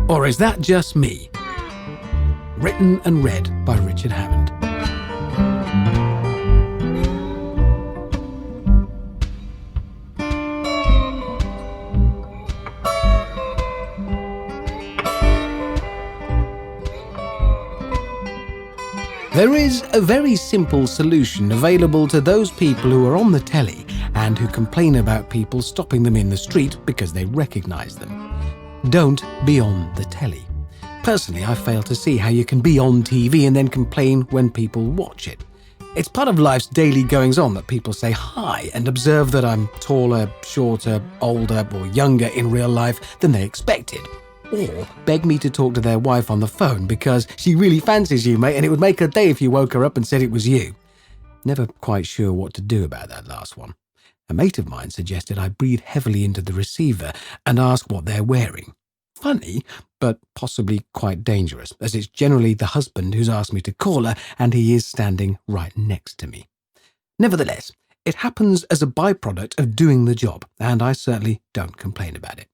Or is that just me? Written and read by Richard Hammond. There is a very simple solution available to those people who are on the telly and who complain about people stopping them in the street because they recognise them. Don't be on the telly. Personally, I fail to see how you can be on TV and then complain when people watch it. It's part of life's daily goings-on that people say hi and observe that I'm taller, shorter, older or younger in real life than they expected. Or beg me to talk to their wife on the phone because she really fancies you, mate, and it would make her day if you woke her up and said it was you. Never quite sure what to do about that last one. A mate of mine suggested I breathe heavily into the receiver and ask what they're wearing. Funny, but possibly quite dangerous, as it's generally the husband who's asked me to call her, and he is standing right next to me. Nevertheless, it happens as a byproduct of doing the job, and I certainly don't complain about it.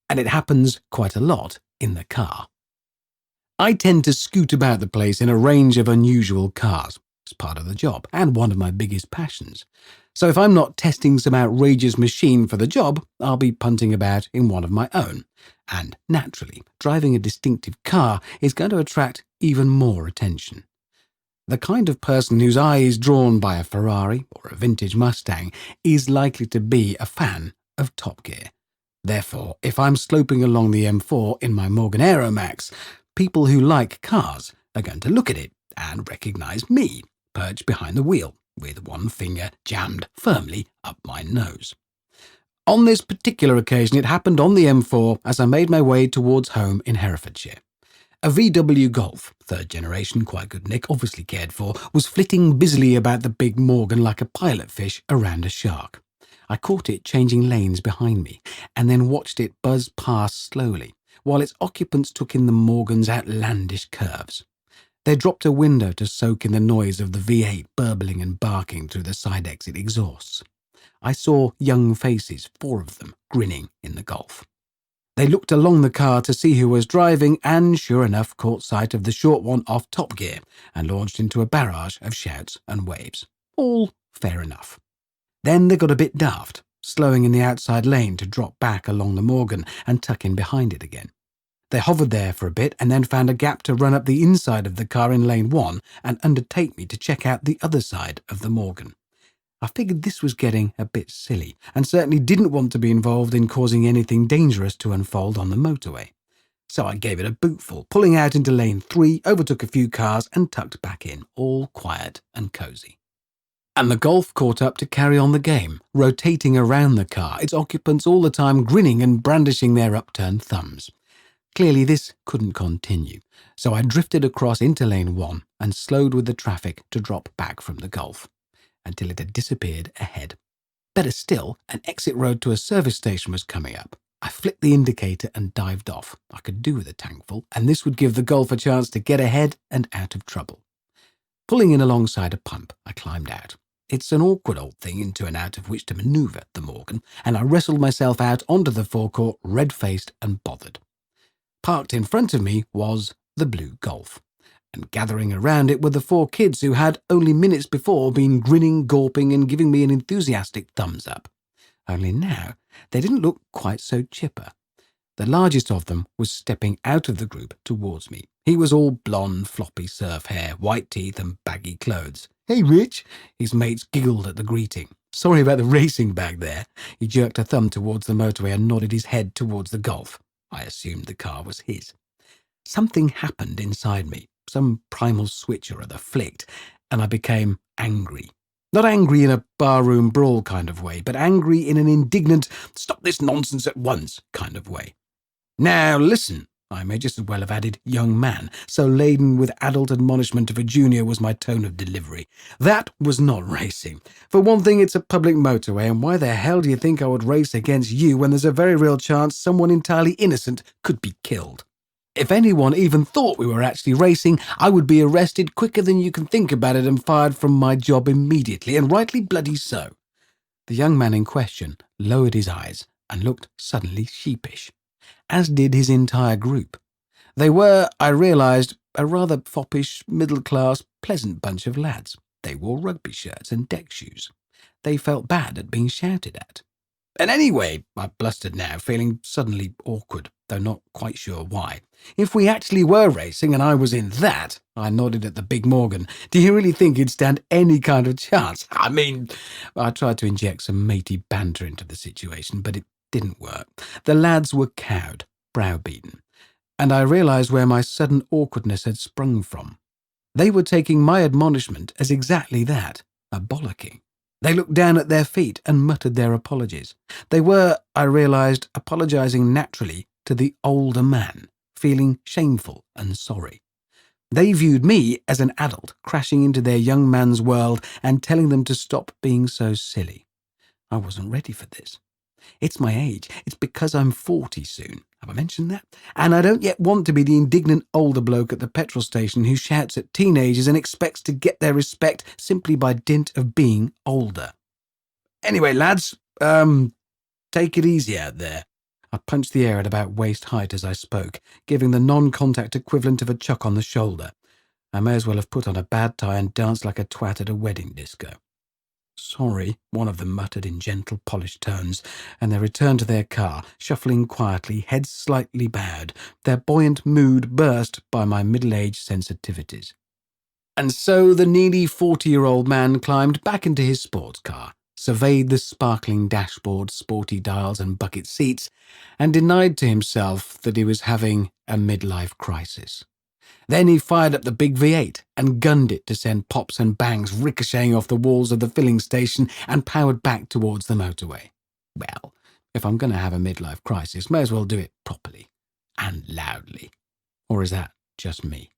And it happens quite a lot in the car. I tend to scoot about the place in a range of unusual cars. It's part of the job, and one of my biggest passions. So if I'm not testing some outrageous machine for the job, I'll be punting about in one of my own. And naturally, driving a distinctive car is going to attract even more attention. The kind of person whose eye is drawn by a Ferrari or a vintage Mustang is likely to be a fan of Top Gear. Therefore, if I'm sloping along the M4 in my Morgan Aeromax, people who like cars are going to look at it and recognise me, perched behind the wheel, with one finger jammed firmly up my nose. On this particular occasion, it happened on the M4 as I made my way towards home in Herefordshire. A VW Golf, third generation, quite good nick, obviously cared for, was flitting busily about the big Morgan like a pilot fish around a shark. I caught it changing lanes behind me, and then watched it buzz past slowly, while its occupants took in the Morgan's outlandish curves. They dropped a window to soak in the noise of the V8 burbling and barking through the side exit exhausts. I saw young faces, 4 of them, grinning in the Golf. They looked along the car to see who was driving and, sure enough, caught sight of the short one off Top Gear and launched into a barrage of shouts and waves. All fair enough. Then they got a bit daft, slowing in the outside lane to drop back along the Morgan and tuck in behind it again. They hovered there for a bit and then found a gap to run up the inside of the car in lane 1 and undertake me to check out the other side of the Morgan. I figured this was getting a bit silly and certainly didn't want to be involved in causing anything dangerous to unfold on the motorway. So I gave it a bootful, pulling out into lane 3, overtook a few cars and tucked back in, all quiet and cosy. And the Golf caught up to carry on the game, rotating around the car, its occupants all the time grinning and brandishing their upturned thumbs. Clearly this couldn't continue, so I drifted across into lane 1 and slowed with the traffic to drop back from the Golf, until it had disappeared ahead. Better still, an exit road to a service station was coming up. I flicked the indicator and dived off. I could do with a tankful, and this would give the Golf a chance to get ahead and out of trouble. Pulling in alongside a pump, I climbed out. It's an awkward old thing into and out of which to manoeuvre the Morgan, and I wrestled myself out onto the forecourt, red-faced and bothered. Parked in front of me was the blue Golf, and gathering around it were the 4 kids who had only minutes before been grinning, gawping and giving me an enthusiastic thumbs up. Only now they didn't look quite so chipper. The largest of them was stepping out of the group towards me. He was all blonde, floppy surf hair, white teeth and baggy clothes. "Hey, Rich!" His mates giggled at the greeting. "Sorry about the racing bag there." He jerked a thumb towards the motorway and nodded his head towards the Golf. I assumed the car was his. Something happened inside me. Some primal switch or other flicked, and I became angry. Not angry in a barroom brawl kind of way, but angry in an indignant, "stop this nonsense at once" kind of way. "Now listen," I may just as well have added young man, so laden with adult admonishment of a junior was my tone of delivery. "That was not racing. For one thing, it's a public motorway, and why the hell do you think I would race against you when there's a very real chance someone entirely innocent could be killed? If anyone even thought we were actually racing, I would be arrested quicker than you can think about it and fired from my job immediately, and rightly bloody so." The young man in question lowered his eyes and looked suddenly sheepish, as did his entire group. They were, I realised, a rather foppish, middle-class, pleasant bunch of lads. They wore rugby shirts and deck shoes. They felt bad at being shouted at. And anyway, I blustered now, feeling suddenly awkward, though not quite sure why. If we actually were racing and I was in that, I nodded at the big Morgan. Do you really think he'd stand any kind of chance? I tried to inject some matey banter into the situation, but it didn't work. The lads were cowed, browbeaten, and I realised where my sudden awkwardness had sprung from. They were taking my admonishment as exactly that, a bollocking. They looked down at their feet and muttered their apologies. They were, I realised, apologising naturally to the older man, feeling shameful and sorry. They viewed me as an adult crashing into their young man's world and telling them to stop being so silly. I wasn't ready for this. It's my age. It's because I'm 40 soon. Have I mentioned that? And I don't yet want to be the indignant older bloke at the petrol station who shouts at teenagers and expects to get their respect simply by dint of being older. Anyway, lads, take it easy out there. I punched the air at about waist height as I spoke, giving the non-contact equivalent of a chuck on the shoulder. I may as well have put on a bad tie and danced like a twat at a wedding disco. Sorry, one of them muttered in gentle, polished tones, and they returned to their car, shuffling quietly, heads slightly bowed, their buoyant mood burst by my middle-aged sensitivities. And so the nearly 40-year-old man climbed back into his sports car, surveyed the sparkling dashboard, sporty dials and bucket seats, and denied to himself that he was having a midlife crisis. Then he fired up the big V8 and gunned it to send pops and bangs ricocheting off the walls of the filling station and powered back towards the motorway. Well, if I'm going to have a midlife crisis, may as well do it properly and loudly. Or is that just me?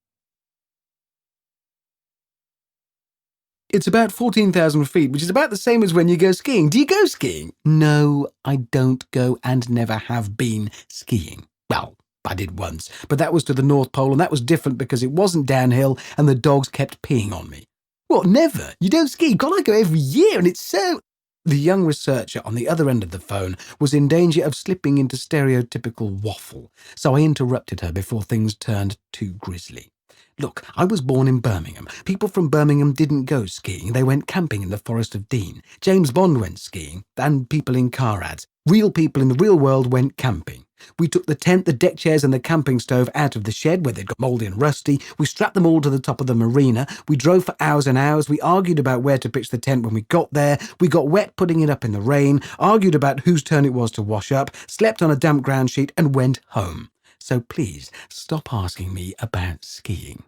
It's about 14,000 feet, which is about the same as when you go skiing. Do you go skiing? No, I don't go and never have been skiing. Well, I did once, but that was to the North Pole, and that was different because it wasn't downhill and the dogs kept peeing on me. What, never? You don't ski? God, I go every year, and it's so... The young researcher on the other end of the phone was in danger of slipping into stereotypical waffle, so I interrupted her before things turned too grisly. Look, I was born in Birmingham. People from Birmingham didn't go skiing. They went camping in the Forest of Dean. James Bond went skiing, and people in car ads. Real people in the real world went camping. We took the tent, the deck chairs and the camping stove out of the shed where they'd got mouldy and rusty. We strapped them all to the top of the marina. We drove for hours and hours. We argued about where to pitch the tent when we got there. We got wet putting it up in the rain, argued about whose turn it was to wash up, slept on a damp ground sheet and went home. So please, stop asking me about skiing.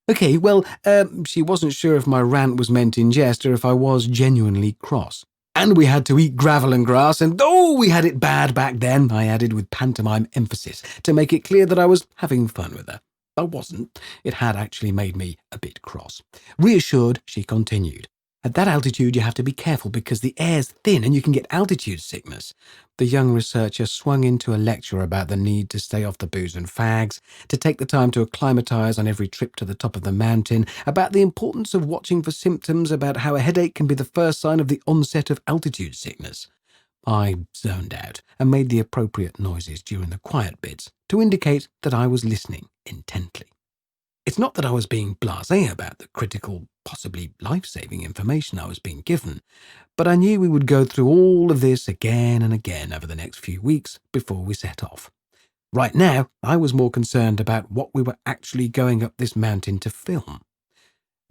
Okay, well, she wasn't sure if my rant was meant in jest or if I was genuinely cross. And we had to eat gravel and grass, and we had it bad back then, I added with pantomime emphasis, to make it clear that I was having fun with her. I wasn't. It had actually made me a bit cross. Reassured, she continued. At that altitude, you have to be careful because the air's thin and you can get altitude sickness. The young researcher swung into a lecture about the need to stay off the booze and fags, to take the time to acclimatise on every trip to the top of the mountain, about the importance of watching for symptoms, about how a headache can be the first sign of the onset of altitude sickness. I zoned out and made the appropriate noises during the quiet bits to indicate that I was listening intently. It's not that I was being blasé about the critical, possibly life-saving information I was being given, but I knew we would go through all of this again and again over the next few weeks before we set off. Right now, I was more concerned about what we were actually going up this mountain to film.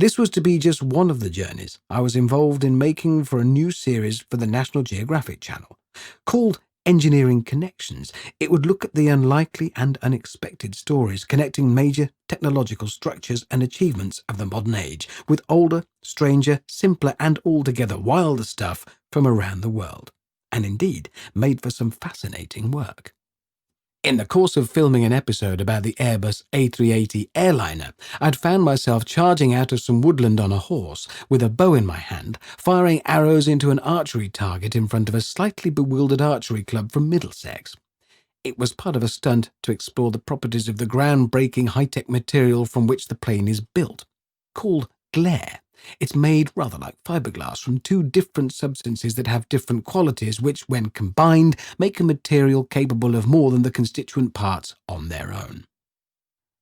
This was to be just one of the journeys I was involved in making for a new series for the National Geographic Channel, called Engineering Connections. It would look at the unlikely and unexpected stories connecting major technological structures and achievements of the modern age with older, stranger, simpler and altogether wilder stuff from around the world, and indeed made for some fascinating work. In the course of filming an episode about the Airbus A380 airliner, I'd found myself charging out of some woodland on a horse, with a bow in my hand, firing arrows into an archery target in front of a slightly bewildered archery club from Middlesex. It was part of a stunt to explore the properties of the groundbreaking high-tech material from which the plane is built, called glare. It's made rather like fiberglass from two different substances that have different qualities which, when combined, make a material capable of more than the constituent parts on their own.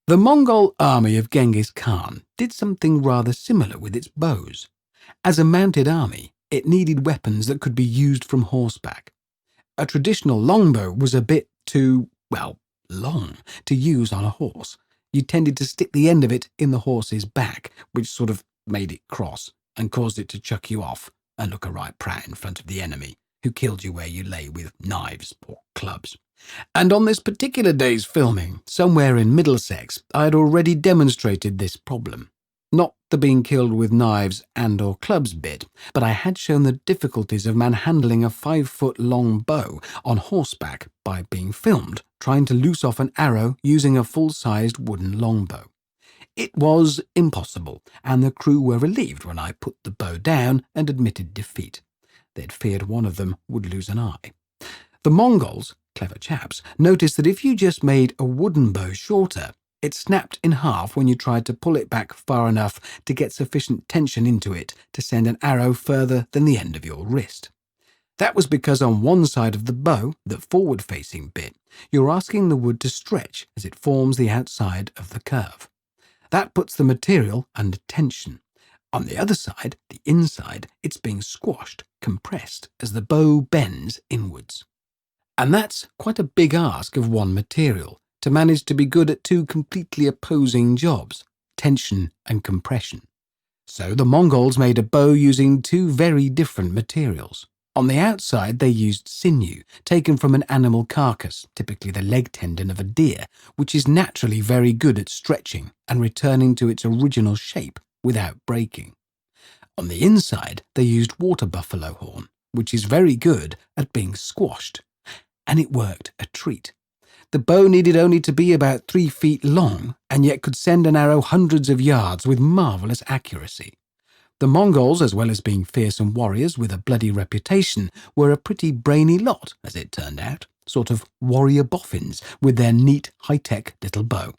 The Mongol army of Genghis Khan did something rather similar with its bows. As a mounted army, it needed weapons that could be used from horseback. A traditional longbow was a bit too, long to use on a horse. You tended to stick the end of it in the horse's back, which sort of made it cross and caused it to chuck you off and look a right prat in front of the enemy, who killed you where you lay with knives or clubs. And on this particular day's filming, somewhere in Middlesex, I had already demonstrated this problem. Not the being killed with knives and or clubs bit, but I had shown the difficulties of manhandling a 5-foot-long bow on horseback by being filmed, trying to loose off an arrow using a full-sized wooden longbow. It was impossible, and the crew were relieved when I put the bow down and admitted defeat. They'd feared one of them would lose an eye. The Mongols, clever chaps, noticed that if you just made a wooden bow shorter, it snapped in half when you tried to pull it back far enough to get sufficient tension into it to send an arrow further than the end of your wrist. That was because on one side of the bow, the forward-facing bit, you're asking the wood to stretch as it forms the outside of the curve. That puts the material under tension. On the other side, the inside, it's being squashed, compressed, as the bow bends inwards. And that's quite a big ask of one material, to manage to be good at two completely opposing jobs, tension and compression. So the Mongols made a bow using two very different materials. On the outside they used sinew, taken from an animal carcass, typically the leg tendon of a deer, which is naturally very good at stretching and returning to its original shape without breaking. On the inside they used water buffalo horn, which is very good at being squashed. And it worked a treat. The bow needed only to be about 3 feet long, and yet could send an arrow hundreds of yards with marvellous accuracy. The Mongols, as well as being fearsome warriors with a bloody reputation, were a pretty brainy lot, as it turned out, sort of warrior boffins with their neat, high-tech little bow.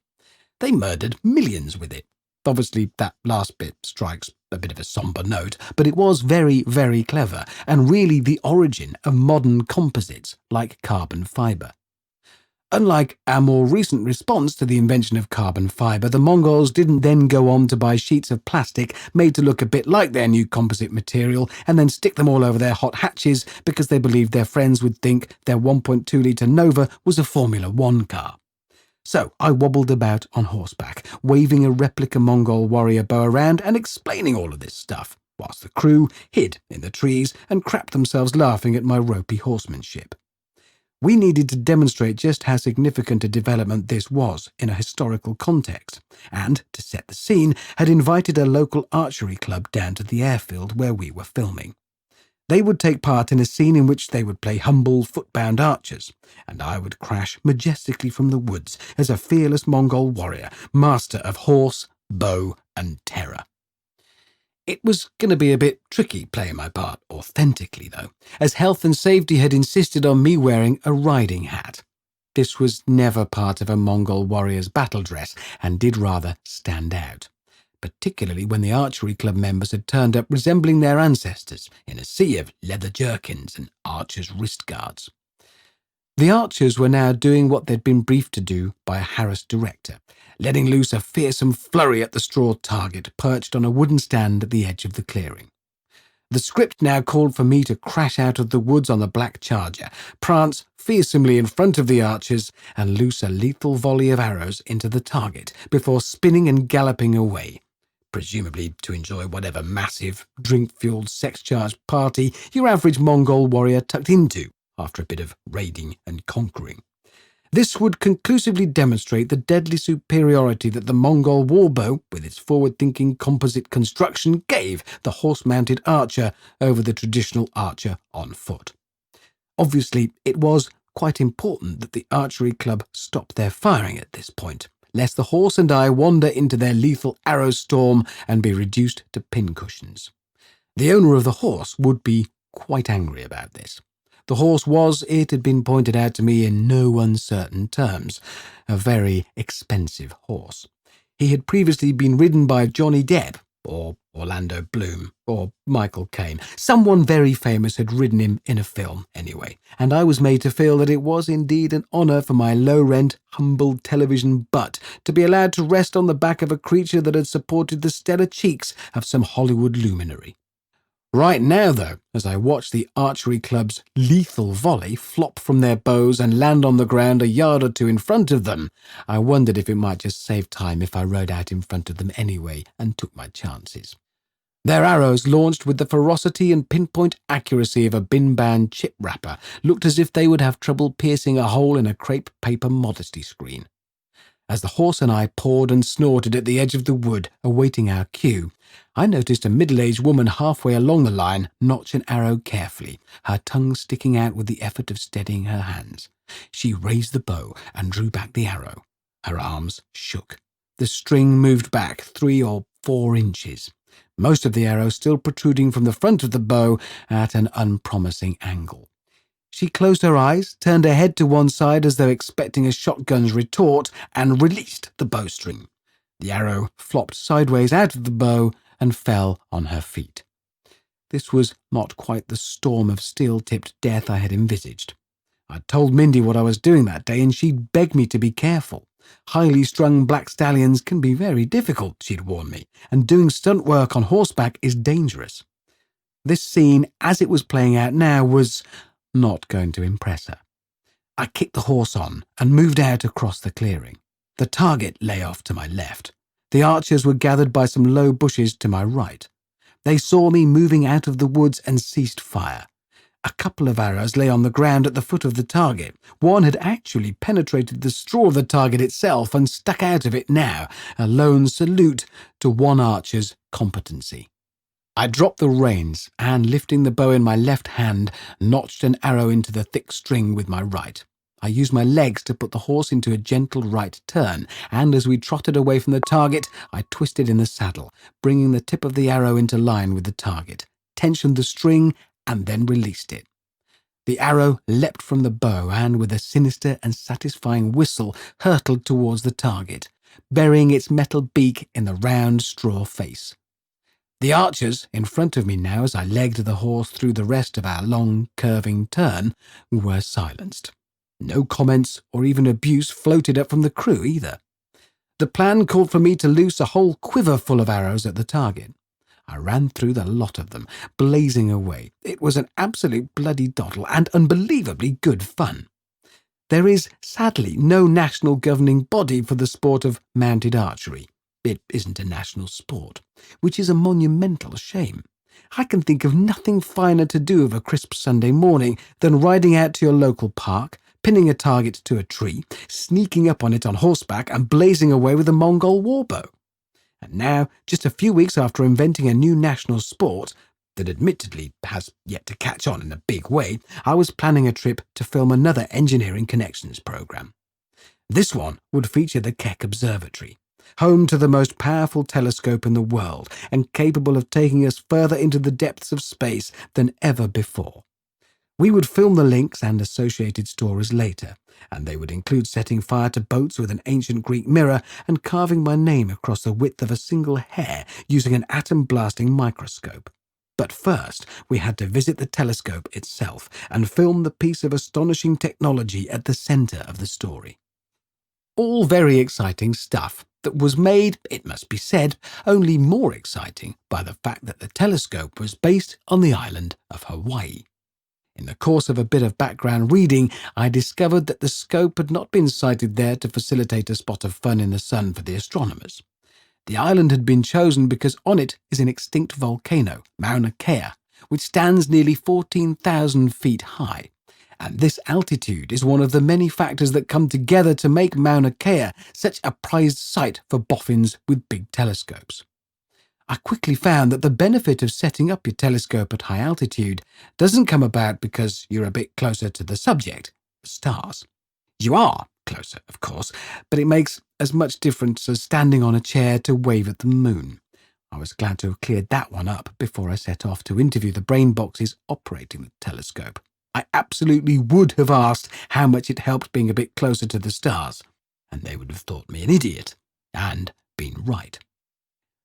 They murdered millions with it. Obviously, that last bit strikes a bit of a sombre note, but it was very, very clever, and really the origin of modern composites like carbon fibre. Unlike our more recent response to the invention of carbon fibre, the Mongols didn't then go on to buy sheets of plastic made to look a bit like their new composite material and then stick them all over their hot hatches because they believed their friends would think their 1.2-litre Nova was a Formula One car. So I wobbled about on horseback, waving a replica Mongol warrior bow around and explaining all of this stuff, whilst the crew hid in the trees and crapped themselves laughing at my ropey horsemanship. We needed to demonstrate just how significant a development this was in a historical context, and, to set the scene, had invited a local archery club down to the airfield where we were filming. They would take part in a scene in which they would play humble, foot-bound archers, and I would crash majestically from the woods as a fearless Mongol warrior, master of horse, bow, and terror. It was going to be a bit tricky playing my part authentically, though, as health and safety had insisted on me wearing a riding hat. This was never part of a Mongol warrior's battle dress and did rather stand out, particularly when the archery club members had turned up resembling their ancestors in a sea of leather jerkins and archers' wrist guards. The archers were now doing what they'd been briefed to do by a harassed director, letting loose a fearsome flurry at the straw target perched on a wooden stand at the edge of the clearing. The script now called for me to crash out of the woods on the black charger, prance fearsomely in front of the archers, and loose a lethal volley of arrows into the target before spinning and galloping away, presumably to enjoy whatever massive, drink-fueled, sex-charged party your average Mongol warrior tucked into after a bit of raiding and conquering. This would conclusively demonstrate the deadly superiority that the Mongol warbow, with its forward-thinking composite construction, gave the horse-mounted archer over the traditional archer on foot. Obviously, it was quite important that the archery club stop their firing at this point, lest the horse and I wander into their lethal arrow storm and be reduced to pincushions. The owner of the horse would be quite angry about this. The horse was, it had been pointed out to me in no uncertain terms, a very expensive horse. He had previously been ridden by Johnny Depp, or Orlando Bloom, or Michael Caine. Someone very famous had ridden him in a film, anyway, and I was made to feel that it was indeed an honour for my low-rent, humble television butt to be allowed to rest on the back of a creature that had supported the stellar cheeks of some Hollywood luminary. Right now, though, as I watch the archery club's lethal volley flop from their bows and land on the ground a yard or two in front of them, I wondered if it might just save time if I rode out in front of them anyway and took my chances. Their arrows, launched with the ferocity and pinpoint accuracy of a bin-bound chip wrapper, looked as if they would have trouble piercing a hole in a crepe paper modesty screen. As the horse and I pawed and snorted at the edge of the wood, awaiting our cue, I noticed a middle-aged woman halfway along the line notch an arrow carefully, her tongue sticking out with the effort of steadying her hands. She raised the bow and drew back the arrow. Her arms shook. The string moved back 3 or 4 inches, most of the arrow still protruding from the front of the bow at an unpromising angle. She closed her eyes, turned her head to one side as though expecting a shotgun's retort, and released the bowstring. The arrow flopped sideways out of the bow and fell on her feet. This was not quite the storm of steel-tipped death I had envisaged. I'd told Mindy what I was doing that day, and she'd begged me to be careful. Highly strung black stallions can be very difficult, she'd warned me, and doing stunt work on horseback is dangerous. This scene, as it was playing out now, was not going to impress her. I kicked the horse on and moved out across the clearing. The target lay off to my left. The archers were gathered by some low bushes to my right. They saw me moving out of the woods and ceased fire. A couple of arrows lay on the ground at the foot of the target. One had actually penetrated the straw of the target itself and stuck out of it now, a lone salute to one archer's competency. I dropped the reins and, lifting the bow in my left hand, notched an arrow into the thick string with my right. I used my legs to put the horse into a gentle right turn, and as we trotted away from the target, I twisted in the saddle, bringing the tip of the arrow into line with the target, tensioned the string, and then released it. The arrow leapt from the bow and, with a sinister and satisfying whistle, hurtled towards the target, burying its metal beak in the round straw face. The archers, in front of me now as I legged the horse through the rest of our long, curving turn, were silenced. No comments or even abuse floated up from the crew either. The plan called for me to loose a whole quiver full of arrows at the target. I ran through the lot of them, blazing away. It was an absolute bloody doddle and unbelievably good fun. There is, sadly, no national governing body for the sport of mounted archery. It isn't a national sport, which is a monumental shame. I can think of nothing finer to do of a crisp Sunday morning than riding out to your local park, pinning a target to a tree, sneaking up on it on horseback and blazing away with a Mongol warbow. And now, just a few weeks after inventing a new national sport that admittedly has yet to catch on in a big way, I was planning a trip to film another Engineering Connections programme. This one would feature the Keck Observatory, home to the most powerful telescope in the world and capable of taking us further into the depths of space than ever before. We would film the links and associated stories later, and they would include setting fire to boats with an ancient Greek mirror and carving my name across the width of a single hair using an atom-blasting microscope. But first, we had to visit the telescope itself and film the piece of astonishing technology at the centre of the story. All very exciting stuff that was made, it must be said, only more exciting by the fact that the telescope was based on the island of Hawaii. In the course of a bit of background reading, I discovered that the scope had not been sited there to facilitate a spot of fun in the sun for the astronomers. The island had been chosen because on it is an extinct volcano, Mauna Kea, which stands nearly 14,000 feet high. And this altitude is one of the many factors that come together to make Mauna Kea such a prized site for boffins with big telescopes. I quickly found that the benefit of setting up your telescope at high altitude doesn't come about because you're a bit closer to the subject, the stars. You are closer, of course, but it makes as much difference as standing on a chair to wave at the moon. I was glad to have cleared that one up before I set off to interview the brain boxes operating the telescope. I absolutely would have asked how much it helped being a bit closer to the stars, and they would have thought me an idiot, and been right.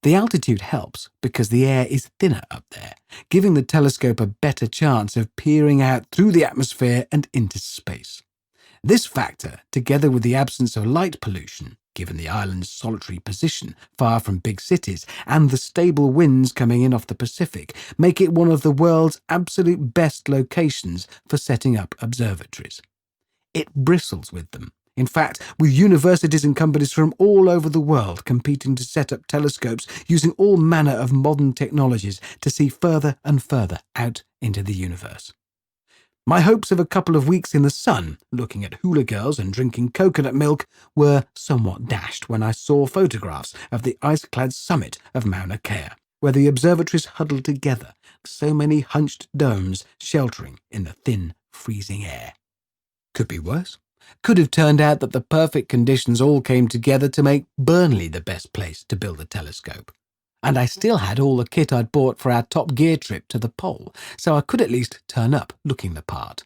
The altitude helps because the air is thinner up there, giving the telescope a better chance of peering out through the atmosphere and into space. This factor, together with the absence of light pollution, given the island's solitary position far from big cities, and the stable winds coming in off the Pacific, make it one of the world's absolute best locations for setting up observatories. It bristles with them. In fact, with universities and companies from all over the world competing to set up telescopes using all manner of modern technologies to see further and further out into the universe. My hopes of a couple of weeks in the sun, looking at hula girls and drinking coconut milk, were somewhat dashed when I saw photographs of the ice-clad summit of Mauna Kea, where the observatories huddled together, so many hunched domes sheltering in the thin, freezing air. Could be worse. Could have turned out that the perfect conditions all came together to make Burnley the best place to build a telescope. And I still had all the kit I'd bought for our Top Gear trip to the pole, so I could at least turn up looking the part.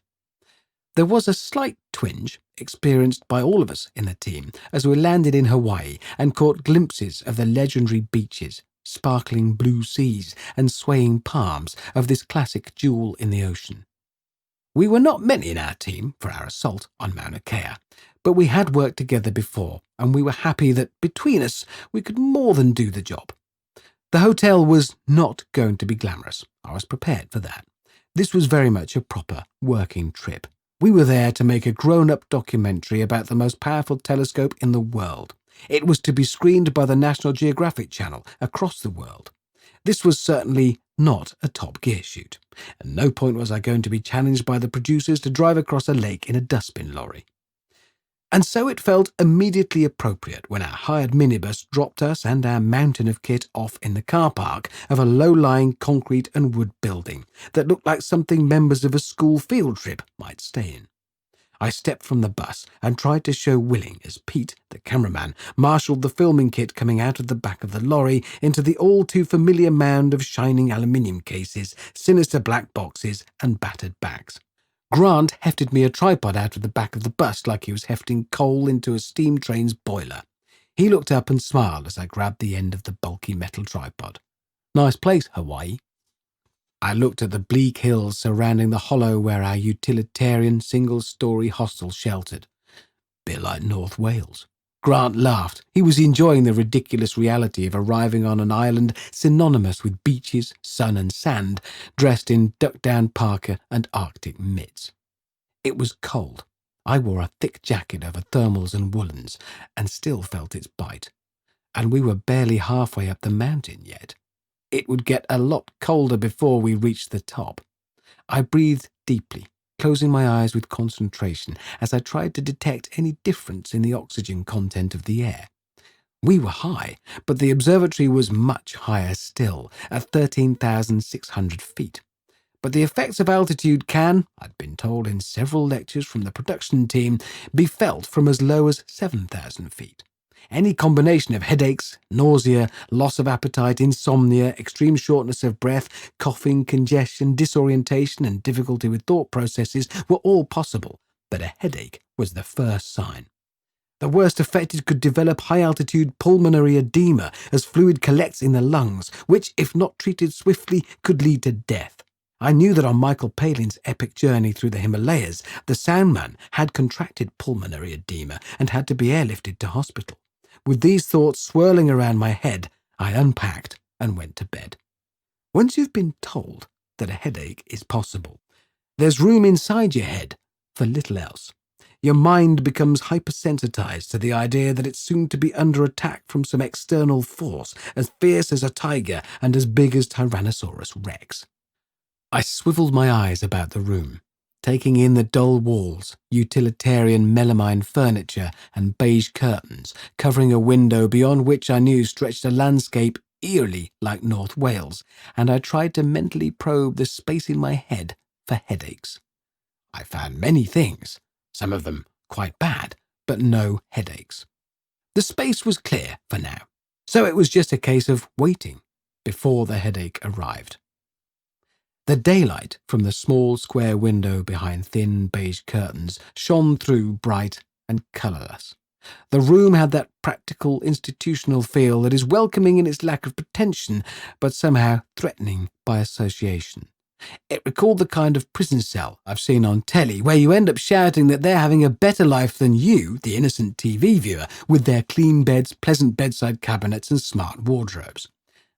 There was a slight twinge experienced by all of us in the team as we landed in Hawaii and caught glimpses of the legendary beaches, sparkling blue seas and swaying palms of this classic jewel in the ocean. We were not many in our team for our assault on Mauna Kea, but we had worked together before, and we were happy that between us we could more than do the job. The hotel was not going to be glamorous. I was prepared for that. This was very much a proper working trip. We were there to make a grown-up documentary about the most powerful telescope in the world. It was to be screened by the National Geographic Channel across the world. This was certainly not a Top Gear shoot. At no point was I going to be challenged by the producers to drive across a lake in a dustbin lorry. And so it felt immediately appropriate when our hired minibus dropped us and our mountain of kit off in the car park of a low-lying concrete and wood building that looked like something members of a school field trip might stay in. I stepped from the bus and tried to show Willing as Pete, the cameraman, marshalled the filming kit coming out of the back of the lorry into the all-too-familiar mound of shining aluminium cases, sinister black boxes and battered bags. Grant hefted me a tripod out of the back of the bus like he was hefting coal into a steam train's boiler. He looked up and smiled as I grabbed the end of the bulky metal tripod. Nice place, Hawaii. I looked at the bleak hills surrounding the hollow where our utilitarian single-story hostel sheltered. Bit like North Wales. Grant laughed. He was enjoying the ridiculous reality of arriving on an island synonymous with beaches, sun and sand, dressed in duck-down parka and Arctic mitts. It was cold. I wore a thick jacket over thermals and woolens, and still felt its bite. And we were barely halfway up the mountain yet. It would get a lot colder before we reached the top. I breathed deeply, closing my eyes with concentration as I tried to detect any difference in the oxygen content of the air. We were high, but the observatory was much higher still, at 13,600 feet. But the effects of altitude can, I'd been told in several lectures from the production team, be felt from as low as 7,000 feet. Any combination of headaches, nausea, loss of appetite, insomnia, extreme shortness of breath, coughing, congestion, disorientation, and difficulty with thought processes were all possible, but a headache was the first sign. The worst affected could develop high-altitude pulmonary edema as fluid collects in the lungs, which, if not treated swiftly, could lead to death. I knew that on Michael Palin's epic journey through the Himalayas, the soundman had contracted pulmonary edema and had to be airlifted to hospital. With these thoughts swirling around my head, I unpacked and went to bed. Once you've been told that a headache is possible, there's room inside your head for little else. Your mind becomes hypersensitized to the idea that it's soon to be under attack from some external force as fierce as a tiger and as big as Tyrannosaurus Rex. I swiveled my eyes about the room, taking in the dull walls, utilitarian melamine furniture and beige curtains covering a window beyond which I knew stretched a landscape eerily like North Wales, and I tried to mentally probe the space in my head for headaches. I found many things, some of them quite bad, but no headaches. The space was clear for now, so it was just a case of waiting before the headache arrived. The daylight from the small square window behind thin beige curtains shone through bright and colourless. The room had that practical, institutional feel that is welcoming in its lack of pretension, but somehow threatening by association. It recalled the kind of prison cell I've seen on telly, where you end up shouting that they're having a better life than you, the innocent TV viewer, with their clean beds, pleasant bedside cabinets and smart wardrobes.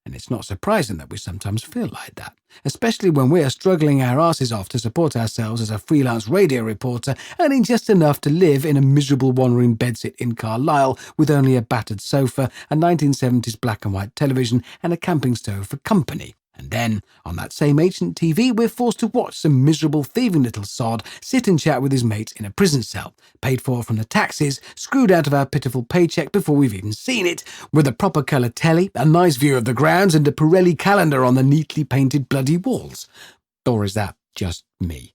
And it's not surprising that we sometimes feel like that, especially when we are struggling our asses off to support ourselves as a freelance radio reporter, earning just enough to live in a miserable one-room bedsit in Carlisle with only a battered sofa, a 1970s black and white television and a camping stove for company. And then, on that same ancient TV, we're forced to watch some miserable thieving little sod sit and chat with his mates in a prison cell, paid for from the taxes, screwed out of our pitiful paycheck before we've even seen it, with a proper colour telly, a nice view of the grounds and a Pirelli calendar on the neatly painted bloody walls. Or is that just me?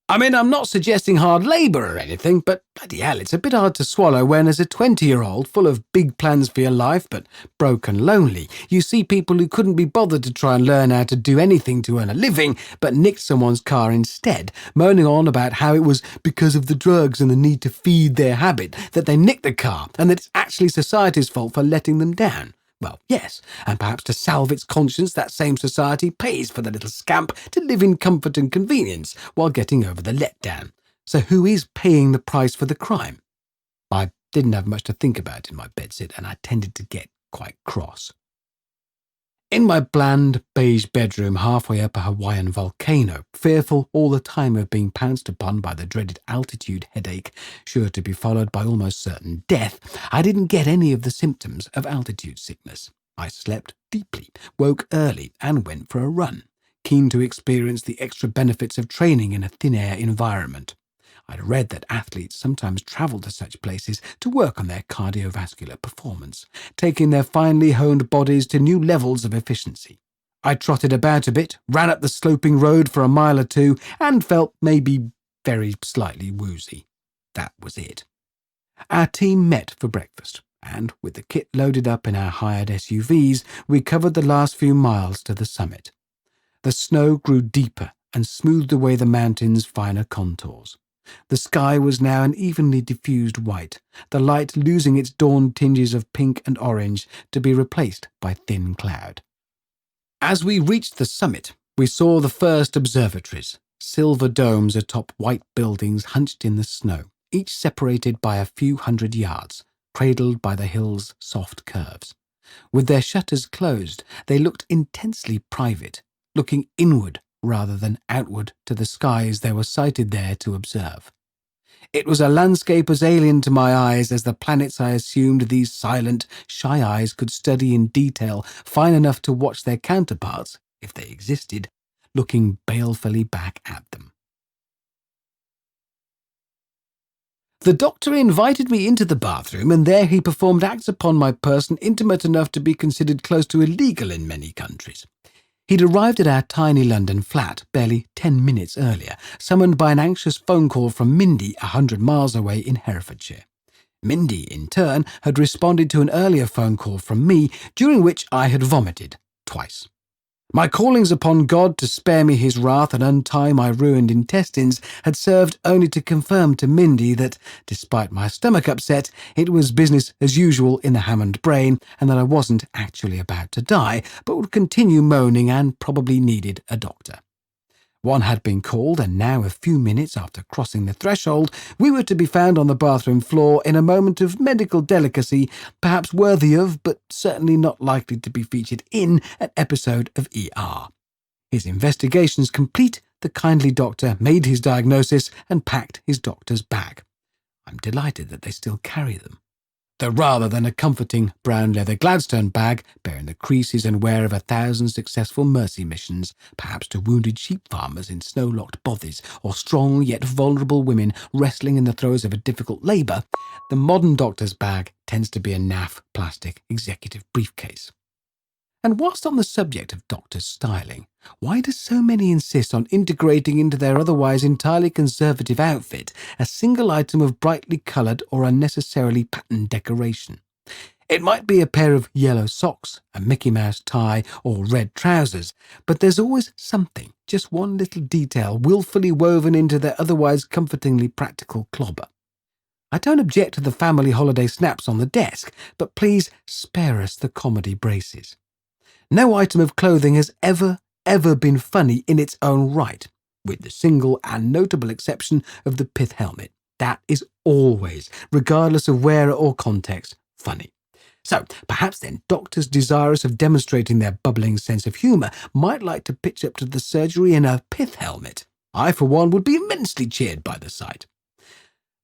I mean, I'm not suggesting hard labour or anything, but bloody hell, it's a bit hard to swallow when, as a 20-year-old, full of big plans for your life, but broke and lonely, you see people who couldn't be bothered to try and learn how to do anything to earn a living, but nicked someone's car instead, moaning on about how it was because of the drugs and the need to feed their habit that they nicked the car, and that it's actually society's fault for letting them down. Well, yes, and perhaps to salve its conscience, that same society pays for the little scamp to live in comfort and convenience while getting over the letdown. So who is paying the price for the crime? I didn't have much to think about in my bedsit, and I tended to get quite cross. In my bland, beige bedroom halfway up a Hawaiian volcano, fearful all the time of being pounced upon by the dreaded altitude headache, sure to be followed by almost certain death, I didn't get any of the symptoms of altitude sickness. I slept deeply, woke early, and went for a run, keen to experience the extra benefits of training in a thin-air environment. I'd read that athletes sometimes travel to such places to work on their cardiovascular performance, taking their finely honed bodies to new levels of efficiency. I trotted about a bit, ran up the sloping road for a mile or two, and felt maybe very slightly woozy. That was it. Our team met for breakfast, and with the kit loaded up in our hired SUVs, we covered the last few miles to the summit. The snow grew deeper and smoothed away the mountain's finer contours. The sky was now an evenly diffused white, the light losing its dawn tinges of pink and orange to be replaced by thin cloud. As we reached the summit, we saw the first observatories, silver domes atop white buildings hunched in the snow, each separated by a few hundred yards, cradled by the hill's soft curves. With their shutters closed, they looked intensely private, looking inward rather than outward to the skies they were sighted there to observe. It was a landscape as alien to my eyes as the planets I assumed these silent, shy eyes could study in detail, fine enough to watch their counterparts, if they existed, looking balefully back at them. The doctor invited me into the bathroom, and there he performed acts upon my person intimate enough to be considered close to illegal in many countries. He'd arrived at our tiny London flat barely 10 minutes earlier, summoned by an anxious phone call from Mindy 100 miles away in Herefordshire. Mindy, in turn, had responded to an earlier phone call from me, during which I had vomited, twice. My callings upon God to spare me his wrath and untie my ruined intestines had served only to confirm to Mindy that, despite my stomach upset, it was business as usual in the Hammond brain, and that I wasn't actually about to die, but would continue moaning and probably needed a doctor. One had been called, and now, a few minutes after crossing the threshold, we were to be found on the bathroom floor in a moment of medical delicacy, perhaps worthy of, but certainly not likely to be featured in, an episode of ER. His investigations complete, the kindly doctor made his diagnosis and packed his doctor's bag. I'm delighted that they still carry them. Though rather than a comforting brown leather Gladstone bag bearing the creases and wear of 1,000 successful mercy missions, perhaps to wounded sheep farmers in snow-locked bothies or strong yet vulnerable women wrestling in the throes of a difficult labour, the modern doctor's bag tends to be a naff plastic executive briefcase. And whilst on the subject of doctors' styling, why do so many insist on integrating into their otherwise entirely conservative outfit a single item of brightly coloured or unnecessarily patterned decoration? It might be a pair of yellow socks, a Mickey Mouse tie, or red trousers, but there's always something, just one little detail, wilfully woven into their otherwise comfortingly practical clobber. I don't object to the family holiday snaps on the desk, but please spare us the comedy braces. No item of clothing has ever been funny in its own right, with the single and notable exception of the pith helmet. That is always, regardless of wearer or context, funny. So, perhaps then, doctors desirous of demonstrating their bubbling sense of humour might like to pitch up to the surgery in a pith helmet. I, for one, would be immensely cheered by the sight.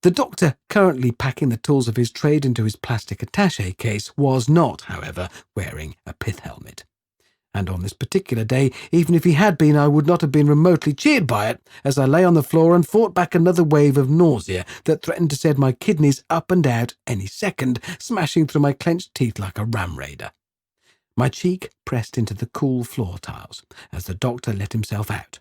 The doctor, currently packing the tools of his trade into his plastic attaché case, was not, however, wearing a pith helmet. And on this particular day, even if he had been, I would not have been remotely cheered by it, as I lay on the floor and fought back another wave of nausea that threatened to send my kidneys up and out any second, smashing through my clenched teeth like a ram raider. My cheek pressed into the cool floor tiles as the doctor let himself out.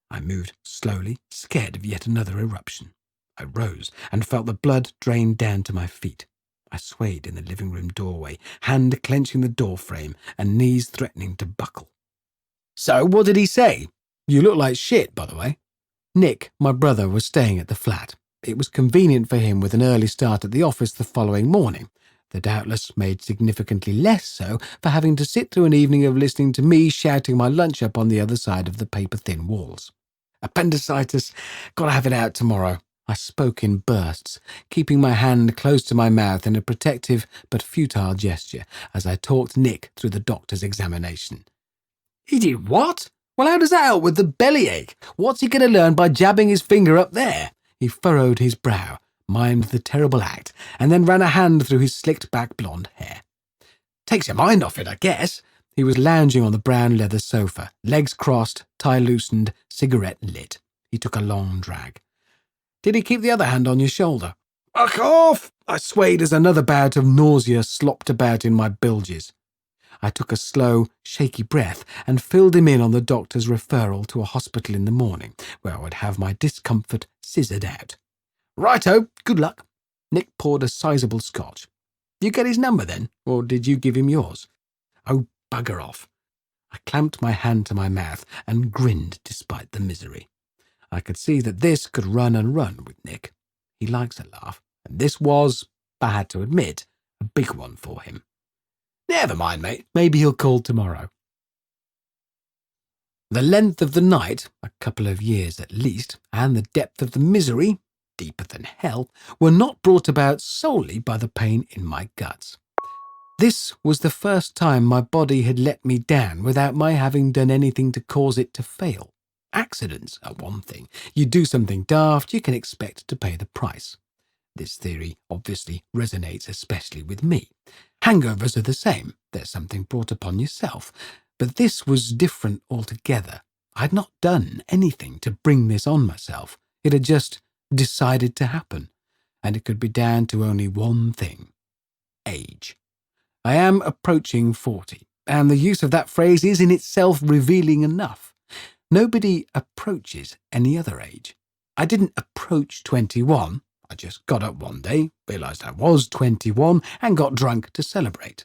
I moved slowly, scared of yet another eruption. I rose and felt the blood drain down to my feet. I swayed in the living room doorway, hand clenching the door frame and knees threatening to buckle. "So, what did he say? You look like shit, by the way." Nick, my brother, was staying at the flat. It was convenient for him with an early start at the office the following morning, though doubtless made significantly less so for having to sit through an evening of listening to me shouting my lunch up on the other side of the paper-thin walls. "Appendicitis. Gotta have it out tomorrow." I spoke in bursts, keeping my hand close to my mouth in a protective but futile gesture as I talked Nick through the doctor's examination. "He did what? Well, how does that help with the bellyache? What's he going to learn by jabbing his finger up there?" He furrowed his brow, mimed the terrible act, and then ran a hand through his slicked-back blonde hair. "Takes your mind off it, I guess." He was lounging on the brown leather sofa, legs crossed, tie loosened, cigarette lit. He took a long drag. "Did he keep the other hand on your shoulder?" "Fuck off!" I swayed as another bout of nausea slopped about in my bilges. I took a slow, shaky breath and filled him in on the doctor's referral to a hospital in the morning, where I would have my discomfort scissored out. "Righto, good luck." Nick poured a sizable scotch. "You get his number then, or did you give him yours?" "Oh, bugger off." I clamped my hand to my mouth and grinned despite the misery. I could see that this could run and run with Nick. He likes a laugh, and this was, I had to admit, a big one for him. "Never mind, mate. Maybe he'll call tomorrow." The length of the night, a couple of years at least, and the depth of the misery, deeper than hell, were not brought about solely by the pain in my guts. This was the first time my body had let me down without my having done anything to cause it to fail. Accidents are one thing. You do something daft, you can expect to pay the price. This theory obviously resonates especially with me. Hangovers are the same. There's something brought upon yourself. But this was different altogether. I'd not done anything to bring this on myself. It had just decided to happen. And it could be down to only one thing: age. I am approaching 40, and the use of that phrase is in itself revealing enough. Nobody approaches any other age. I didn't approach 21. I just got up one day, realised I was 21, and got drunk to celebrate.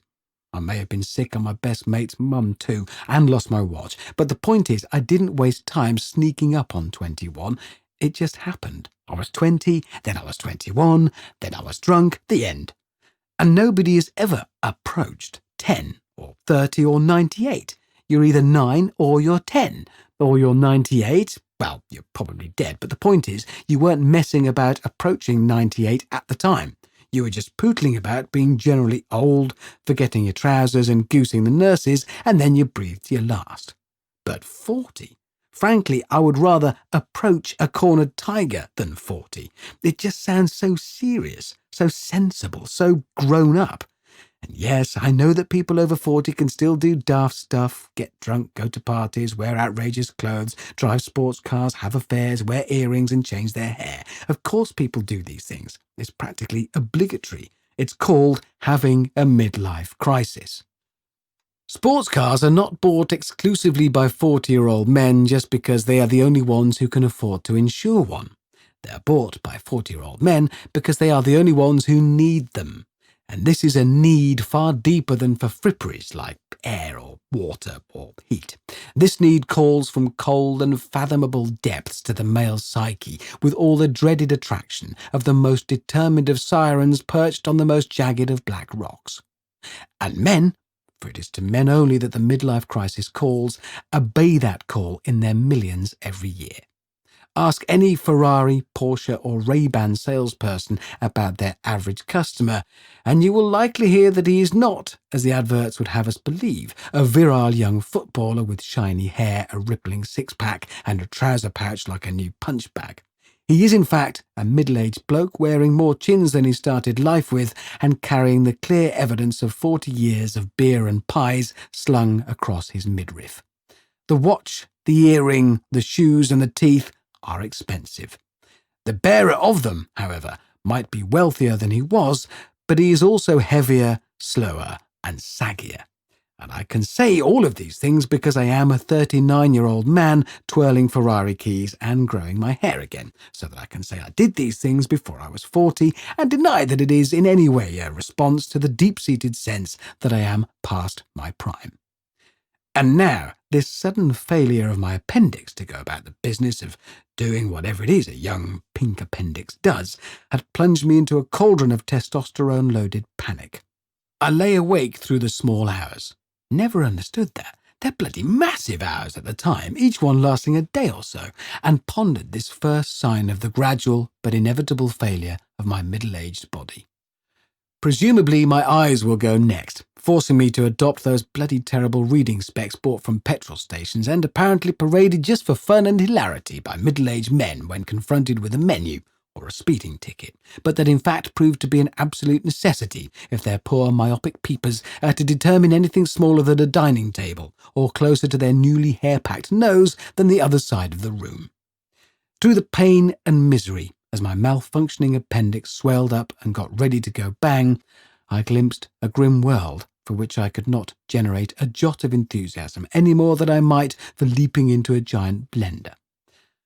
I may have been sick on my best mate's mum too, and lost my watch, but the point is I didn't waste time sneaking up on 21. It just happened. I was 20, then I was 21, then I was drunk, the end. And nobody has ever approached 10 or 30 or 98. You're either 9 or you're 10, or you're 98. Well, you're probably dead, but the point is, you weren't messing about approaching 98 at the time. You were just pootling about being generally old, forgetting your trousers and goosing the nurses, and then you breathed your last. But 40? Frankly, I would rather approach a cornered tiger than 40. It just sounds so serious, so sensible, so grown up. And yes, I know that people over 40 can still do daft stuff, get drunk, go to parties, wear outrageous clothes, drive sports cars, have affairs, wear earrings and change their hair. Of course people do these things. It's practically obligatory. It's called having a midlife crisis. Sports cars are not bought exclusively by 40-year-old men just because they are the only ones who can afford to insure one. They are bought by 40-year-old men because they are the only ones who need them. And this is a need far deeper than for fripperies like air or water or heat. This need calls from cold and fathomable depths to the male psyche, with all the dreaded attraction of the most determined of sirens perched on the most jagged of black rocks. And men, for it is to men only that the midlife crisis calls, obey that call in their millions every year. Ask any Ferrari, Porsche or Ray-Ban salesperson about their average customer, and you will likely hear that he is not, as the adverts would have us believe, a virile young footballer with shiny hair, a rippling six-pack and a trouser pouch like a new punch bag. He is in fact a middle-aged bloke wearing more chins than he started life with and carrying the clear evidence of 40 years of beer and pies slung across his midriff. The watch, the earring, the shoes and the teeth are expensive. The bearer of them, however, might be wealthier than he was, but he is also heavier, slower, and saggier. And I can say all of these things because I am a 39-year-old man twirling Ferrari keys and growing my hair again, so that I can say I did these things before I was 40 and deny that it is in any way a response to the deep-seated sense that I am past my prime. And now, this sudden failure of my appendix to go about the business of doing whatever it is a young pink appendix does had plunged me into a cauldron of testosterone-loaded panic. I lay awake through the small hours. Never understood that. They're bloody massive hours at the time, each one lasting a day or so, and pondered this first sign of the gradual but inevitable failure of my middle-aged body. Presumably my eyes will go next, forcing me to adopt those bloody terrible reading specs bought from petrol stations and apparently paraded just for fun and hilarity by middle-aged men when confronted with a menu or a speeding ticket, but that in fact proved to be an absolute necessity if their poor myopic peepers are to determine anything smaller than a dining table or closer to their newly hair-packed nose than the other side of the room. Through the pain and misery, as my malfunctioning appendix swelled up and got ready to go bang, I glimpsed a grim world for which I could not generate a jot of enthusiasm any more than I might for leaping into a giant blender.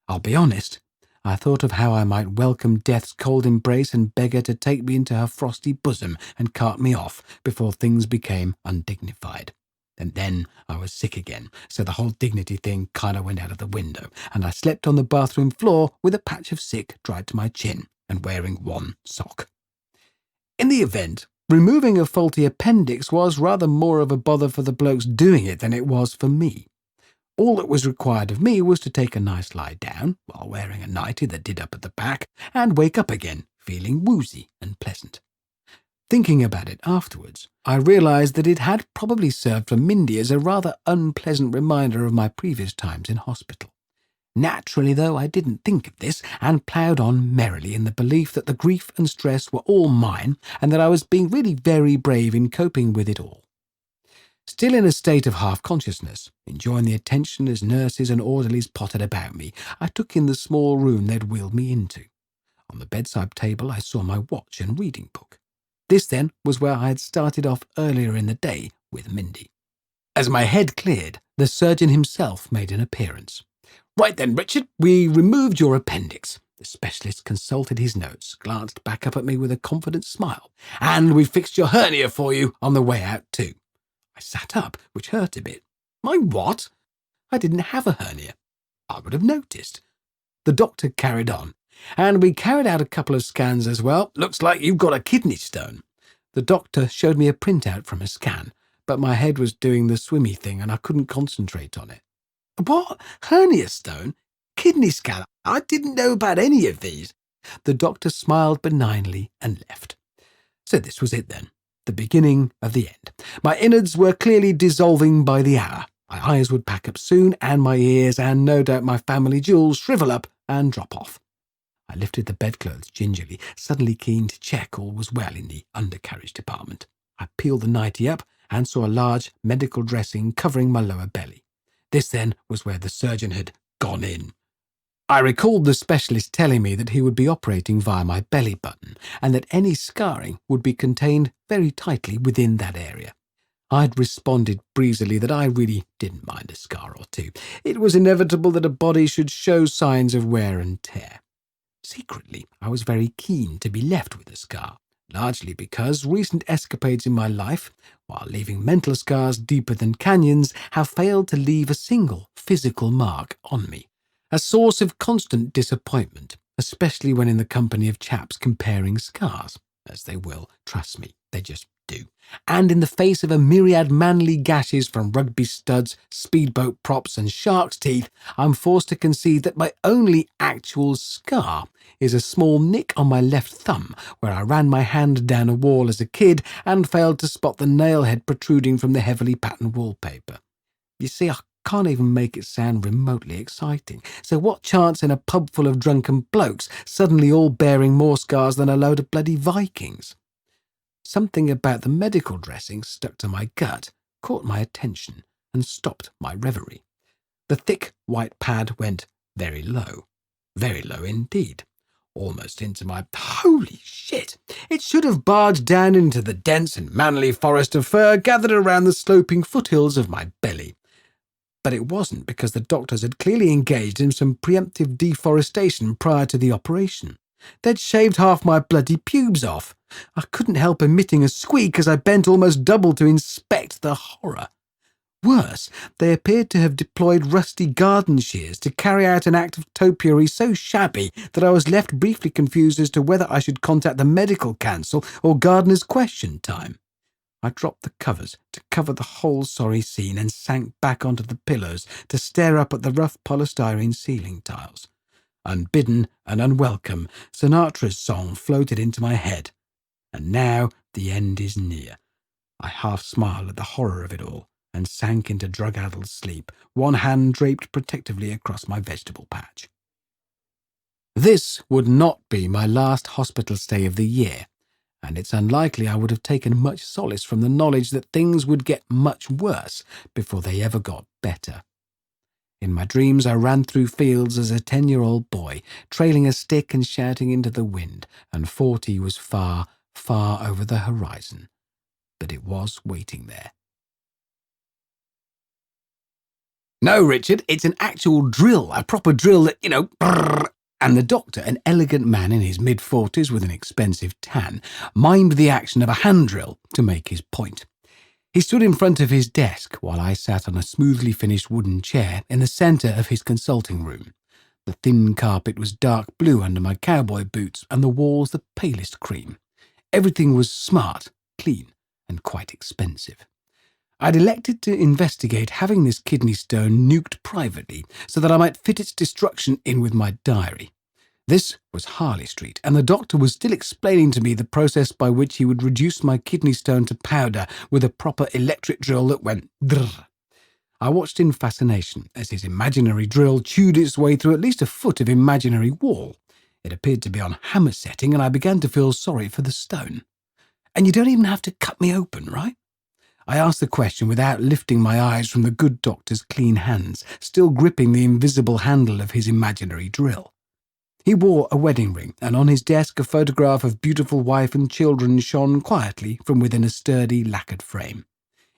I'll be honest, I thought of how I might welcome death's cold embrace and beg her to take me into her frosty bosom and cart me off before things became undignified. And then I was sick again, so the whole dignity thing kind of went out of the window, and I slept on the bathroom floor with a patch of sick dried to my chin and wearing one sock. In the event, removing a faulty appendix was rather more of a bother for the blokes doing it than it was for me. All that was required of me was to take a nice lie down, while wearing a nightie that did up at the back, and wake up again, feeling woozy and pleasant. Thinking about it afterwards, I realised that it had probably served for Mindy as a rather unpleasant reminder of my previous times in hospital. Naturally, though, I didn't think of this, and ploughed on merrily in the belief that the grief and stress were all mine, and that I was being really very brave in coping with it all. Still in a state of half-consciousness, enjoying the attention as nurses and orderlies pottered about me, I took in the small room they'd wheeled me into. On the bedside table I saw my watch and reading book. This, then, was where I had started off earlier in the day with Mindy. As my head cleared, the surgeon himself made an appearance. "Right then, Richard, we removed your appendix." The specialist consulted his notes, glanced back up at me with a confident smile. "And we fixed your hernia for you on the way out too." I sat up, which hurt a bit. My what? I didn't have a hernia. I would have noticed. The doctor carried on. "And we carried out a couple of scans as well. Looks like you've got a kidney stone." The doctor showed me a printout from a scan, but my head was doing the swimmy thing and I couldn't concentrate on it. "What? Hernia stone? Kidney scan? I didn't know about any of these." The doctor smiled benignly and left. So this was it then, the beginning of the end. My innards were clearly dissolving by the hour. My eyes would pack up soon, and my ears, and no doubt my family jewels, shrivel up and drop off. I lifted the bedclothes gingerly, suddenly keen to check all was well in the undercarriage department. I peeled the nightie up and saw a large medical dressing covering my lower belly. This, then, was where the surgeon had gone in. I recalled the specialist telling me that he would be operating via my belly button, and that any scarring would be contained very tightly within that area. I'd responded breezily that I really didn't mind a scar or two. It was inevitable that a body should show signs of wear and tear. Secretly, I was very keen to be left with a scar, largely because recent escapades in my life, while leaving mental scars deeper than canyons, have failed to leave a single physical mark on me. A source of constant disappointment, especially when in the company of chaps comparing scars, as they will, trust me, they just do. And in the face of a myriad manly gashes from rugby studs, speedboat props and shark's teeth, I'm forced to concede that my only actual scar is a small nick on my left thumb where I ran my hand down a wall as a kid and failed to spot the nailhead protruding from the heavily patterned wallpaper. You see, I can't even make it sound remotely exciting. So what chance in a pub full of drunken blokes suddenly all bearing more scars than a load of bloody Vikings? Something about the medical dressing stuck to my gut, caught my attention, and stopped my reverie. The thick white pad went very low indeed, almost into my... Holy shit! It should have barged down into the dense and manly forest of fur gathered around the sloping foothills of my belly. But it wasn't, because the doctors had clearly engaged in some preemptive deforestation prior to the operation. They'd shaved half my bloody pubes off. I couldn't help emitting a squeak as I bent almost double to inspect the horror. Worse, they appeared to have deployed rusty garden shears to carry out an act of topiary so shabby that I was left briefly confused as to whether I should contact the medical council or gardener's question time. I dropped the covers to cover the whole sorry scene and sank back onto the pillows to stare up at the rough polystyrene ceiling tiles. Unbidden and unwelcome, Sinatra's song floated into my head. And now the end is near. I half smiled at the horror of it all and sank into drug-addled sleep, one hand draped protectively across my vegetable patch. This would not be my last hospital stay of the year, and it's unlikely I would have taken much solace from the knowledge that things would get much worse before they ever got better. In my dreams, I ran through fields as a 10-year-old boy, trailing a stick and shouting into the wind, and 40 was far, far over the horizon. But it was waiting there. No, Richard, it's an actual drill, a proper drill that, brrr. And the doctor, an elegant man in his mid-40s with an expensive tan, mimed the action of a hand drill to make his point. He stood in front of his desk while I sat on a smoothly finished wooden chair in the centre of his consulting room. The thin carpet was dark blue under my cowboy boots and the walls the palest cream. Everything was smart, clean, and quite expensive. I'd elected to investigate having this kidney stone nuked privately so that I might fit its destruction in with my diary. This was Harley Street, and the doctor was still explaining to me the process by which he would reduce my kidney stone to powder with a proper electric drill that went drrr. I watched in fascination as his imaginary drill chewed its way through at least a foot of imaginary wall. It appeared to be on hammer setting, and I began to feel sorry for the stone. And you don't even have to cut me open, right? I asked the question without lifting my eyes from the good doctor's clean hands, still gripping the invisible handle of his imaginary drill. He wore a wedding ring, and on his desk a photograph of beautiful wife and children shone quietly from within a sturdy, lacquered frame.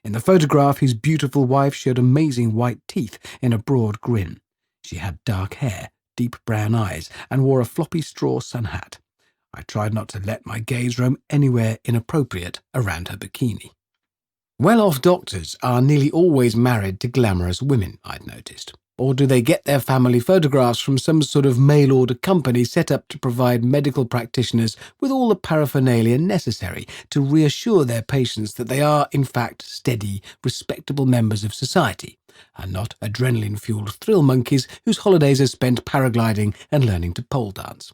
In the photograph, his beautiful wife showed amazing white teeth in a broad grin. She had dark hair, deep brown eyes, and wore a floppy straw sun hat. I tried not to let my gaze roam anywhere inappropriate around her bikini. Well-off doctors are nearly always married to glamorous women, I'd noticed. Or do they get their family photographs from some sort of mail-order company set up to provide medical practitioners with all the paraphernalia necessary to reassure their patients that they are, in fact, steady, respectable members of society, and not adrenaline-fueled thrill monkeys whose holidays are spent paragliding and learning to pole dance?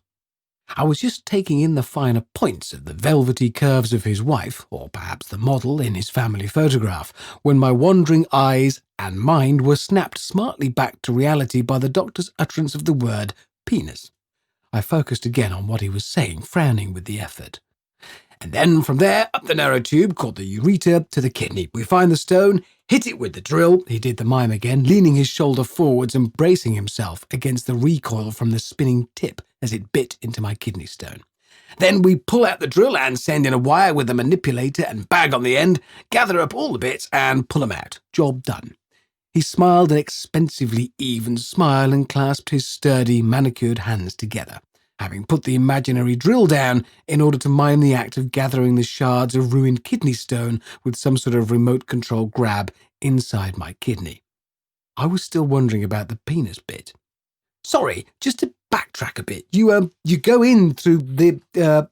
I was just taking in the finer points of the velvety curves of his wife, or perhaps the model in his family photograph, when my wandering eyes and mind were snapped smartly back to reality by the doctor's utterance of the word penis. I focused again on what he was saying, frowning with the effort. And then from there, up the narrow tube called the ureter to the kidney. We find the stone, hit it with the drill. He did the mime again, leaning his shoulder forwards and bracing himself against the recoil from the spinning tip as it bit into my kidney stone. Then we pull out the drill and send in a wire with a manipulator and bag on the end, gather up all the bits and pull them out. Job done. He smiled an expensively even smile and clasped his sturdy, manicured hands together. having put the imaginary drill down in order to mime the act of gathering the shards of ruined kidney stone with some sort of remote control grab inside my kidney. I was still wondering about the penis bit. Sorry, just to backtrack a bit. You go in through the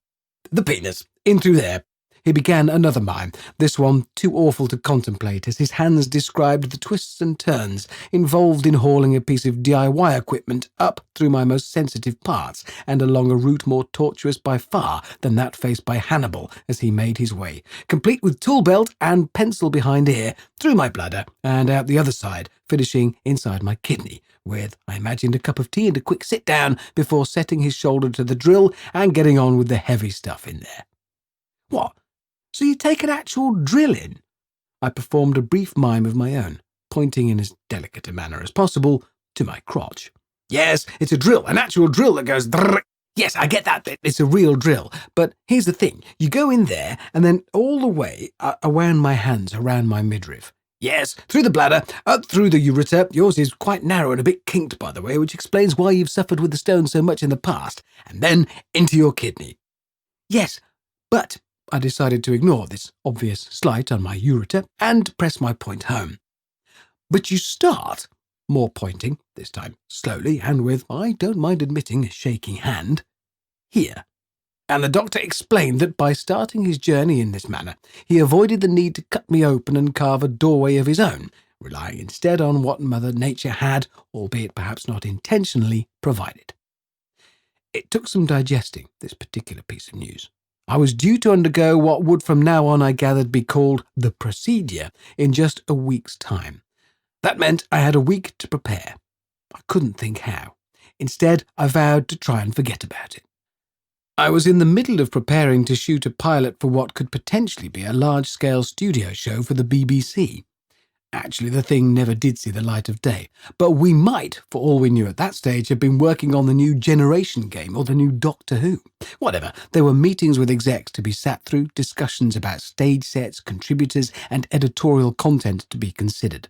penis, in through there. He began another mime, this one too awful to contemplate, as his hands described the twists and turns involved in hauling a piece of DIY equipment up through my most sensitive parts and along a route more tortuous by far than that faced by Hannibal as he made his way, complete with tool belt and pencil behind ear, through my bladder and out the other side, finishing inside my kidney, with, I imagined, a cup of tea and a quick sit-down before setting his shoulder to the drill and getting on with the heavy stuff in there. What? So you take an actual drill in? I performed a brief mime of my own, pointing in as delicate a manner as possible to my crotch. Yes, it's a drill, an actual drill that goes drrrr. Yes, I get that bit. It's a real drill. But here's the thing. You go in there and then all the way I wound my hands around my midriff. Yes, through the bladder, up through the ureter. Yours is quite narrow and a bit kinked, by the way, which explains why you've suffered with the stone so much in the past. And then into your kidney. Yes, but I decided to ignore this obvious slight on my ureter and press my point home. But you start, more pointing, this time slowly and with, I don't mind admitting, a shaking hand, here. And the doctor explained that by starting his journey in this manner, he avoided the need to cut me open and carve a doorway of his own, relying instead on what Mother Nature had, albeit perhaps not intentionally, provided. It took some digesting, this particular piece of news. I was due to undergo what would from now on, I gathered, be called the procedure in just a week's time. That meant I had a week to prepare. I couldn't think how. Instead, I vowed to try and forget about it. I was in the middle of preparing to shoot a pilot for what could potentially be a large-scale studio show for the BBC. Actually, the thing never did see the light of day, but we might, for all we knew at that stage, have been working on the new Generation game or the new Doctor Who. Whatever, there were meetings with execs to be sat through, discussions about stage sets, contributors, and editorial content to be considered.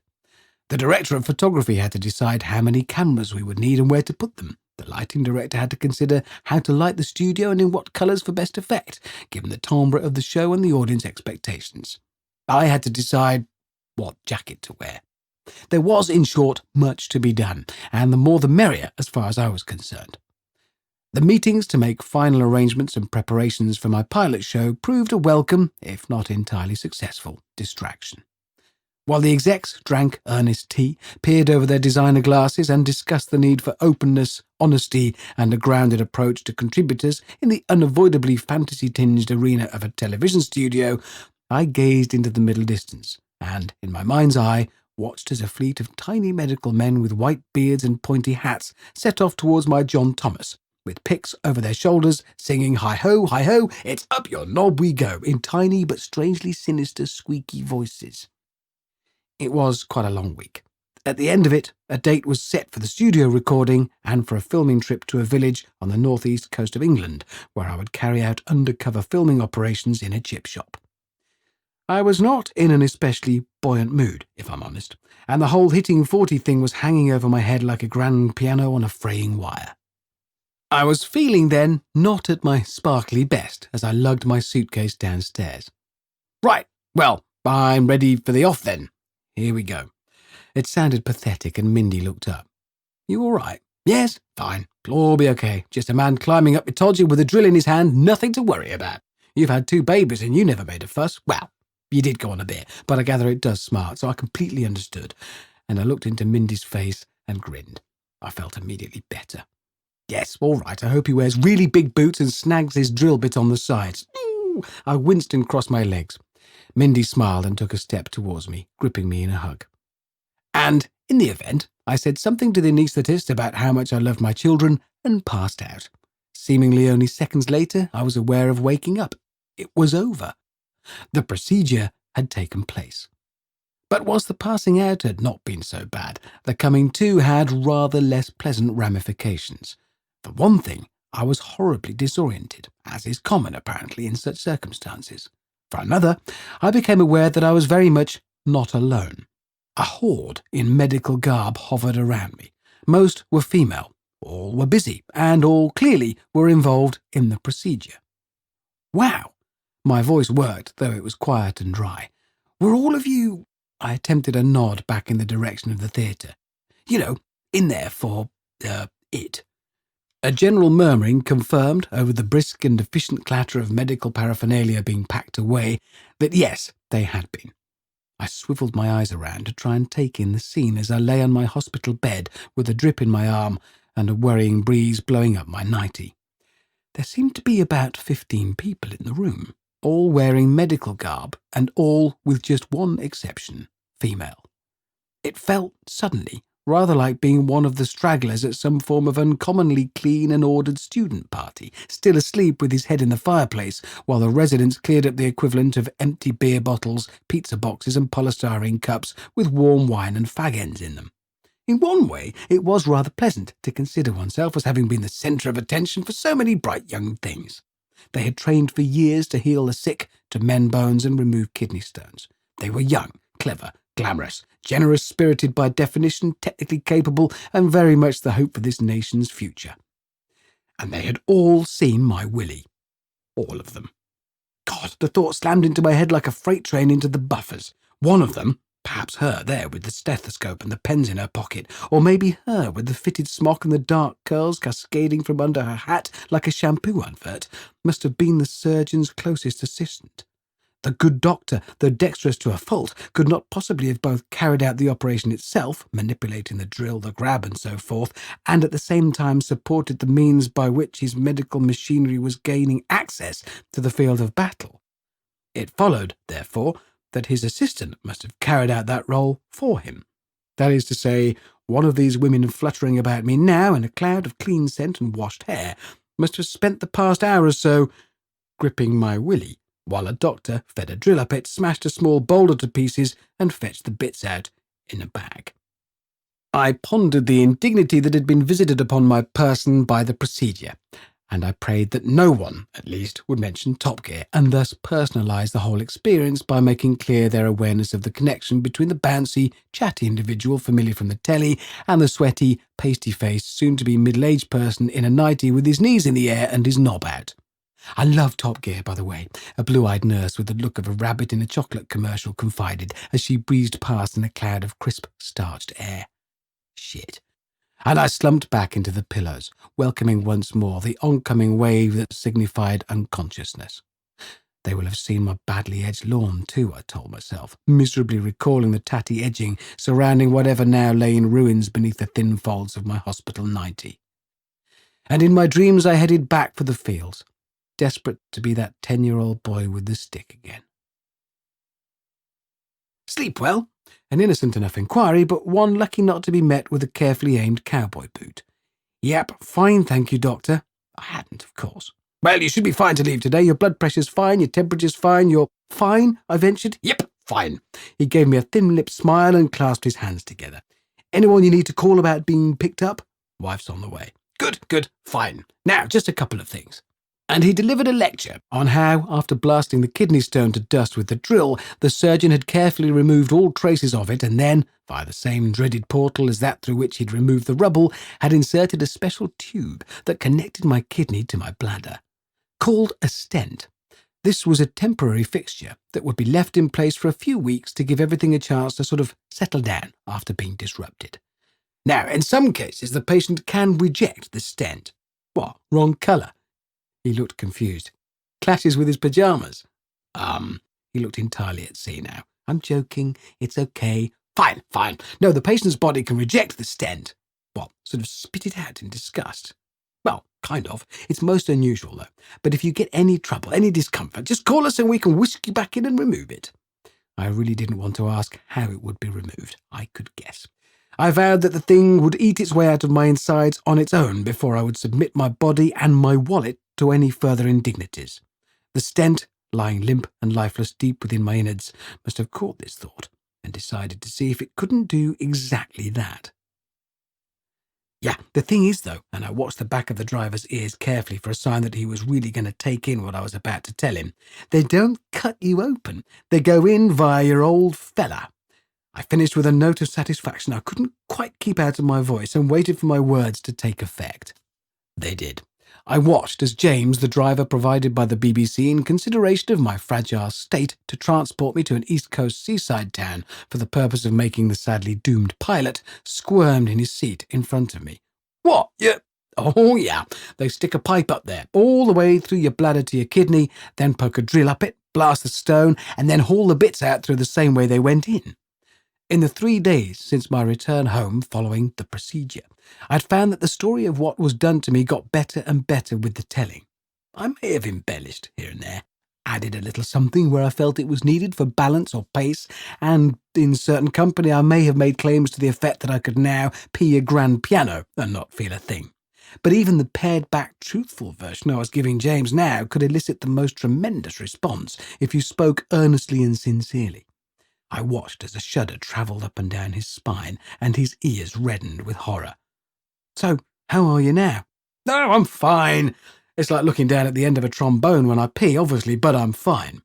The director of photography had to decide how many cameras we would need and where to put them. The lighting director had to consider how to light the studio and in what colours for best effect, given the timbre of the show and the audience expectations. I had to decide what jacket to wear. There was, in short, much to be done, and the more the merrier as far as I was concerned. The meetings to make final arrangements and preparations for my pilot show proved a welcome, if not entirely successful, distraction. While the execs drank earnest tea, peered over their designer glasses and discussed the need for openness, honesty and a grounded approach to contributors in the unavoidably fantasy-tinged arena of a television studio, I gazed into the middle distance and, in my mind's eye, watched as a fleet of tiny medical men with white beards and pointy hats set off towards my John Thomas, with picks over their shoulders, singing hi-ho, it's up your knob we go, in tiny but strangely sinister squeaky voices. It was quite a long week. At the end of it, a date was set for the studio recording and for a filming trip to a village on the northeast coast of England, where I would carry out undercover filming operations in a chip shop. I was not in an especially buoyant mood, if I'm honest, and the whole hitting 40 thing was hanging over my head like a grand piano on a fraying wire. I was feeling then not at my sparkly best as I lugged my suitcase downstairs. Right, well, I'm ready for the off then. Here we go. It sounded pathetic and Mindy looked up. You all right? Yes, fine. It'll all be okay. Just a man climbing up Itoja with a drill in his hand, nothing to worry about. You've had 2 babies and you never made a fuss. Well, you did go on a bit, but I gather it does smart, so I completely understood. And I looked into Mindy's face and grinned. I felt immediately better. Yes, all right, I hope he wears really big boots and snags his drill bit on the sides. Ooh, I winced and crossed my legs. Mindy smiled and took a step towards me, gripping me in a hug. And, in the event, I said something to the anaesthetist about how much I loved my children and passed out. Seemingly only seconds later, I was aware of waking up. It was over. The procedure had taken place. But whilst the passing out had not been so bad, the coming to had rather less pleasant ramifications. For one thing, I was horribly disoriented, as is common apparently in such circumstances. For another, I became aware that I was very much not alone. A horde in medical garb hovered around me. Most were female, All were busy, and all clearly were involved in the procedure. Wow! My voice worked, though it was quiet and dry. Were all of you— I attempted a nod back in the direction of the theatre. You know, in there for, it. A general murmuring confirmed, over the brisk and efficient clatter of medical paraphernalia being packed away, that yes, they had been. I swiveled my eyes around to try and take in the scene as I lay on my hospital bed with a drip in my arm and a worrying breeze blowing up my nightie. There seemed to be about 15 people in the room, all wearing medical garb, and all, with just one exception, female. It felt, suddenly, rather like being one of the stragglers at some form of uncommonly clean and ordered student party, still asleep with his head in the fireplace, while the residents cleared up the equivalent of empty beer bottles, pizza boxes and polystyrene cups with warm wine and fag ends in them. In one way, it was rather pleasant to consider oneself as having been the centre of attention for so many bright young things. They had trained for years to heal the sick, to mend bones and remove kidney stones. They were young, clever, glamorous, generous-spirited by definition, technically capable, and very much the hope for this nation's future. And they had all seen my Willie. All of them. God, the thought slammed into my head like a freight train into the buffers. One of them, perhaps her there with the stethoscope and the pens in her pocket, or maybe her with the fitted smock and the dark curls cascading from under her hat like a shampoo advert, must have been the surgeon's closest assistant. The good doctor, though dexterous to a fault, could not possibly have both carried out the operation itself, manipulating the drill, the grab, and so forth, and at the same time supported the means by which his medical machinery was gaining access to the field of battle. It followed, therefore, that his assistant must have carried out that role for him. That is to say, one of these women fluttering about me now in a cloud of clean scent and washed hair must have spent the past hour or so gripping my Willie, while a doctor fed a drill up it, smashed a small boulder to pieces, and fetched the bits out in a bag. I pondered the indignity that had been visited upon my person by the procedure, and I prayed that no one, at least, would mention Top Gear, and thus personalise the whole experience by making clear their awareness of the connection between the bouncy, chatty individual familiar from the telly and the sweaty, pasty-faced, soon-to-be middle-aged person in a nightie with his knees in the air and his knob out. I love Top Gear, by the way, a blue-eyed nurse with the look of a rabbit in a chocolate commercial confided as she breezed past in a cloud of crisp, starched air. Shit. And I slumped back into the pillows, welcoming once more the oncoming wave that signified unconsciousness. They will have seen my badly edged lawn too, I told myself, miserably recalling the tatty edging surrounding whatever now lay in ruins beneath the thin folds of my hospital nightie. And in my dreams I headed back for the fields, desperate to be that 10-year-old boy with the stick again. Sleep well? An innocent enough inquiry, but one lucky not to be met with a carefully aimed cowboy boot. Yep, fine, thank you, doctor. I hadn't, of course. Well, you should be fine to leave today. Your blood pressure's fine, your temperature's fine, you're fine, I ventured. Yep, fine. He gave me a thin-lipped smile and clasped his hands together. Anyone you need to call about being picked up? Wife's on the way. Good, fine. Now, just a couple of things. And he delivered a lecture on how, after blasting the kidney stone to dust with the drill, the surgeon had carefully removed all traces of it and then, via the same dreaded portal as that through which he'd removed the rubble, had inserted a special tube that connected my kidney to my bladder. Called a stent. This was a temporary fixture that would be left in place for a few weeks to give everything a chance to sort of settle down after being disrupted. Now, in some cases, the patient can reject the stent. What? Wrong colour? He looked confused. Clashes with his pyjamas. He looked entirely at sea now. I'm joking. It's okay. Fine. No, the patient's body can reject the stent. What, sort of spit it out in disgust? Well, kind of. It's most unusual, though. But if you get any trouble, any discomfort, just call us and we can whisk you back in and remove it. I really didn't want to ask how it would be removed. I could guess. I vowed that the thing would eat its way out of my insides on its own before I would submit my body and my wallet to any further indignities. The stent, lying limp and lifeless deep within my innards, must have caught this thought and decided to see if it couldn't do exactly that. Yeah, the thing is, though, and I watched the back of the driver's ears carefully for a sign that he was really going to take in what I was about to tell him, they don't cut you open. They go in via your old fella. I finished with a note of satisfaction I couldn't quite keep out of my voice and waited for my words to take effect. They did. I watched as James, the driver provided by the BBC in consideration of my fragile state to transport me to an East Coast seaside town for the purpose of making the sadly doomed pilot, squirmed in his seat in front of me. "What? Yeah. Oh, yeah. They stick a pipe up there, all the way through your bladder to your kidney, then poke a drill up it, blast the stone, and then haul the bits out through the same way they went in." In the 3 days since my return home following the procedure, I'd found that the story of what was done to me got better and better with the telling. I may have embellished here and there, added a little something where I felt it was needed for balance or pace, and in certain company I may have made claims to the effect that I could now pee a grand piano and not feel a thing. But even the pared-back, truthful version I was giving James now could elicit the most tremendous response if you spoke earnestly and sincerely. I watched as a shudder travelled up and down his spine, and his ears reddened with horror. "So, how are you now?" "Oh, I'm fine. It's like looking down at the end of a trombone when I pee, obviously, but I'm fine."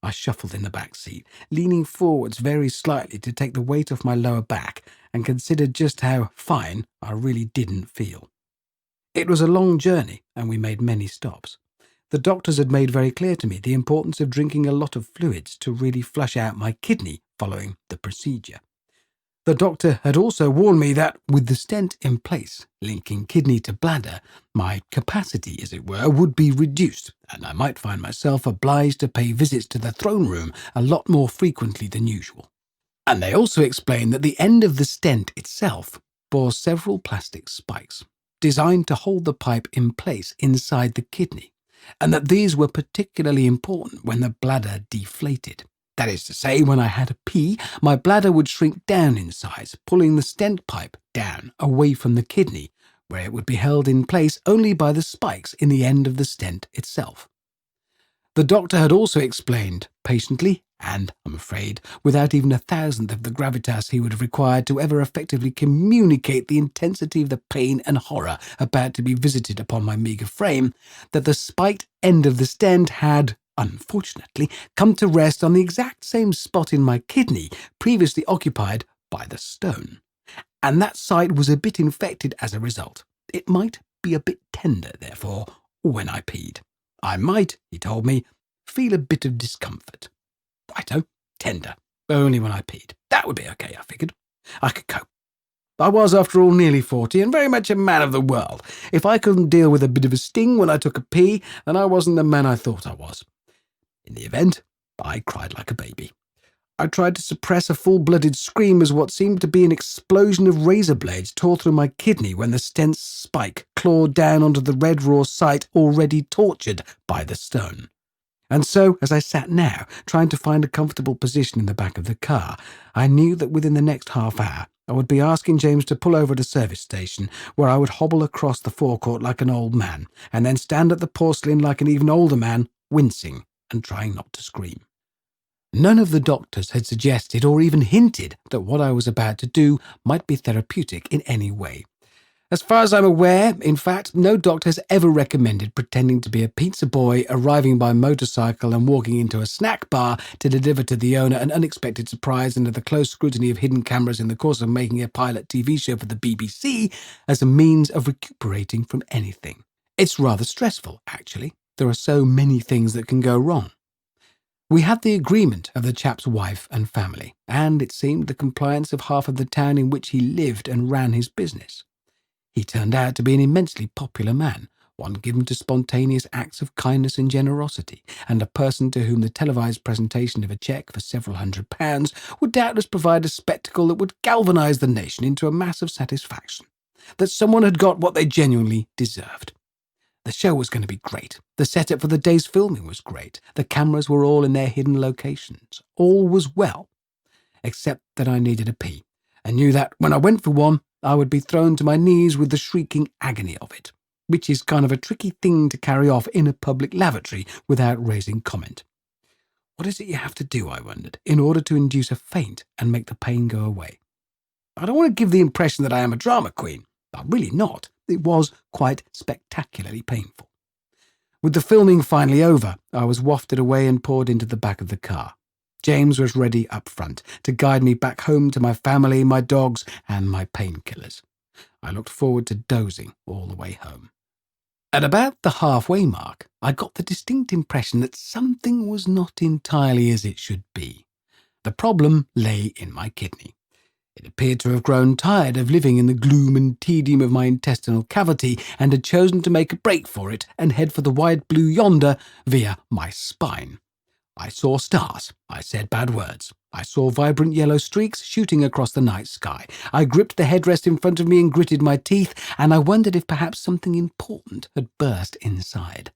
I shuffled in the back seat, leaning forwards very slightly to take the weight off my lower back, and considered just how fine I really didn't feel. It was a long journey, and we made many stops. The doctors had made very clear to me the importance of drinking a lot of fluids to really flush out my kidney following the procedure. The doctor had also warned me that, with the stent in place, linking kidney to bladder, my capacity, as it were, would be reduced, and I might find myself obliged to pay visits to the throne room a lot more frequently than usual. And they also explained that the end of the stent itself bore several plastic spikes, designed to hold the pipe in place inside the kidney, and that these were particularly important when the bladder deflated. That is to say, when I had a pee, my bladder would shrink down in size, pulling the stent pipe down away from the kidney, where it would be held in place only by the spikes in the end of the stent itself. The doctor had also explained, patiently, and, I'm afraid, without even 1,000th of the gravitas he would have required to ever effectively communicate the intensity of the pain and horror about to be visited upon my meagre frame, that the spiked end of the stent had, unfortunately, come to rest on the exact same spot in my kidney previously occupied by the stone. And that site was a bit infected as a result. It might be a bit tender, therefore, when I peed. I might, he told me, feel a bit of discomfort. Righto, tender, only when I peed. That would be okay, I figured. I could cope. I was, after all, nearly 40 and very much a man of the world. If I couldn't deal with a bit of a sting when I took a pee, then I wasn't the man I thought I was. In the event, I cried like a baby. I tried to suppress a full-blooded scream as what seemed to be an explosion of razor blades tore through my kidney when the stent's spike clawed down onto the red raw site already tortured by the stone. And so, as I sat now, trying to find a comfortable position in the back of the car, I knew that within the next half hour I would be asking James to pull over at a service station, where I would hobble across the forecourt like an old man, and then stand at the porcelain like an even older man, wincing and trying not to scream. None of the doctors had suggested or even hinted that what I was about to do might be therapeutic in any way. As far as I'm aware, in fact, no doctor has ever recommended pretending to be a pizza boy, arriving by motorcycle and walking into a snack bar to deliver to the owner an unexpected surprise under the close scrutiny of hidden cameras in the course of making a pilot TV show for the BBC as a means of recuperating from anything. It's rather stressful, actually. There are so many things that can go wrong. We had the agreement of the chap's wife and family, and it seemed the compliance of half of the town in which he lived and ran his business. He turned out to be an immensely popular man, one given to spontaneous acts of kindness and generosity, and a person to whom the televised presentation of a cheque for several £100 would doubtless provide a spectacle that would galvanise the nation into a mass of satisfaction, that someone had got what they genuinely deserved. The show was going to be great. The setup for the day's filming was great. The cameras were all in their hidden locations. All was well, except that I needed a pee, and knew that when I went for one, I would be thrown to my knees with the shrieking agony of it, which is kind of a tricky thing to carry off in a public lavatory without raising comment. What is it you have to do, I wondered, in order to induce a faint and make the pain go away? I don't want to give the impression that I am a drama queen. I'm really not. It was quite spectacularly painful. With the filming finally over, I was wafted away and poured into the back of the car. James was ready up front to guide me back home to my family, my dogs, and my painkillers. I looked forward to dozing all the way home. At about the halfway mark, I got the distinct impression that something was not entirely as it should be. The problem lay in my kidney. It appeared to have grown tired of living in the gloom and tedium of my intestinal cavity and had chosen to make a break for it and head for the wide blue yonder via my spine. I saw stars. I said bad words. I saw vibrant yellow streaks shooting across the night sky. I gripped the headrest in front of me and gritted my teeth, and I wondered if perhaps something important had burst inside.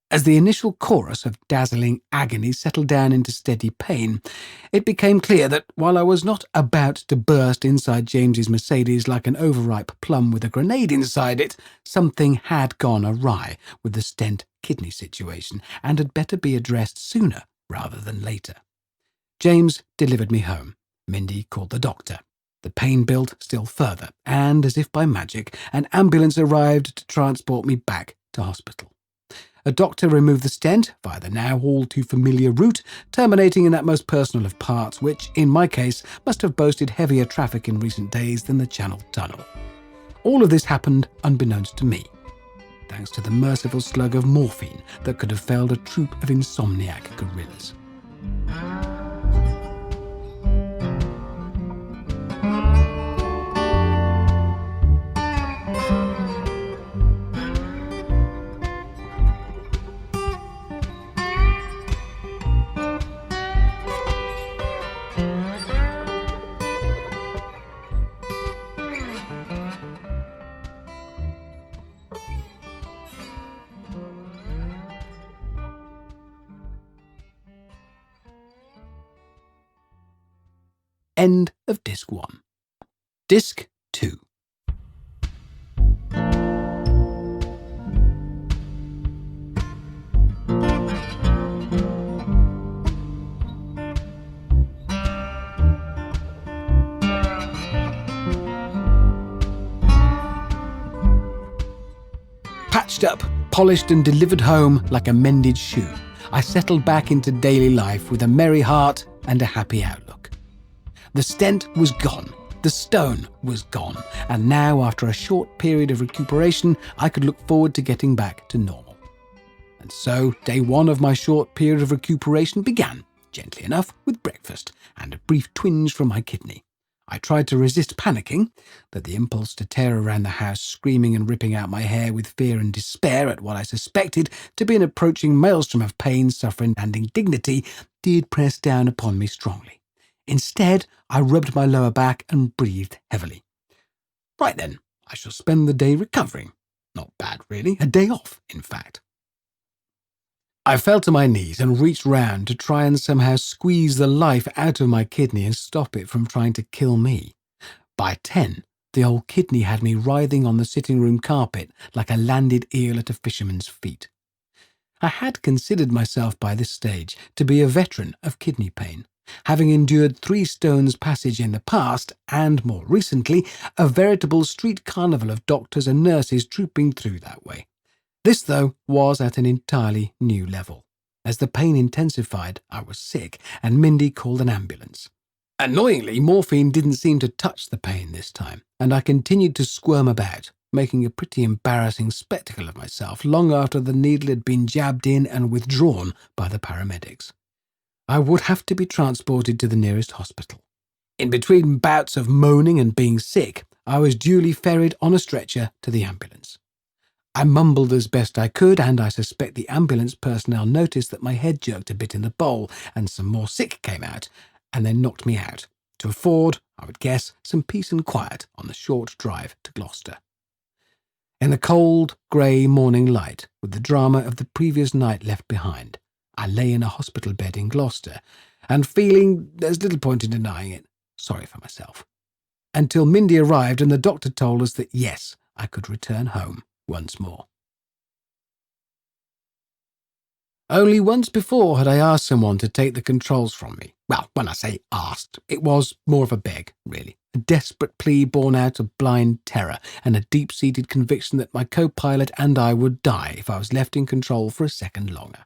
As the initial chorus of dazzling agony settled down into steady pain, it became clear that while I was not about to burst inside James's Mercedes like an overripe plum with a grenade inside it, something had gone awry with the stent kidney situation and had better be addressed sooner rather than later. James delivered me home. Mindy called the doctor. The pain built still further, and as if by magic, an ambulance arrived to transport me back to hospital. A doctor removed the stent via the now all too familiar route, terminating in that most personal of parts, which, in my case, must have boasted heavier traffic in recent days than the Channel Tunnel. All of this happened unbeknownst to me, thanks to the merciful slug of morphine that could have felled a troop of insomniac gorillas. End of Disc 1. Disc 2. Patched up, polished and delivered home like a mended shoe, I settled back into daily life with a merry heart and a happy outlook. The stent was gone, the stone was gone, and now, after a short period of recuperation, I could look forward to getting back to normal. And so, day one of my short period of recuperation began, gently enough, with breakfast and a brief twinge from my kidney. I tried to resist panicking, but the impulse to tear around the house, screaming and ripping out my hair with fear and despair at what I suspected to be an approaching maelstrom of pain, suffering, and indignity, did press down upon me strongly. Instead, I rubbed my lower back and breathed heavily. Right then, I shall spend the day recovering. Not bad, really. A day off, in fact. I fell to my knees and reached round to try and somehow squeeze the life out of my kidney and stop it from trying to kill me. By 10, the old kidney had me writhing on the sitting room carpet like a landed eel at a fisherman's feet. I had considered myself by this stage to be a veteran of kidney pain, having endured 3 stones passage in the past and, more recently, a veritable street carnival of doctors and nurses trooping through that way. This, though, was at an entirely new level. As the pain intensified, I was sick, and Mindy called an ambulance. Annoyingly, morphine didn't seem to touch the pain this time, and I continued to squirm about, making a pretty embarrassing spectacle of myself long after the needle had been jabbed in and withdrawn by the paramedics. I would have to be transported to the nearest hospital. In between bouts of moaning and being sick, I was duly ferried on a stretcher to the ambulance. I mumbled as best I could, and I suspect the ambulance personnel noticed that my head jerked a bit in the bowl, and some more sick came out, and then knocked me out, to afford, I would guess, some peace and quiet on the short drive to Gloucester. In the cold, grey morning light, with the drama of the previous night left behind, I lay in a hospital bed in Gloucester, and feeling, there's little point in denying it, sorry for myself. Until Mindy arrived and the doctor told us that yes, I could return home once more. Only once before had I asked someone to take the controls from me. Well, when I say asked, it was more of a beg, really. A desperate plea born out of blind terror and a deep-seated conviction that my co-pilot and I would die if I was left in control for a second longer.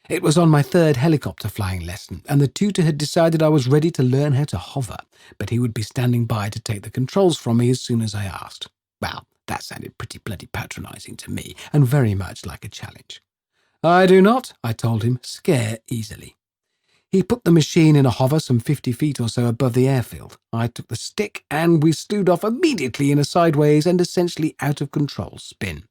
It was on my third helicopter flying lesson, and the tutor had decided I was ready to learn how to hover, but he would be standing by to take the controls from me as soon as I asked. Well, that sounded pretty bloody patronising to me, and very much like a challenge. I do not, I told him, scare easily. He put the machine in a hover some 50 feet or so above the airfield. I took the stick, and we slewed off immediately in a sideways and essentially out-of-control spin.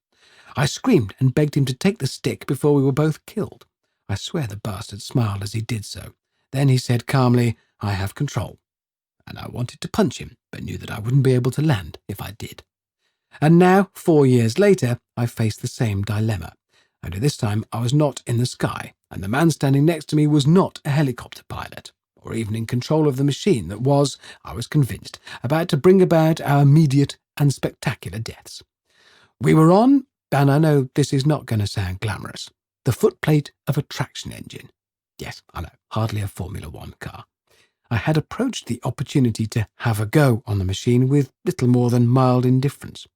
I screamed and begged him to take the stick before we were both killed. I swear the bastard smiled as he did so. Then he said calmly, "I have control." And I wanted to punch him, but knew that I wouldn't be able to land if I did. And now, 4 years later, I faced the same dilemma. Only this time I was not in the sky, and the man standing next to me was not a helicopter pilot, or even in control of the machine that was, I was convinced, about to bring about our immediate and spectacular deaths. We were on, and I know this is not going to sound glamorous, the footplate of a traction engine. Yes, I know, hardly a Formula One car. I had approached the opportunity to have a go on the machine with little more than mild indifference.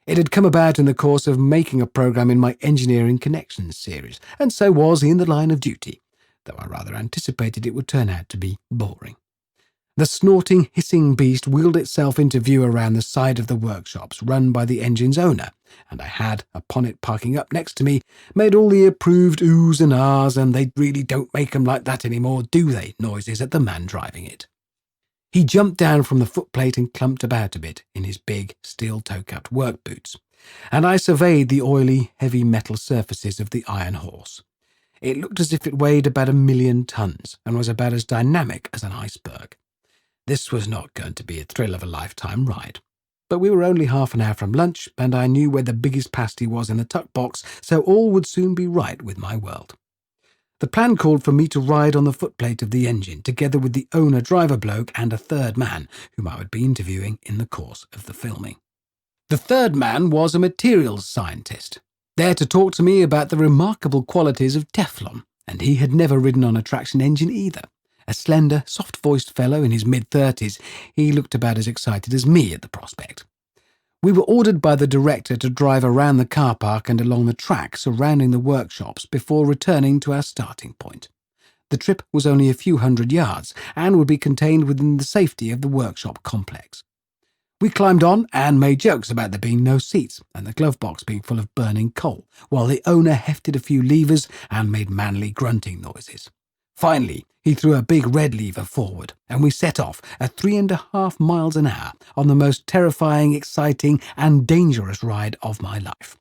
It had come about in the course of making a program in my Engineering Connections series, and so was in the line of duty, though I rather anticipated it would turn out to be boring. The snorting, hissing beast wheeled itself into view around the side of the workshops run by the engine's owner, and I had, upon it parking up next to me, made all the approved oohs and ahs, and they really don't make 'em like that anymore, do they, noises at the man driving it. He jumped down from the footplate and clumped about a bit in his big, steel toe-capped work boots, and I surveyed the oily, heavy metal surfaces of the iron horse. It looked as if it weighed about 1,000,000 tons and was about as dynamic as an iceberg. This was not going to be a thrill-of-a-lifetime ride. But we were only half an hour from lunch, and I knew where the biggest pasty was in the tuck box, so all would soon be right with my world. The plan called for me to ride on the footplate of the engine, together with the owner-driver bloke and a third man, whom I would be interviewing in the course of the filming. The third man was a materials scientist, there to talk to me about the remarkable qualities of Teflon, and he had never ridden on a traction engine either. A slender, soft-voiced fellow in his mid-30s, he looked about as excited as me at the prospect. We were ordered by the director to drive around the car park and along the track surrounding the workshops before returning to our starting point. The trip was only a few hundred yards and would be contained within the safety of the workshop complex. We climbed on and made jokes about there being no seats and the glove box being full of burning coal, while the owner hefted a few levers and made manly grunting noises. Finally, he threw a big red lever forward, and we set off at 3.5 miles an hour on the most terrifying, exciting, and dangerous ride of my life.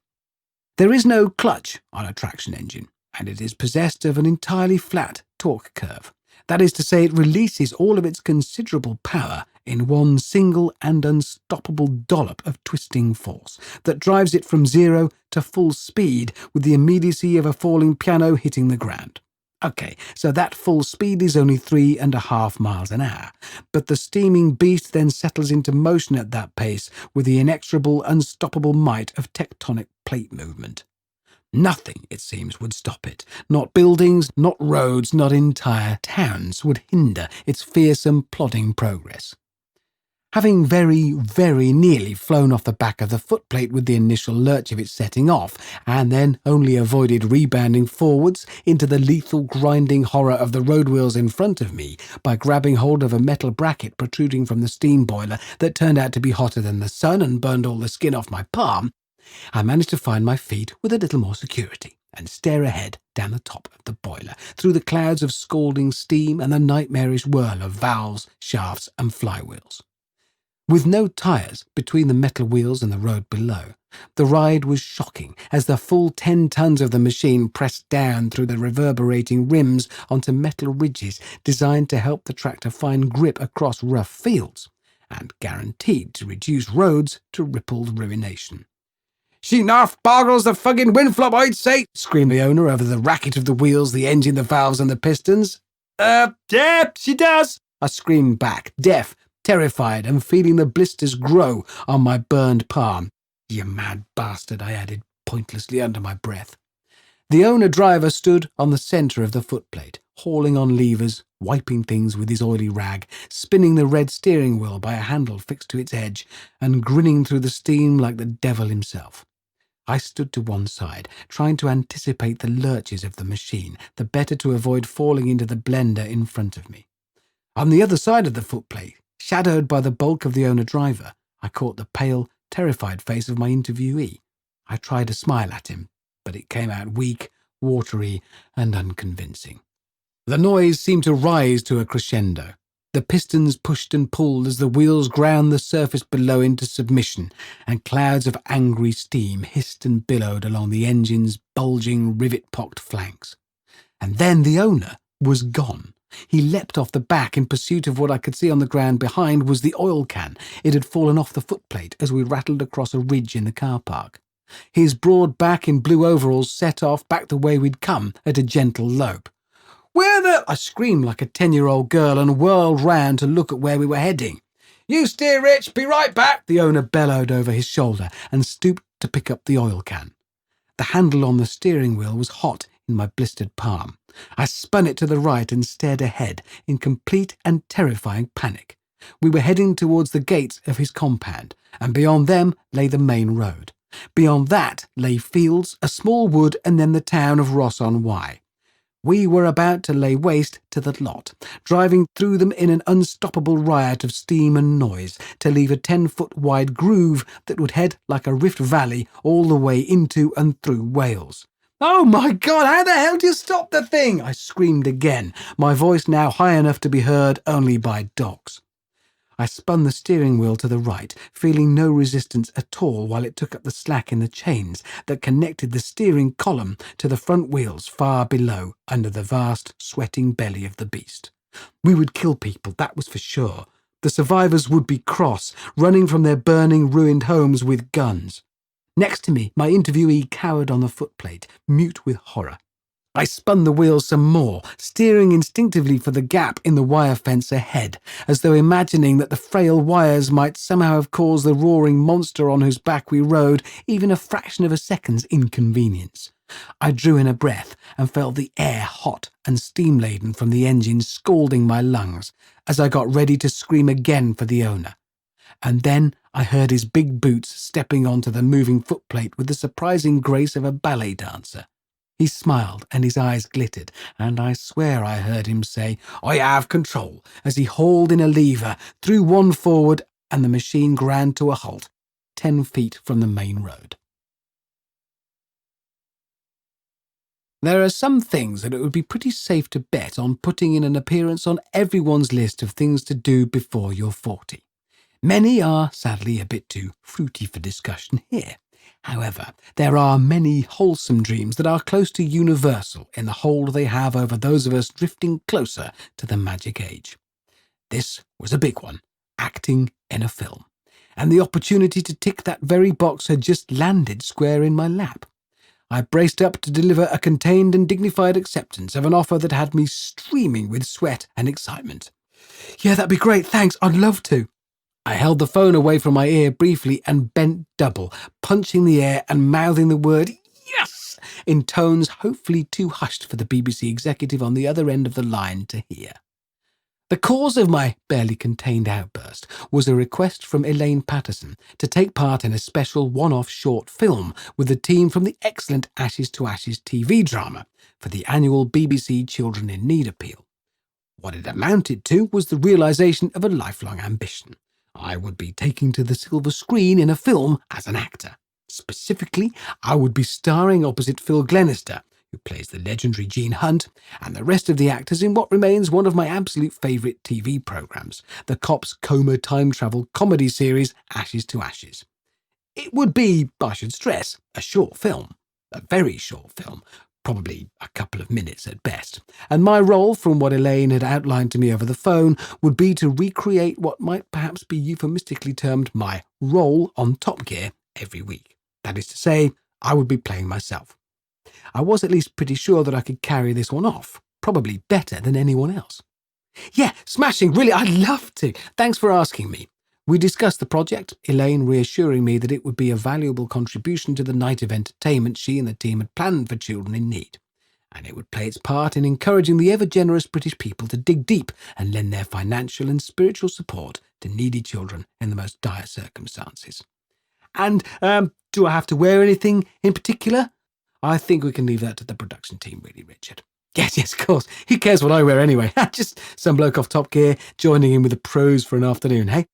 There is no clutch on a traction engine, and it is possessed of an entirely flat torque curve. That is to say, it releases all of its considerable power in one single and unstoppable dollop of twisting force that drives it from 0 to full speed with the immediacy of a falling piano hitting the ground. Okay, so that full speed is only 3.5 miles an hour, but the steaming beast then settles into motion at that pace with the inexorable, unstoppable might of tectonic plate movement. Nothing, it seems, would stop it. Not buildings, not roads, not entire towns would hinder its fearsome, plodding progress. Having very, very nearly flown off the back of the footplate with the initial lurch of it setting off, and then only avoided rebounding forwards into the lethal grinding horror of the road wheels in front of me by grabbing hold of a metal bracket protruding from the steam boiler that turned out to be hotter than the sun and burned all the skin off my palm, I managed to find my feet with a little more security and stare ahead down the top of the boiler, through the clouds of scalding steam and the nightmarish whirl of valves, shafts and flywheels. With no tyres between the metal wheels and the road below, the ride was shocking as the full 10 tons of the machine pressed down through the reverberating rims onto metal ridges designed to help the tractor find grip across rough fields, and guaranteed to reduce roads to rippled ruination. "She narf boggles the fucking windflop, I'd say," screamed the owner over the racket of the wheels, the engine, the valves and the pistons. Yeah, she does," I screamed back, deaf, terrified, and feeling the blisters grow on my burned palm. "You mad bastard," I added, pointlessly under my breath. The owner-driver stood on the centre of the footplate, hauling on levers, wiping things with his oily rag, spinning the red steering wheel by a handle fixed to its edge, and grinning through the steam like the devil himself. I stood to one side, trying to anticipate the lurches of the machine, the better to avoid falling into the blender in front of me. On the other side of the footplate, shadowed by the bulk of the owner-driver, I caught the pale, terrified face of my interviewee. I tried to smile at him, but it came out weak, watery, and unconvincing. The noise seemed to rise to a crescendo. The pistons pushed and pulled as the wheels ground the surface below into submission, and clouds of angry steam hissed and billowed along the engine's bulging, rivet-pocked flanks. And then the owner was gone. He leapt off the back in pursuit of what I could see on the ground behind was the oil can. It had fallen off the footplate as we rattled across a ridge in the car park. His broad back in blue overalls set off back the way we'd come at a gentle lope. "Where the—" I screamed like a 10-year-old girl and whirled round to look at where we were heading. "You steer, Rich, be right back," the owner bellowed over his shoulder and stooped to pick up the oil can. The handle on the steering wheel was hot in my blistered palm. I spun it to the right and stared ahead in complete and terrifying panic. We were heading towards the gates of his compound, and beyond them lay the main road. Beyond that lay fields, a small wood, and then the town of Ross-on-Wye. We were about to lay waste to the lot, driving through them in an unstoppable riot of steam and noise, to leave a 10-foot-wide groove that would head like a rift valley all the way into and through Wales. "Oh my God, how the hell do you stop the thing?" I screamed again, my voice now high enough to be heard only by dogs. I spun the steering wheel to the right, feeling no resistance at all while it took up the slack in the chains that connected the steering column to the front wheels far below, under the vast, sweating belly of the beast. We would kill people, that was for sure. The survivors would be cross, running from their burning, ruined homes with guns. Next to me, my interviewee cowered on the footplate, mute with horror. I spun the wheel some more, steering instinctively for the gap in the wire fence ahead, as though imagining that the frail wires might somehow have caused the roaring monster on whose back we rode even a fraction of a second's inconvenience. I drew in a breath and felt the air hot and steam-laden from the engine scalding my lungs as I got ready to scream again for the owner. And then I heard his big boots stepping onto the moving footplate with the surprising grace of a ballet dancer. He smiled and his eyes glittered, and I swear I heard him say, "I have control," as he hauled in a lever, threw one forward, and the machine ground to a halt, 10 feet from the main road. There are some things that it would be pretty safe to bet on putting in an appearance on everyone's list of things to do before you're 40. Many are, sadly, a bit too fruity for discussion here. However, there are many wholesome dreams that are close to universal in the hold they have over those of us drifting closer to the magic age. This was a big one, acting in a film, and the opportunity to tick that very box had just landed square in my lap. I braced up to deliver a contained and dignified acceptance of an offer that had me streaming with sweat and excitement. "Yeah, that'd be great, thanks, I'd love to." I held the phone away from my ear briefly and bent double, punching the air and mouthing the word "yes" in tones hopefully too hushed for the BBC executive on the other end of the line to hear. The cause of my barely contained outburst was a request from Elaine Patterson to take part in a special one-off short film with the team from the excellent Ashes to Ashes TV drama for the annual BBC Children in Need appeal. What it amounted to was the realisation of a lifelong ambition. I would be taking to the silver screen in a film as an actor. Specifically, I would be starring opposite Phil Glenister, who plays the legendary Gene Hunt, and the rest of the actors in what remains one of my absolute favourite TV programmes, the Cops Coma time travel comedy series Ashes to Ashes. It would be, I should stress, a short film, a very short film, probably a couple of minutes at best, and my role, from what Elaine had outlined to me over the phone, would be to recreate what might perhaps be euphemistically termed my role on Top Gear every week. That is to say, I would be playing myself. I was at least pretty sure that I could carry this one off, probably better than anyone else. "Yeah, smashing, really, I'd love to. Thanks for asking me." We discussed the project, Elaine reassuring me that it would be a valuable contribution to the night of entertainment she and the team had planned for children in need, and it would play its part in encouraging the ever-generous British people to dig deep and lend their financial and spiritual support to needy children in the most dire circumstances. And do I have to wear anything in particular? I think we can leave that to the production team, really, Richard. Yes, of course. Who cares what I wear anyway? Just some bloke off Top Gear joining in with the pros for an afternoon, hey?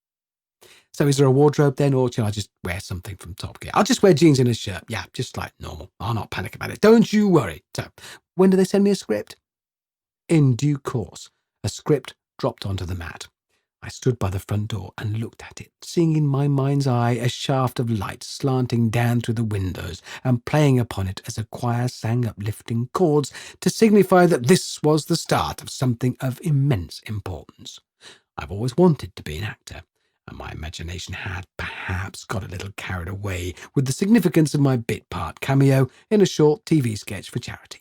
So is there a wardrobe then, or shall I just wear something from Top Gear? I'll just wear jeans and a shirt. Yeah, just like normal. I'll not panic about it. Don't you worry. So, when do they send me a script? In due course, a script dropped onto the mat. I stood by the front door and looked at it, seeing in my mind's eye a shaft of light slanting down through the windows and playing upon it as a choir sang uplifting chords to signify that this was the start of something of immense importance. I've always wanted to be an actor, and my imagination had perhaps got a little carried away with the significance of my bit part cameo in a short TV sketch for charity.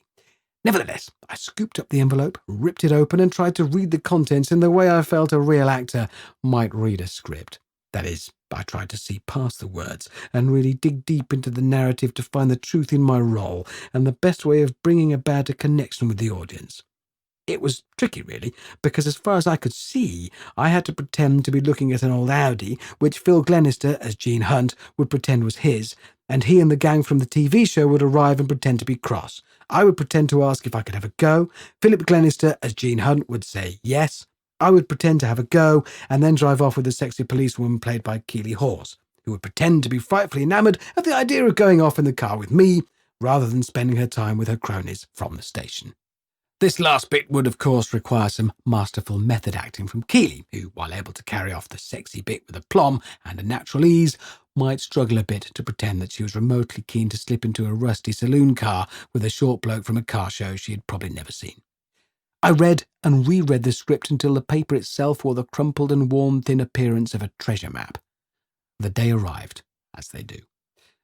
Nevertheless, I scooped up the envelope, ripped it open, and tried to read the contents in the way I felt a real actor might read a script. That is, I tried to see past the words and really dig deep into the narrative to find the truth in my role and the best way of bringing about a connection with the audience. It was tricky, really, because as far as I could see, I had to pretend to be looking at an old Audi, which Phil Glenister, as Gene Hunt, would pretend was his, and he and the gang from the TV show would arrive and pretend to be cross. I would pretend to ask if I could have a go. Philip Glenister, as Gene Hunt, would say yes. I would pretend to have a go, and then drive off with the sexy policewoman played by Keely Hawes, who would pretend to be frightfully enamoured of the idea of going off in the car with me, rather than spending her time with her cronies from the station. This last bit would, of course, require some masterful method acting from Keely, who, while able to carry off the sexy bit with aplomb and a natural ease, might struggle a bit to pretend that she was remotely keen to slip into a rusty saloon car with a short bloke from a car show she had probably never seen. I read and reread the script until the paper itself wore the crumpled and worn-thin appearance of a treasure map. The day arrived, as they do.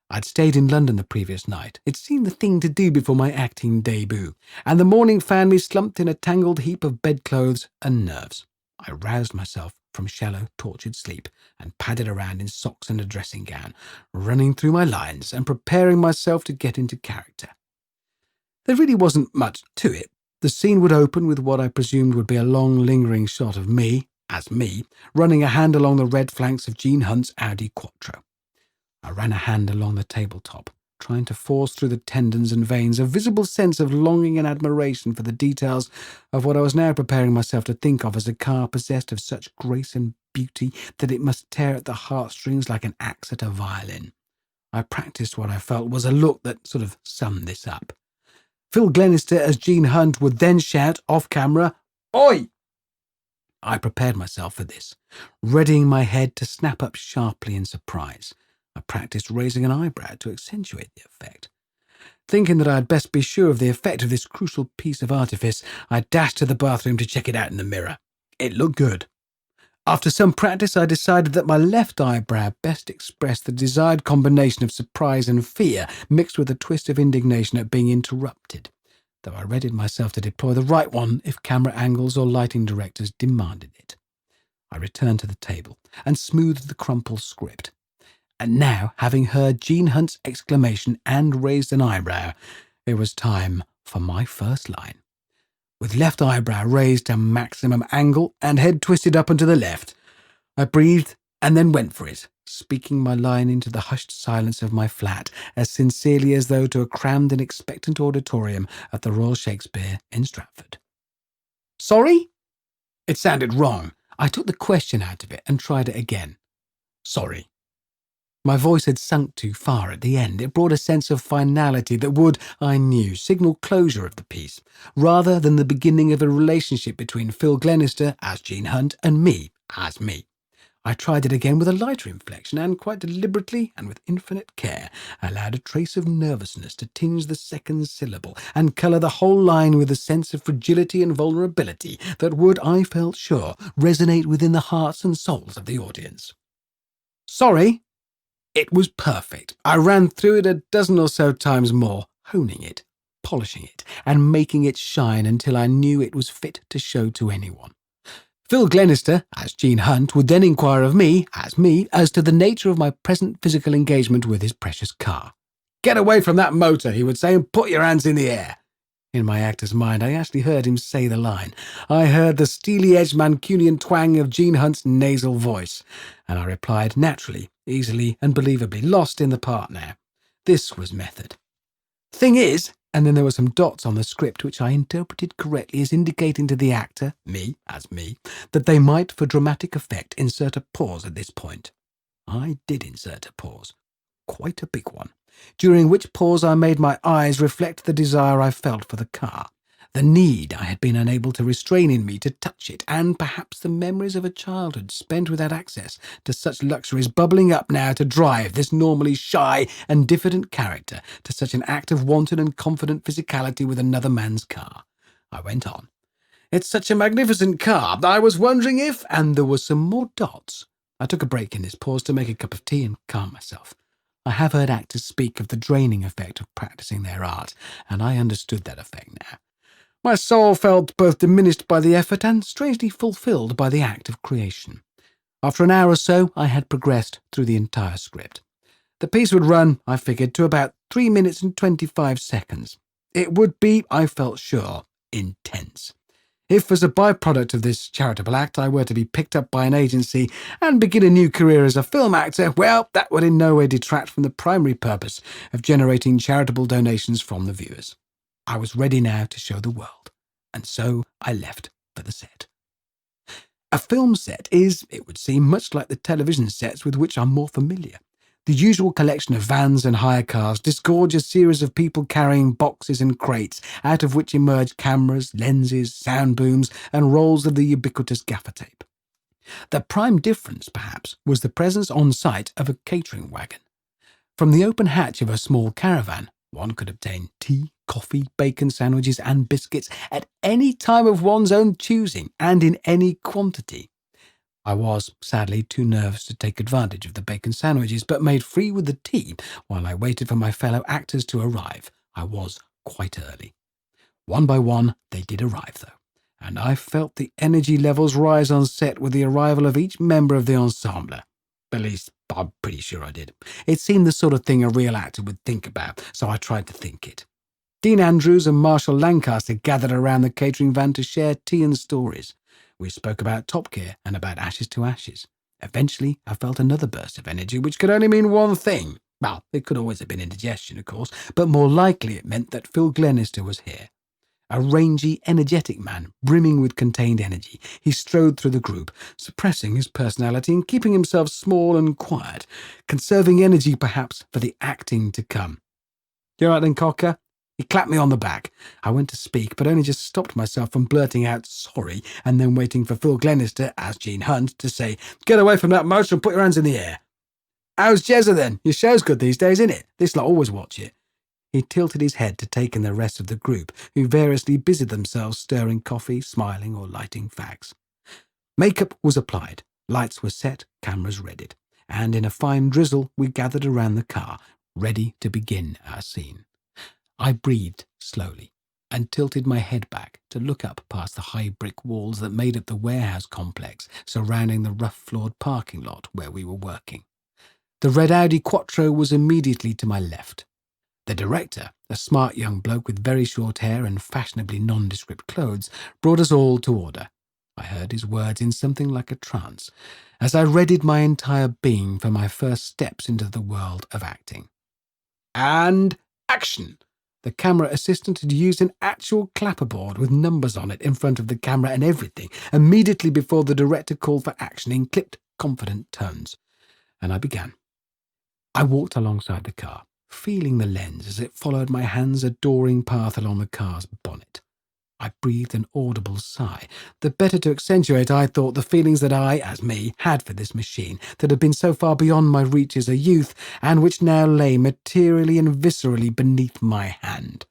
I'd stayed in London the previous night. It seemed the thing to do before my acting debut, and the morning found me slumped in a tangled heap of bedclothes and nerves. I roused myself from shallow, tortured sleep and padded around in socks and a dressing gown, running through my lines and preparing myself to get into character. There really wasn't much to it. The scene would open with what I presumed would be a long, lingering shot of me, as me, running a hand along the red flanks of Gene Hunt's Audi Quattro. I ran a hand along the tabletop, trying to force through the tendons and veins a visible sense of longing and admiration for the details of what I was now preparing myself to think of as a car possessed of such grace and beauty that it must tear at the heartstrings like an axe at a violin. I practiced what I felt was a look that sort of summed this up. Phil Glenister as Gene Hunt would then shout, off camera, "Oi!" I prepared myself for this, readying my head to snap up sharply in surprise. I practiced raising an eyebrow to accentuate the effect. Thinking that I had best be sure of the effect of this crucial piece of artifice, I dashed to the bathroom to check it out in the mirror. It looked good. After some practice, I decided that my left eyebrow best expressed the desired combination of surprise and fear, mixed with a twist of indignation at being interrupted, though I readied myself to deploy the right one if camera angles or lighting directors demanded it. I returned to the table and smoothed the crumpled script. And now, having heard Gene Hunt's exclamation and raised an eyebrow, it was time for my first line. With left eyebrow raised to maximum angle and head twisted up and to the left, I breathed and then went for it, speaking my line into the hushed silence of my flat as sincerely as though to a crammed and expectant auditorium at the Royal Shakespeare in Stratford. "Sorry?" It sounded wrong. I took the question out of it and tried it again. "Sorry." My voice had sunk too far at the end. It brought a sense of finality that would, I knew, signal closure of the piece, rather than the beginning of a relationship between Phil Glenister, as Gene Hunt, and me, as me. I tried it again with a lighter inflection and, quite deliberately and with infinite care, allowed a trace of nervousness to tinge the second syllable and colour the whole line with a sense of fragility and vulnerability that would, I felt sure, resonate within the hearts and souls of the audience. "Sorry." It was perfect. I ran through it a dozen or so times more, honing it, polishing it, and making it shine until I knew it was fit to show to anyone. Phil Glenister, as Gene Hunt, would then inquire of me, as to the nature of my present physical engagement with his precious car. "Get away from that motor," he would say, "and put your hands in the air." In my actor's mind, I actually heard him say the line. I heard the steely-edged Mancunian twang of Gene Hunt's nasal voice, and I replied naturally, easily and believably lost in the part now. This was method. Thing is, and then there were some dots on the script which I interpreted correctly as indicating to the actor, me, that they might, for dramatic effect, insert a pause at this point. I did insert a pause, quite a big one, during which pause I made my eyes reflect the desire I felt for the car, the need I had been unable to restrain in me to touch it, and perhaps the memories of a childhood spent without access to such luxuries bubbling up now to drive this normally shy and diffident character to such an act of wanton and confident physicality with another man's car. I went on. It's such a magnificent car. I was wondering if... And there were some more dots. I took a break in this pause to make a cup of tea and calm myself. I have heard actors speak of the draining effect of practicing their art, and I understood that effect now. My soul felt both diminished by the effort and strangely fulfilled by the act of creation. After an hour or so, I had progressed through the entire script. The piece would run, I figured, to about 3 minutes and 25 seconds. It would be, I felt sure, intense. If, as a byproduct of this charitable act, I were to be picked up by an agency and begin a new career as a film actor, well, that would in no way detract from the primary purpose of generating charitable donations from the viewers. I was ready now to show the world, and so I left for the set. A film set is, it would seem, much like the television sets with which I'm more familiar. The usual collection of vans and hire cars disgorge a series of people carrying boxes and crates, out of which emerge cameras, lenses, sound booms, and rolls of the ubiquitous gaffer tape. The prime difference, perhaps, was the presence on site of a catering wagon. From the open hatch of a small caravan, one could obtain tea, coffee, bacon sandwiches and biscuits at any time of one's own choosing and in any quantity. I was, sadly, too nervous to take advantage of the bacon sandwiches, but made free with the tea while I waited for my fellow actors to arrive. I was quite early. One by one, they did arrive, though, and I felt the energy levels rise on set with the arrival of each member of the ensemble. At least, I'm pretty sure I did. It seemed the sort of thing a real actor would think about, so I tried to think it. Dean Andrews and Marshall Lancaster gathered around the catering van to share tea and stories. We spoke about Top Gear and about Ashes to Ashes. Eventually, I felt another burst of energy, which could only mean one thing. Well, it could always have been indigestion, of course, but more likely it meant that Phil Glenister was here. A rangy, energetic man, brimming with contained energy, he strode through the group, suppressing his personality and keeping himself small and quiet, conserving energy, perhaps, for the acting to come. "You all right then, Cocker?" He clapped me on the back. I went to speak, but only just stopped myself from blurting out "sorry" and then waiting for Phil Glenister, as Gene Hunt, to say, "Get away from that motor and put your hands in the air." "How's Jezza then? Your show's good these days, isn't it? This lot always watch it." He tilted his head to take in the rest of the group, who variously busied themselves stirring coffee, smiling, or lighting fags. Makeup was applied, lights were set, cameras readied, and in a fine drizzle we gathered around the car, ready to begin our scene. I breathed slowly and tilted my head back to look up past the high brick walls that made up the warehouse complex surrounding the rough-floored parking lot where we were working. The red Audi Quattro was immediately to my left. The director, a smart young bloke with very short hair and fashionably nondescript clothes, brought us all to order. I heard his words in something like a trance, as I readied my entire being for my first steps into the world of acting. And action! The camera assistant had used an actual clapperboard with numbers on it in front of the camera and everything, immediately before the director called for action in clipped, confident tones. And I began. I walked alongside the car, feeling the lens as it followed my hand's adoring path along the car's bonnet. I breathed an audible sigh, the better to accentuate, I thought, the feelings that I, as me, had for this machine that had been so far beyond my reach as a youth, and which now lay materially and viscerally beneath my hand.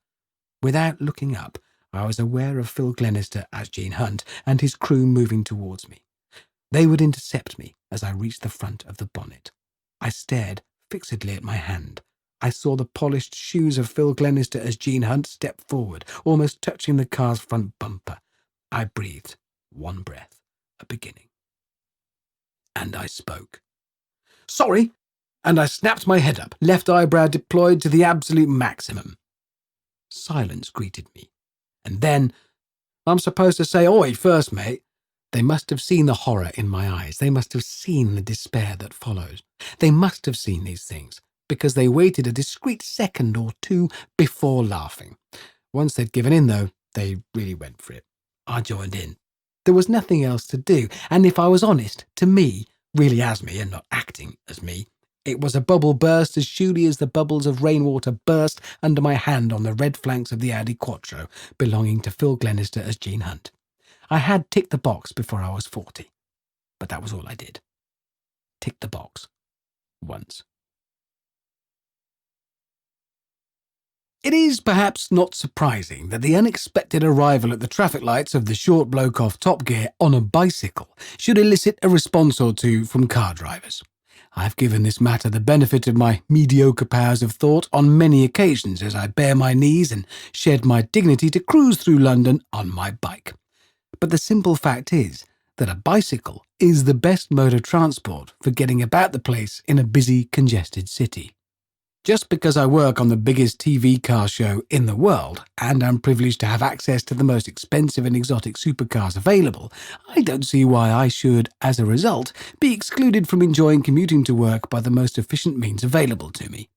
Without looking up, I was aware of Phil Glenister as Gene Hunt and his crew moving towards me. They would intercept me as I reached the front of the bonnet. I stared fixedly at my hand. I saw the polished shoes of Phil Glenister as Gene Hunt stepped forward, almost touching the car's front bumper. I breathed, one breath, a beginning. And I spoke. "Sorry!" And I snapped my head up, left eyebrow deployed to the absolute maximum. Silence greeted me. And then, "I'm supposed to say oi first, mate." They must have seen the horror in my eyes. They must have seen the despair that followed. They must have seen these things, because they waited a discreet second or two before laughing. Once they'd given in, though, they really went for it. I joined in. There was nothing else to do, and if I was honest, to me, really as me and not acting as me, it was a bubble burst as surely as the bubbles of rainwater burst under my hand on the red flanks of the Audi Quattro belonging to Phil Glenister as Gene Hunt. I had ticked the box before I was 40, but that was all I did. Tick the box. Once. It is perhaps not surprising that the unexpected arrival at the traffic lights of the short bloke off Top Gear on a bicycle should elicit a response or two from car drivers. I've given this matter the benefit of my mediocre powers of thought on many occasions as I bare my knees and shed my dignity to cruise through London on my bike. But the simple fact is that a bicycle is the best mode of transport for getting about the place in a busy, congested city. Just because I work on the biggest TV car show in the world, and am privileged to have access to the most expensive and exotic supercars available, I don't see why I should, as a result, be excluded from enjoying commuting to work by the most efficient means available to me.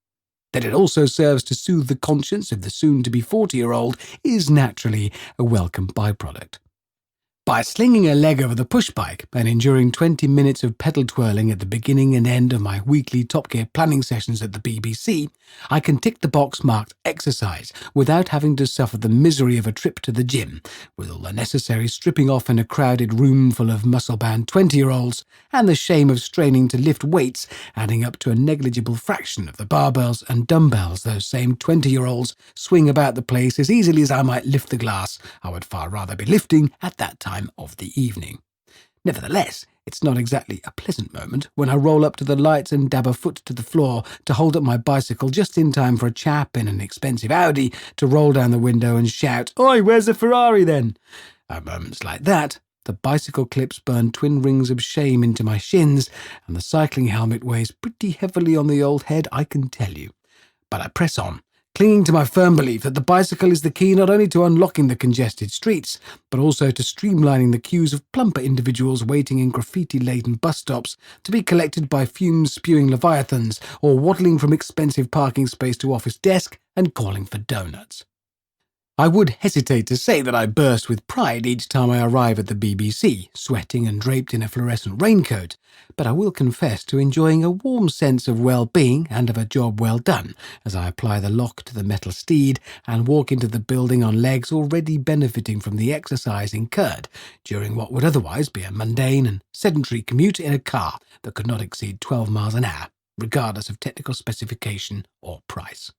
That it also serves to soothe the conscience of the soon-to-be 40-year-old is naturally a welcome byproduct. By slinging a leg over the push-bike and enduring 20 minutes of pedal twirling at the beginning and end of my weekly Top Gear planning sessions at the BBC, I can tick the box marked exercise without having to suffer the misery of a trip to the gym, with all the necessary stripping off in a crowded room full of muscle-bound 20-year-olds, and the shame of straining to lift weights, adding up to a negligible fraction of the barbells and dumbbells those same 20-year-olds swing about the place as easily as I might lift the glass I would far rather be lifting at that time of the evening. Nevertheless, it's not exactly a pleasant moment when I roll up to the lights and dab a foot to the floor to hold up my bicycle just in time for a chap in an expensive Audi to roll down the window and shout, "Oi, where's the Ferrari then?" At moments like that, the bicycle clips burn twin rings of shame into my shins, and the cycling helmet weighs pretty heavily on the old head, I can tell you. But I press on, clinging to my firm belief that the bicycle is the key not only to unlocking the congested streets, but also to streamlining the queues of plumper individuals waiting in graffiti-laden bus stops to be collected by fumes-spewing leviathans or waddling from expensive parking space to office desk and calling for donuts. I would hesitate to say that I burst with pride each time I arrive at the BBC, sweating and draped in a fluorescent raincoat, but I will confess to enjoying a warm sense of well-being and of a job well done as I apply the lock to the metal steed and walk into the building on legs already benefiting from the exercise incurred during what would otherwise be a mundane and sedentary commute in a car that could not exceed 12 miles an hour, regardless of technical specification or price.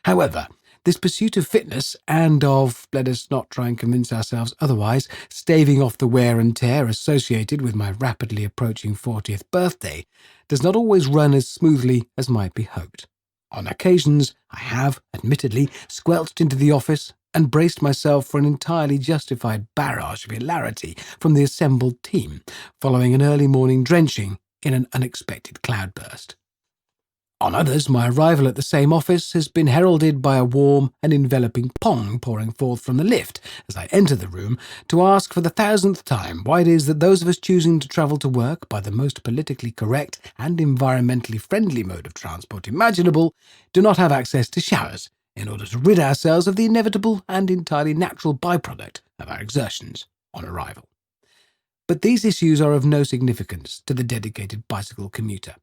However, this pursuit of fitness and of, let us not try and convince ourselves otherwise, staving off the wear and tear associated with my rapidly approaching 40th birthday, does not always run as smoothly as might be hoped. On occasions, I have, admittedly, squelched into the office and braced myself for an entirely justified barrage of hilarity from the assembled team, following an early morning drenching in an unexpected cloudburst. On others, my arrival at the same office has been heralded by a warm and enveloping pong pouring forth from the lift as I enter the room to ask for the 1000th time why it is that those of us choosing to travel to work by the most politically correct and environmentally friendly mode of transport imaginable do not have access to showers in order to rid ourselves of the inevitable and entirely natural byproduct of our exertions on arrival. But these issues are of no significance to the dedicated bicycle commuter.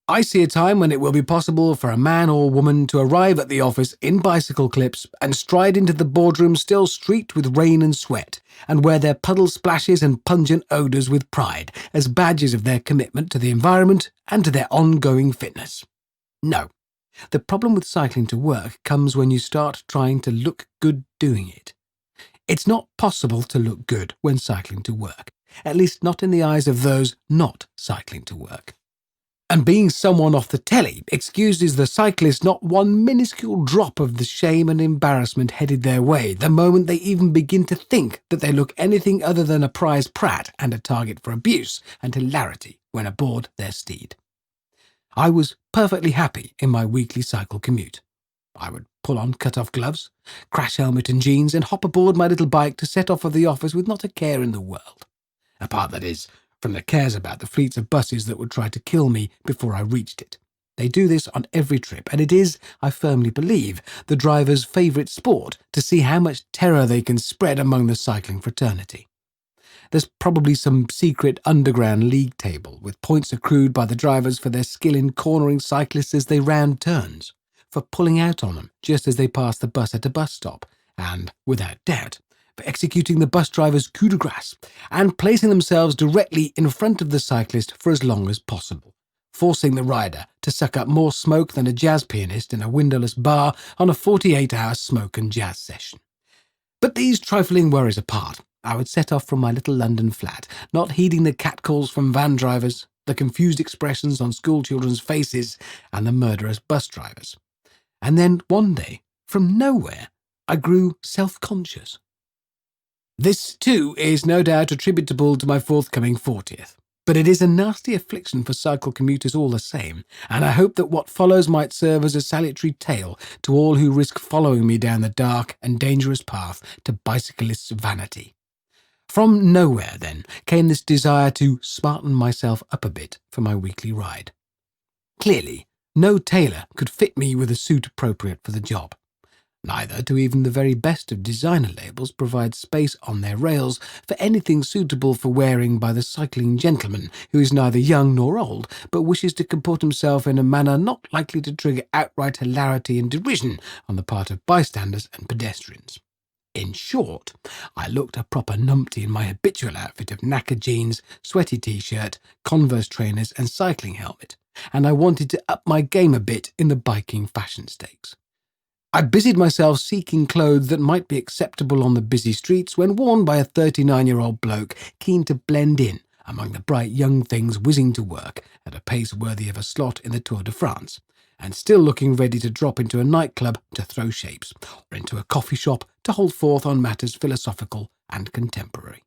I see a time when it will be possible for a man or woman to arrive at the office in bicycle clips and stride into the boardroom still streaked with rain and sweat, and wear their puddle splashes and pungent odours with pride as badges of their commitment to the environment and to their ongoing fitness. No, the problem with cycling to work comes when you start trying to look good doing it. It's not possible to look good when cycling to work, at least not in the eyes of those not cycling to work. And being someone off the telly excuses the cyclist not one minuscule drop of the shame and embarrassment headed their way the moment they even begin to think that they look anything other than a prize prat and a target for abuse and hilarity when aboard their steed. I was perfectly happy in my weekly cycle commute. I would pull on cut-off gloves, crash helmet and jeans, and hop aboard my little bike to set off for the office with not a care in the world. apart, that is, from the cares about the fleets of buses that would try to kill me before I reached it. They do this on every trip, and it is, I firmly believe, the driver's favourite sport to see how much terror they can spread among the cycling fraternity. There's probably some secret underground league table with points accrued by the drivers for their skill in cornering cyclists as they round turns, for pulling out on them just as they pass the bus at a bus stop, and, without doubt, for executing the bus driver's coup de grace and placing themselves directly in front of the cyclist for as long as possible, forcing the rider to suck up more smoke than a jazz pianist in a windowless bar on a 48-hour smoke and jazz session. But these trifling worries apart, I would set off from my little London flat, not heeding the catcalls from van drivers, the confused expressions on schoolchildren's faces, and the murderous bus drivers. And then one day, from nowhere, I grew self-conscious. This, too, is no doubt attributable to my forthcoming 40th. But it is a nasty affliction for cycle commuters all the same, and I hope that what follows might serve as a salutary tale to all who risk following me down the dark and dangerous path to bicyclists' vanity. From nowhere, then, came this desire to smarten myself up a bit for my weekly ride. Clearly, no tailor could fit me with a suit appropriate for the job. Neither do even the very best of designer labels provide space on their rails for anything suitable for wearing by the cycling gentleman who is neither young nor old, but wishes to comport himself in a manner not likely to trigger outright hilarity and derision on the part of bystanders and pedestrians. In short, I looked a proper numpty in my habitual outfit of knackered jeans, sweaty t-shirt, Converse trainers and cycling helmet, and I wanted to up my game a bit in the biking fashion stakes. I busied myself seeking clothes that might be acceptable on the busy streets when worn by a 39-year-old bloke keen to blend in among the bright young things whizzing to work at a pace worthy of a slot in the Tour de France, and still looking ready to drop into a nightclub to throw shapes, or into a coffee shop to hold forth on matters philosophical and contemporary.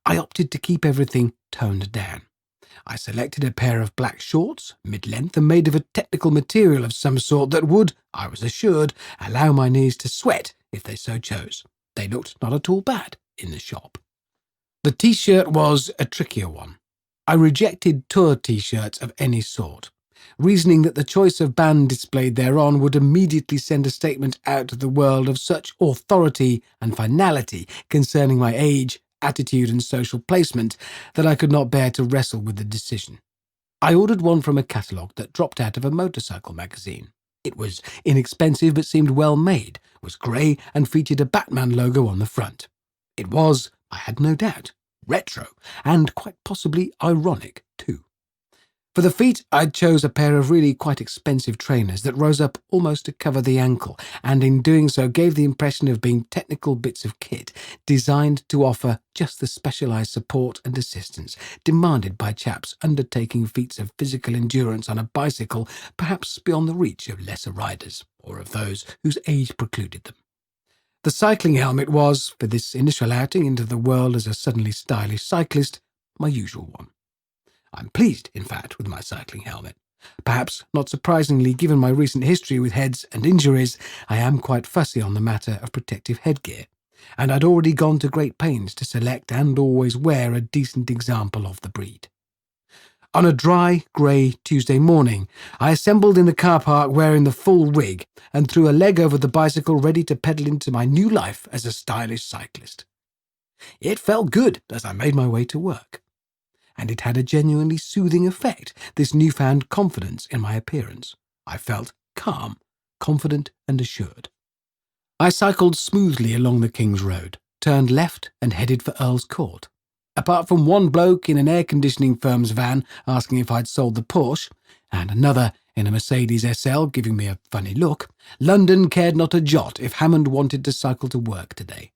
I opted to keep everything toned down. I selected a pair of black shorts, mid-length and made of a technical material of some sort that would, I was assured, allow my knees to sweat if they so chose. They looked not at all bad in the shop. The t-shirt was a trickier one. I rejected tour t-shirts of any sort, reasoning that the choice of band displayed thereon would immediately send a statement out to the world of such authority and finality concerning my age, attitude and social placement that I could not bear to wrestle with the decision. I ordered one from a catalogue that dropped out of a motorcycle magazine. It was inexpensive but seemed well made, was grey and featured a Batman logo on the front. It was, I had no doubt, retro and quite possibly ironic too. For the feet, I chose a pair of really quite expensive trainers that rose up almost to cover the ankle, and in doing so gave the impression of being technical bits of kit designed to offer just the specialised support and assistance demanded by chaps undertaking feats of physical endurance on a bicycle perhaps beyond the reach of lesser riders, or of those whose age precluded them. The cycling helmet was, for this initial outing into the world as a suddenly stylish cyclist, my usual one. I'm pleased, in fact, with my cycling helmet. Perhaps not surprisingly, given my recent history with heads and injuries, I am quite fussy on the matter of protective headgear, and I'd already gone to great pains to select and always wear a decent example of the breed. On a dry, grey Tuesday morning, I assembled in the car park wearing the full rig and threw a leg over the bicycle ready to pedal into my new life as a stylish cyclist. It felt good as I made my way to work. And it had a genuinely soothing effect, this newfound confidence in my appearance. I felt calm, confident and assured. I cycled smoothly along the King's Road, turned left and headed for Earl's Court. Apart from one bloke in an air-conditioning firm's van asking if I'd sold the Porsche, and another in a Mercedes SL giving me a funny look, London cared not a jot if Hammond wanted to cycle to work today.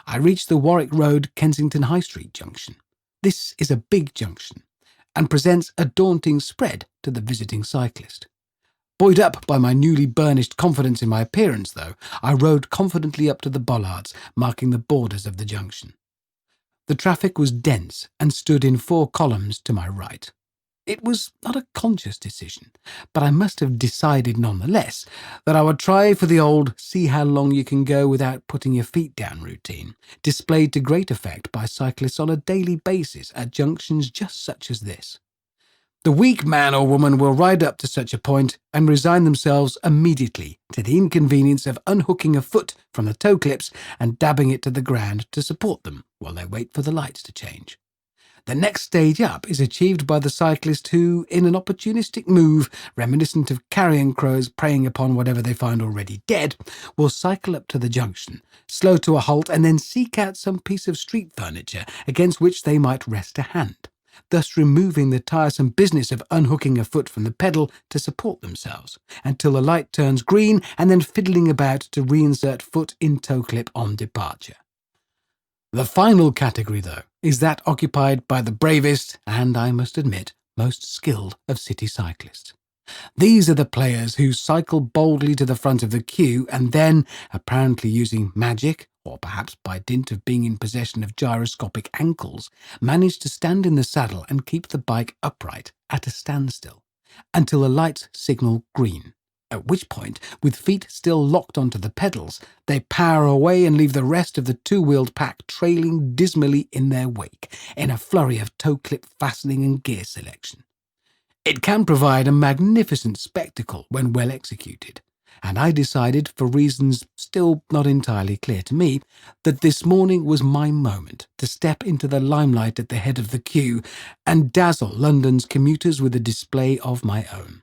I reached the Warwick Road, Kensington High Street junction. This is a big junction, and presents a daunting spread to the visiting cyclist. Buoyed up by my newly burnished confidence in my appearance, though, I rode confidently up to the bollards, marking the borders of the junction. The traffic was dense and stood in 4 columns to my right. It was not a conscious decision, but I must have decided nonetheless that I would try for the old see how long you can go without putting your feet down routine, displayed to great effect by cyclists on a daily basis at junctions just such as this. The weak man or woman will ride up to such a point and resign themselves immediately to the inconvenience of unhooking a foot from the toe clips and dabbing it to the ground to support them while they wait for the lights to change. The next stage up is achieved by the cyclist who, in an opportunistic move reminiscent of carrion crows preying upon whatever they find already dead, will cycle up to the junction, slow to a halt, and then seek out some piece of street furniture against which they might rest a hand, thus removing the tiresome business of unhooking a foot from the pedal to support themselves, until the light turns green and then fiddling about to reinsert foot in toe clip on departure. The final category, though, is that occupied by the bravest and, I must admit, most skilled of city cyclists. These are the players who cycle boldly to the front of the queue and then, apparently using magic, or perhaps by dint of being in possession of gyroscopic ankles, manage to stand in the saddle and keep the bike upright at a standstill until the lights signal green, at which point, with feet still locked onto the pedals, they power away and leave the rest of the two-wheeled pack trailing dismally in their wake in a flurry of toe-clip fastening and gear selection. It can provide a magnificent spectacle when well executed, and I decided, for reasons still not entirely clear to me, that this morning was my moment to step into the limelight at the head of the queue and dazzle London's commuters with a display of my own.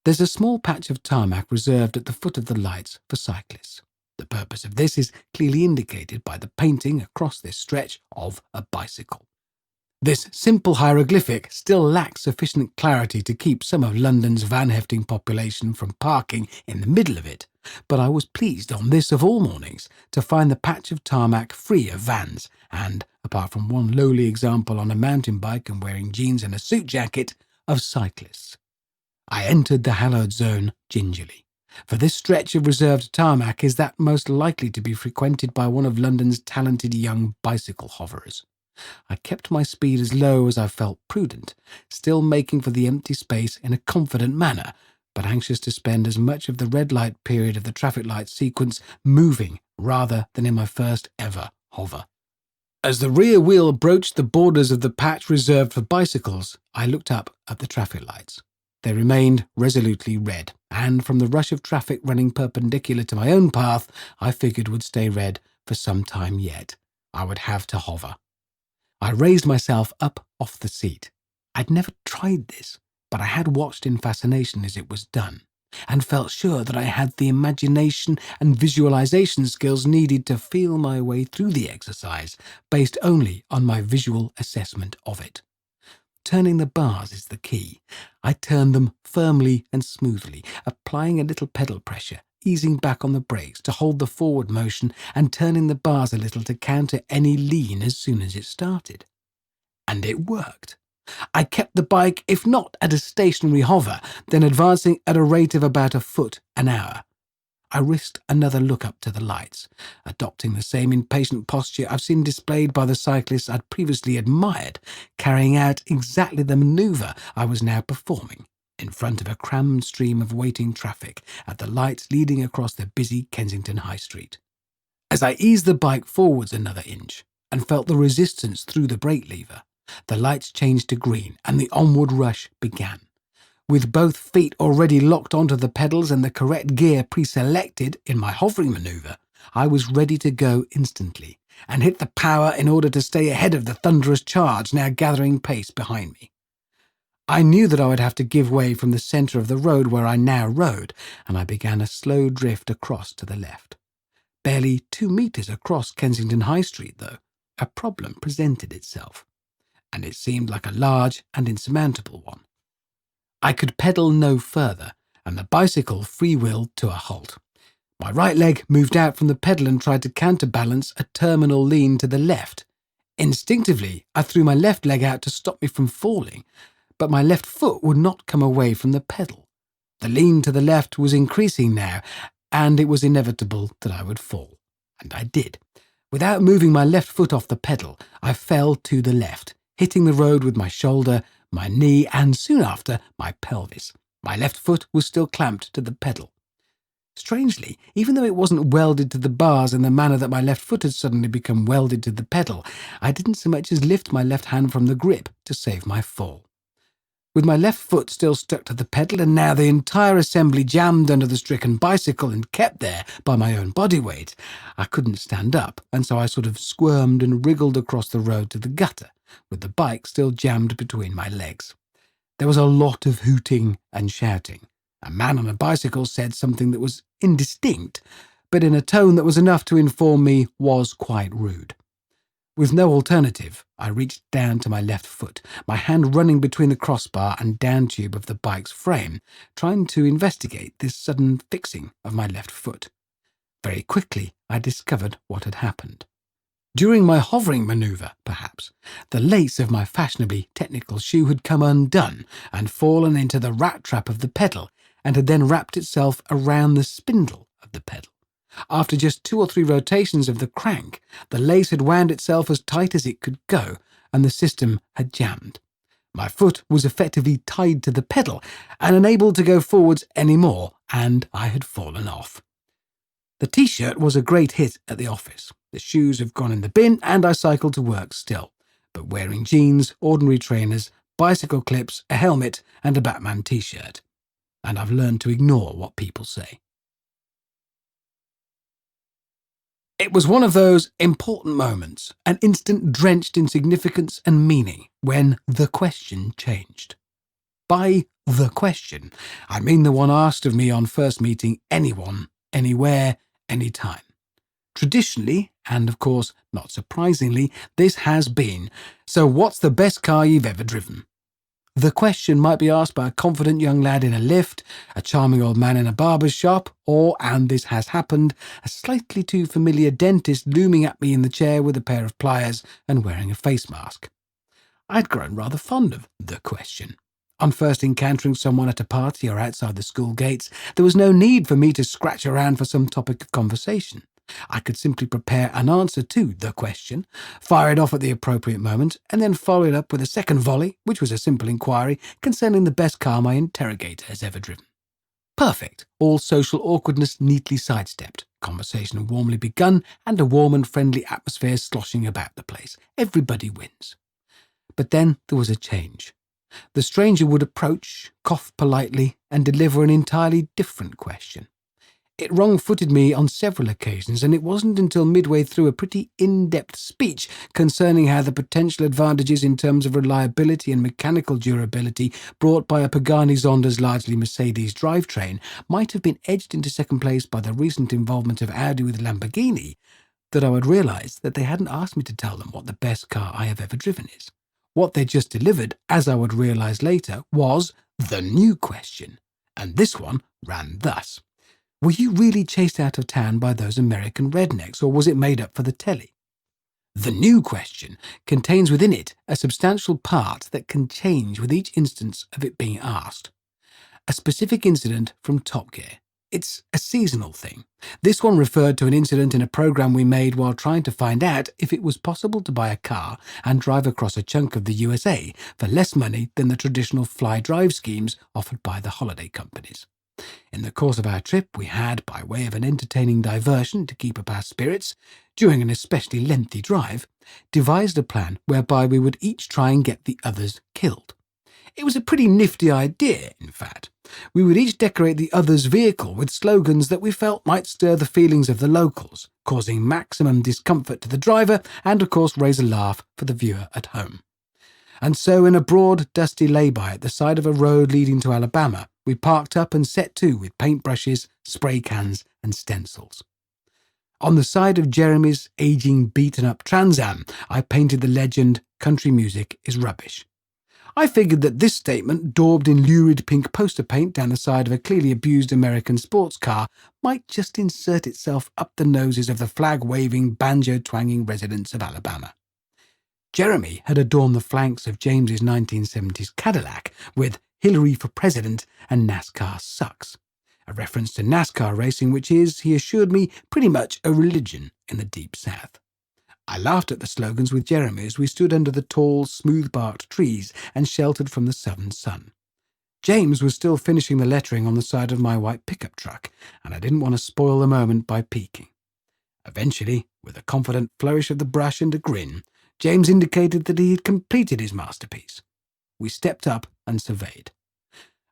There's a small patch of tarmac reserved at the foot of the lights for cyclists. The purpose of this is clearly indicated by the painting across this stretch of a bicycle. This simple hieroglyphic still lacks sufficient clarity to keep some of London's van-hefting population from parking in the middle of it, but I was pleased on this of all mornings to find the patch of tarmac free of vans and, apart from one lowly example on a mountain bike and wearing jeans and a suit jacket, of cyclists. I entered the hallowed zone gingerly, for this stretch of reserved tarmac is that most likely to be frequented by one of London's talented young bicycle hoverers. I kept my speed as low as I felt prudent, still making for the empty space in a confident manner, but anxious to spend as much of the red light period of the traffic light sequence moving rather than in my first ever hover. As the rear wheel broached the borders of the patch reserved for bicycles, I looked up at the traffic lights. They remained resolutely red, and from the rush of traffic running perpendicular to my own path, I figured would stay red for some time yet. I would have to hover. I raised myself up off the seat. I'd never tried this, but I had watched in fascination as it was done, and felt sure that I had the imagination and visualization skills needed to feel my way through the exercise, based only on my visual assessment of it. Turning the bars is the key. I turned them firmly and smoothly, applying a little pedal pressure, easing back on the brakes to hold the forward motion and turning the bars a little to counter any lean as soon as it started. And it worked. I kept the bike, if not at a stationary hover, then advancing at a rate of about a foot an hour. I risked another look up to the lights, adopting the same impatient posture I've seen displayed by the cyclists I'd previously admired, carrying out exactly the manoeuvre I was now performing, in front of a crammed stream of waiting traffic at the lights leading across the busy Kensington High Street. As I eased the bike forwards another inch and felt the resistance through the brake lever, the lights changed to green and the onward rush began. With both feet already locked onto the pedals and the correct gear pre-selected in my hovering manoeuvre, I was ready to go instantly and hit the power in order to stay ahead of the thunderous charge now gathering pace behind me. I knew that I would have to give way from the centre of the road where I now rode, and I began a slow drift across to the left. Barely 2 meters across Kensington High Street, though, a problem presented itself, and it seemed like a large and insurmountable one. I could pedal no further, and the bicycle free-wheeled to a halt. My right leg moved out from the pedal and tried to counterbalance a terminal lean to the left. Instinctively, I threw my left leg out to stop me from falling, but my left foot would not come away from the pedal. The lean to the left was increasing now, and it was inevitable that I would fall. And I did. Without moving my left foot off the pedal, I fell to the left, hitting the road with my shoulder, my knee, and soon after, my pelvis. My left foot was still clamped to the pedal. Strangely, even though it wasn't welded to the bars in the manner that my left foot had suddenly become welded to the pedal, I didn't so much as lift my left hand from the grip to save my fall. With my left foot still stuck to the pedal and now the entire assembly jammed under the stricken bicycle and kept there by my own body weight, I couldn't stand up, and so I sort of squirmed and wriggled across the road to the gutter, with the bike still jammed between my legs. There was a lot of hooting and shouting. A man on a bicycle said something that was indistinct, but in a tone that was enough to inform me was quite rude. With no alternative, I reached down to my left foot, my hand running between the crossbar and down tube of the bike's frame, trying to investigate this sudden fixing of my left foot. Very quickly, I discovered what had happened. During my hovering manoeuvre, perhaps, the lace of my fashionably technical shoe had come undone and fallen into the rat trap of the pedal, and had then wrapped itself around the spindle of the pedal. After just 2 or 3 rotations of the crank, the lace had wound itself as tight as it could go, and the system had jammed. My foot was effectively tied to the pedal and unable to go forwards any more, and I had fallen off. The T-shirt was a great hit at the office. The shoes have gone in the bin, and I cycle to work still, but wearing jeans, ordinary trainers, bicycle clips, a helmet, and a Batman T-shirt. And I've learned to ignore what people say. It was one of those important moments, an instant drenched in significance and meaning, when the question changed. By the question, I mean the one asked of me on first meeting anyone, anywhere, anytime. Traditionally, and of course not surprisingly, this has been, so what's the best car you've ever driven? The question might be asked by a confident young lad in a lift, a charming old man in a barber's shop, or, and this has happened, a slightly too familiar dentist looming at me in the chair with a pair of pliers and wearing a face mask. I'd grown rather fond of the question. On first encountering someone at a party or outside the school gates, there was no need for me to scratch around for some topic of conversation. I could simply prepare an answer to the question, fire it off at the appropriate moment, and then follow it up with a second volley, which was a simple inquiry concerning the best car my interrogator has ever driven. Perfect. All social awkwardness neatly sidestepped, conversation warmly begun, and a warm and friendly atmosphere sloshing about the place. Everybody wins. But then there was a change. The stranger would approach, cough politely, and deliver an entirely different question. It wrong-footed me on several occasions, and it wasn't until midway through a pretty in-depth speech concerning how the potential advantages in terms of reliability and mechanical durability brought by a Pagani Zonda's largely Mercedes drivetrain might have been edged into second place by the recent involvement of Audi with Lamborghini, that I would realise that they hadn't asked me to tell them what the best car I have ever driven is. What they just delivered, as I would realise later, was the new question, and this one ran thus. Were you really chased out of town by those American rednecks, or was it made up for the telly? The new question contains within it a substantial part that can change with each instance of it being asked. A specific incident from Top Gear. It's a seasonal thing. This one referred to an incident in a program we made while trying to find out if it was possible to buy a car and drive across a chunk of the USA for less money than the traditional fly-drive schemes offered by the holiday companies. In the course of our trip, we had, by way of an entertaining diversion to keep up our spirits, during an especially lengthy drive, devised a plan whereby we would each try and get the others killed. It was a pretty nifty idea, in fact. We would each decorate the other's vehicle with slogans that we felt might stir the feelings of the locals, causing maximum discomfort to the driver and, of course, raise a laugh for the viewer at home. And so, in a broad, dusty lay-by at the side of a road leading to Alabama, we parked up and set to with paintbrushes, spray cans, and stencils. On the side of Jeremy's aging, beaten-up Trans Am, I painted the legend, "Country music is rubbish." I figured that this statement, daubed in lurid pink poster paint down the side of a clearly abused American sports car, might just insert itself up the noses of the flag-waving, banjo-twanging residents of Alabama. Jeremy had adorned the flanks of James's 1970s Cadillac with "Hillary for President" and "NASCAR sucks," a reference to NASCAR racing which is, he assured me, pretty much a religion in the Deep South. I laughed at the slogans with Jeremy as we stood under the tall, smooth-barked trees and sheltered from the southern sun. James was still finishing the lettering on the side of my white pickup truck, and I didn't want to spoil the moment by peeking. Eventually, with a confident flourish of the brush and a grin, James indicated that he had completed his masterpiece. We stepped up and surveyed.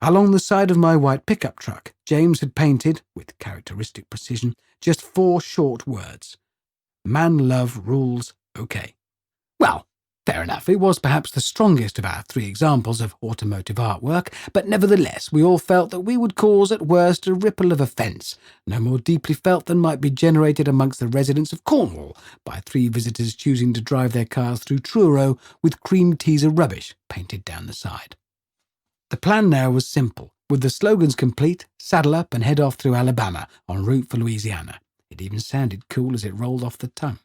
Along the side of my white pickup truck, James had painted, with characteristic precision, just 4 short words. Man love rules okay. Well, fair enough, it was perhaps the strongest of our 3 examples of automotive artwork, but nevertheless we all felt that we would cause at worst a ripple of offence, no more deeply felt than might be generated amongst the residents of Cornwall by 3 visitors choosing to drive their cars through Truro with cream teaser rubbish painted down the side. The plan now was simple. With the slogans complete, saddle up and head off through Alabama en route for Louisiana. It even sounded cool as it rolled off the tongue.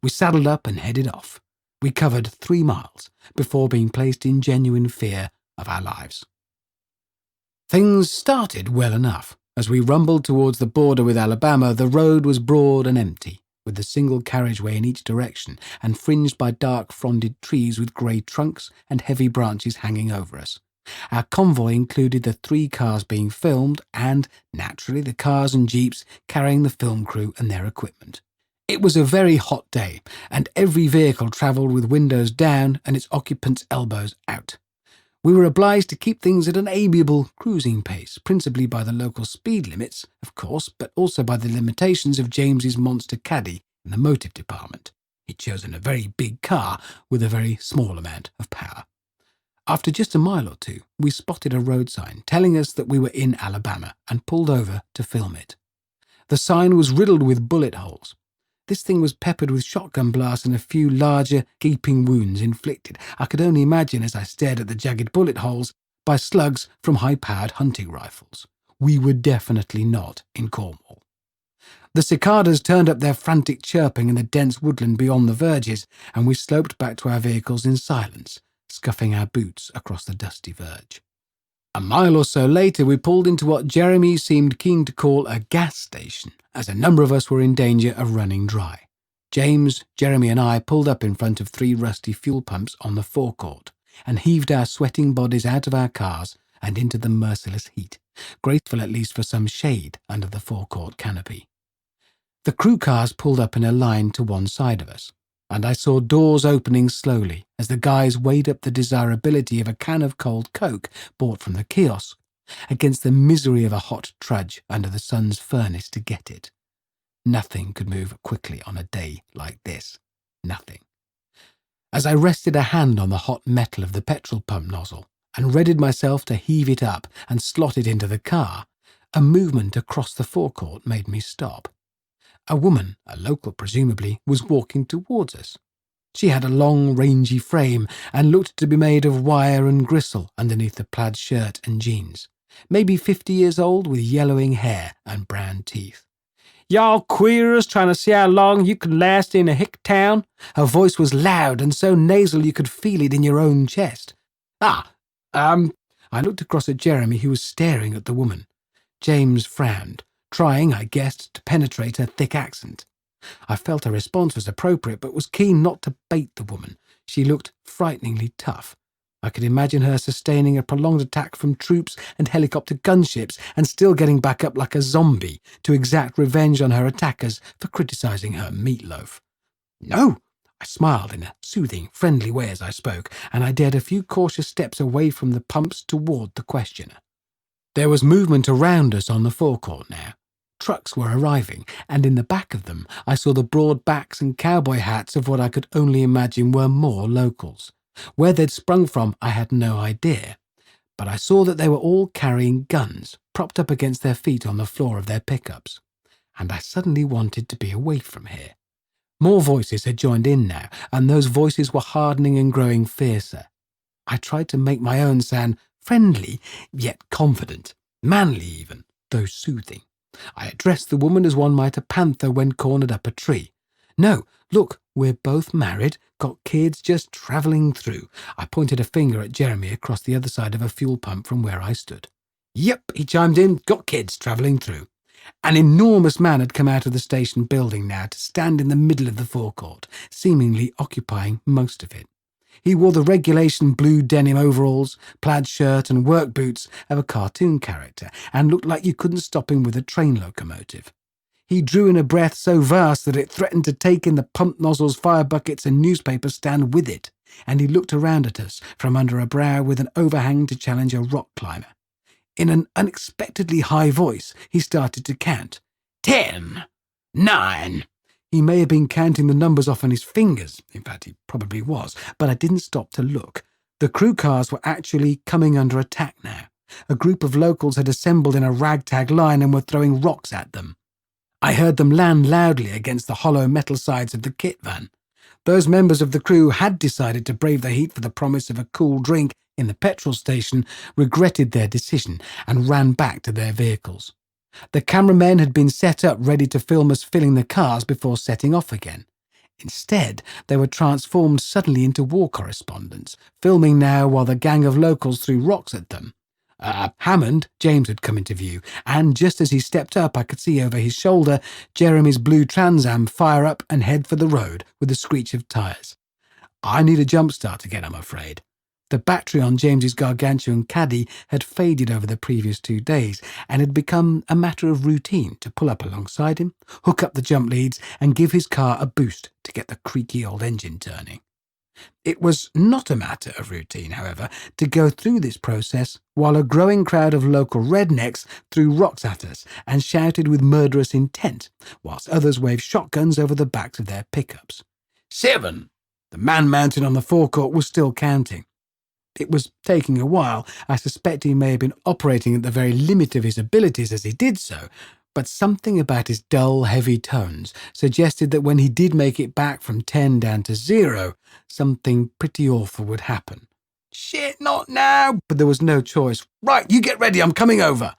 We saddled up and headed off. We covered 3 miles before being placed in genuine fear of our lives. Things started well enough. As we rumbled towards the border with Alabama, the road was broad and empty, with a single carriageway in each direction and fringed by dark fronded trees with grey trunks and heavy branches hanging over us. Our convoy included the 3 cars being filmed and, naturally, the cars and jeeps carrying the film crew and their equipment. It was a very hot day, and every vehicle travelled with windows down and its occupants' elbows out. We were obliged to keep things at an amiable cruising pace, principally by the local speed limits, of course, but also by the limitations of James's monster caddy in the motive department. He'd chosen a very big car with a very small amount of power. After just a mile or 2, we spotted a road sign telling us that we were in Alabama and pulled over to film it. The sign was riddled with bullet holes. This thing was peppered with shotgun blasts and a few larger, gaping wounds inflicted, I could only imagine as I stared at the jagged bullet holes, by slugs from high-powered hunting rifles. We were definitely not in Cornwall. The cicadas turned up their frantic chirping in the dense woodland beyond the verges, and we sloped back to our vehicles in silence, scuffing our boots across the dusty verge. A mile or so later we pulled into what Jeremy seemed keen to call a gas station, as a number of us were in danger of running dry. James, Jeremy and I pulled up in front of 3 rusty fuel pumps on the forecourt, and heaved our sweating bodies out of our cars and into the merciless heat, grateful at least for some shade under the forecourt canopy. The crew cars pulled up in a line to one side of us, and I saw doors opening slowly as the guys weighed up the desirability of a can of cold Coke bought from the kiosk against the misery of a hot trudge under the sun's furnace to get it. Nothing could move quickly on a day like this. Nothing. As I rested a hand on the hot metal of the petrol pump nozzle and readied myself to heave it up and slot it into the car, a movement across the forecourt made me stop. A woman, a local presumably, was walking towards us. She had a long, rangy frame and looked to be made of wire and gristle underneath the plaid shirt and jeans. Maybe 50 years old with yellowing hair and brown teeth. "Y'all queers trying to see how long you can last in a hick town?" Her voice was loud and so nasal you could feel it in your own chest. I looked across at Jeremy, who was staring at the woman. James frowned, trying, I guessed, to penetrate her thick accent. I felt her response was appropriate, but was keen not to bait the woman. She looked frighteningly tough. I could imagine her sustaining a prolonged attack from troops and helicopter gunships and still getting back up like a zombie to exact revenge on her attackers for criticising her meatloaf. "No," I smiled in a soothing, friendly way as I spoke, and I dared a few cautious steps away from the pumps toward the questioner. There was movement around us on the forecourt now. Trucks were arriving, and in the back of them I saw the broad backs and cowboy hats of what I could only imagine were more locals. Where they'd sprung from I had no idea, but I saw that they were all carrying guns, propped up against their feet on the floor of their pickups. And I suddenly wanted to be away from here. More voices had joined in now, and those voices were hardening and growing fiercer. I tried to make my own sound friendly, yet confident, manly even, though soothing. I addressed the woman as one might a panther when cornered up a tree. "No, look, we're both married, got kids just travelling through." I pointed a finger at Jeremy across the other side of a fuel pump from where I stood. "Yep," he chimed in, "got kids travelling through." An enormous man had come out of the station building now to stand in the middle of the forecourt, seemingly occupying most of it. He wore the regulation blue denim overalls, plaid shirt and work boots of a cartoon character, and looked like you couldn't stop him with a train locomotive. He drew in a breath so vast that it threatened to take in the pump nozzles, fire buckets and newspaper stand with it, and he looked around at us from under a brow with an overhang to challenge a rock climber. In an unexpectedly high voice, he started to count. 10, 9. He may have been counting the numbers off on his fingers. In fact, he probably was, but I didn't stop to look. The crew cars were actually coming under attack now. A group of locals had assembled in a ragtag line and were throwing rocks at them. I heard them land loudly against the hollow metal sides of the kit van. Those members of the crew had decided to brave the heat for the promise of a cool drink in the petrol station, regretted their decision, and ran back to their vehicles. The cameramen had been set up ready to film us filling the cars before setting off again. Instead, they were transformed suddenly into war correspondents, filming now while the gang of locals threw rocks at them. Hammond, James, had come into view, and just as he stepped up, I could see over his shoulder Jeremy's blue Trans Am fire up and head for the road with a screech of tyres. I need a jump start again, I'm afraid. The battery on James's gargantuan caddy had faded over the previous 2 days, and had become a matter of routine to pull up alongside him, hook up the jump leads, and give his car a boost to get the creaky old engine turning. It was not a matter of routine, however, to go through this process while a growing crowd of local rednecks threw rocks at us and shouted with murderous intent, whilst others waved shotguns over the backs of their pickups. 7. The man mounted on the forecourt was still counting. It was taking a while. I suspect he may have been operating at the very limit of his abilities as he did so, but something about his dull, heavy tones suggested that when he did make it back from 10 down to 0, something pretty awful would happen. Shit, not now! But there was no choice. Right, you get ready, I'm coming over.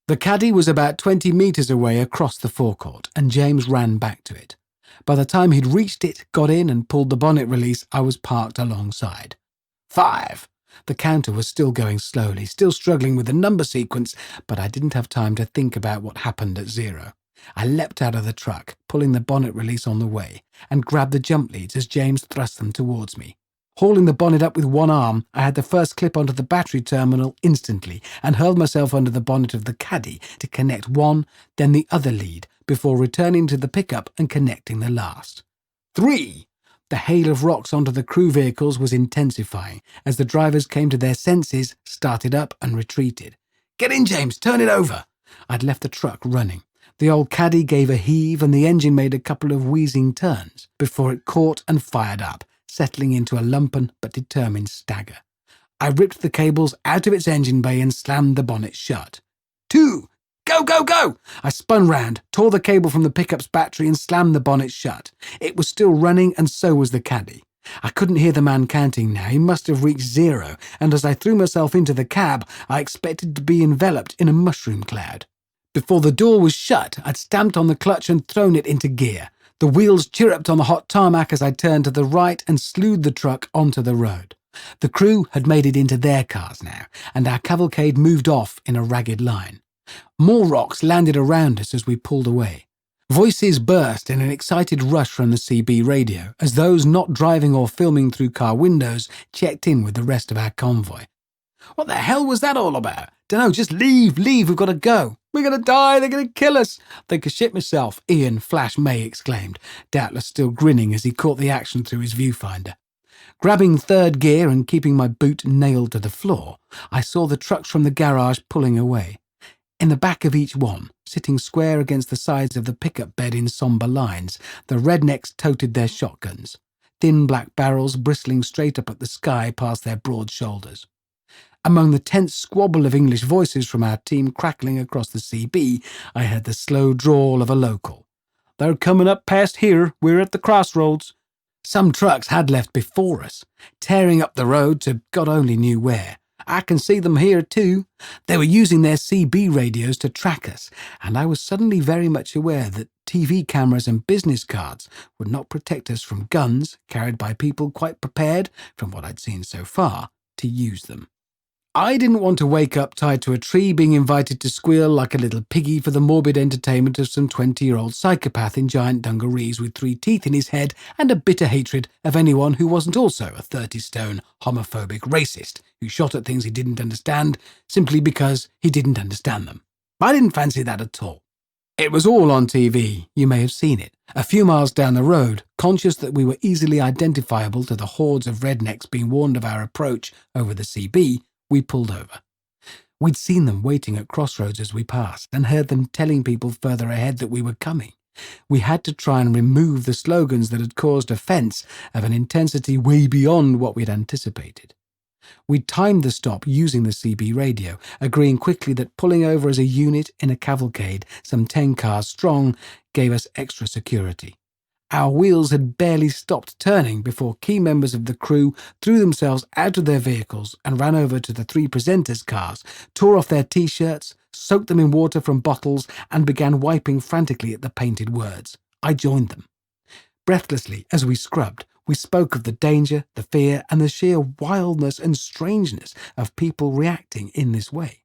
The caddy was about 20 metres away across the forecourt, and James ran back to it. By the time he'd reached it, got in and pulled the bonnet release, I was parked alongside. 5. The counter was still going slowly, still struggling with the number sequence, but I didn't have time to think about what happened at 0. I leapt out of the truck, pulling the bonnet release on the way, and grabbed the jump leads as James thrust them towards me. Hauling the bonnet up with one arm, I had the first clip onto the battery terminal instantly and hurled myself under the bonnet of the caddy to connect one, then the other lead, before returning to the pickup and connecting the last. 3. The hail of rocks onto the crew vehicles was intensifying as the drivers came to their senses, started up and retreated. Get in, James, turn it over. I'd left the truck running. The old caddy gave a heave and the engine made a couple of wheezing turns before it caught and fired up, settling into a lumpen but determined stagger. I ripped the cables out of its engine bay and slammed the bonnet shut. 2. Go, go, go! I spun round, tore the cable from the pickup's battery and slammed the bonnet shut. It was still running and so was the caddy. I couldn't hear the man counting now. He must have reached 0, and as I threw myself into the cab, I expected to be enveloped in a mushroom cloud. Before the door was shut, I'd stamped on the clutch and thrown it into gear. The wheels chirruped on the hot tarmac as I turned to the right and slewed the truck onto the road. The crew had made it into their cars now, and our cavalcade moved off in a ragged line. More rocks landed around us as we pulled away. Voices burst in an excited rush from the CB radio as those not driving or filming through car windows checked in with the rest of our convoy. What the hell was that all about? Dunno, just leave, we've got to go. We're going to die, they're going to kill us. Think I shit myself, Ian Flash May exclaimed, doubtless still grinning as he caught the action through his viewfinder. Grabbing third gear and keeping my boot nailed to the floor, I saw the trucks from the garage pulling away. In the back of each one, sitting square against the sides of the pickup bed in sombre lines, the rednecks toted their shotguns, thin black barrels bristling straight up at the sky past their broad shoulders. Among the tense squabble of English voices from our team crackling across the CB, I heard the slow drawl of a local. They're coming up past here, we're at the crossroads. Some trucks had left before us, tearing up the road to God only knew where. I can see them here too. They were using their CB radios to track us, and I was suddenly very much aware that TV cameras and business cards would not protect us from guns carried by people quite prepared, from what I'd seen so far, to use them. I didn't want to wake up tied to a tree being invited to squeal like a little piggy for the morbid entertainment of some 20-year-old psychopath in giant dungarees with 3 teeth in his head and a bitter hatred of anyone who wasn't also a 30-stone homophobic racist who shot at things he didn't understand simply because he didn't understand them. I didn't fancy that at all. It was all on TV, you may have seen it. A few miles down the road, conscious that we were easily identifiable to the hordes of rednecks being warned of our approach over the CB, we pulled over. We'd seen them waiting at crossroads as we passed and heard them telling people further ahead that we were coming. We had to try and remove the slogans that had caused offence of an intensity way beyond what we'd anticipated. We timed the stop using the CB radio, agreeing quickly that pulling over as a unit in a cavalcade, some 10 cars strong, gave us extra security. Our wheels had barely stopped turning before key members of the crew threw themselves out of their vehicles and ran over to the 3 presenters' cars, tore off their T-shirts, soaked them in water from bottles, and began wiping frantically at the painted words. I joined them. Breathlessly, as we scrubbed, we spoke of the danger, the fear, and the sheer wildness and strangeness of people reacting in this way.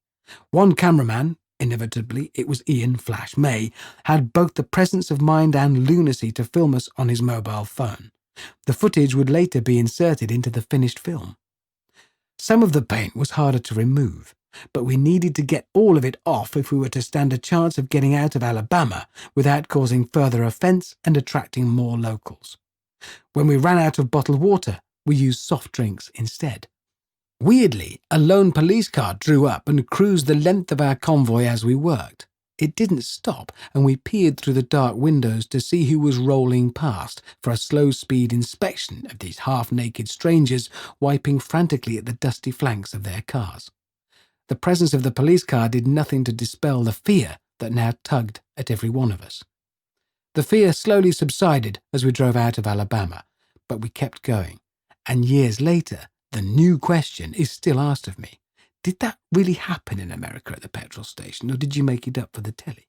One cameraman, inevitably it was Ian Flash May, had both the presence of mind and lunacy to film us on his mobile phone. The footage would later be inserted into the finished film. Some of the paint was harder to remove, but we needed to get all of it off if we were to stand a chance of getting out of Alabama without causing further offence and attracting more locals. When we ran out of bottled water, we used soft drinks instead. Weirdly, a lone police car drew up and cruised the length of our convoy as we worked. It didn't stop, and we peered through the dark windows to see who was rolling past for a slow-speed inspection of these half-naked strangers wiping frantically at the dusty flanks of their cars. The presence of the police car did nothing to dispel the fear that now tugged at every one of us. The fear slowly subsided as we drove out of Alabama, but we kept going, and years later, the new question is still asked of me. Did that really happen in America at the petrol station, or did you make it up for the telly?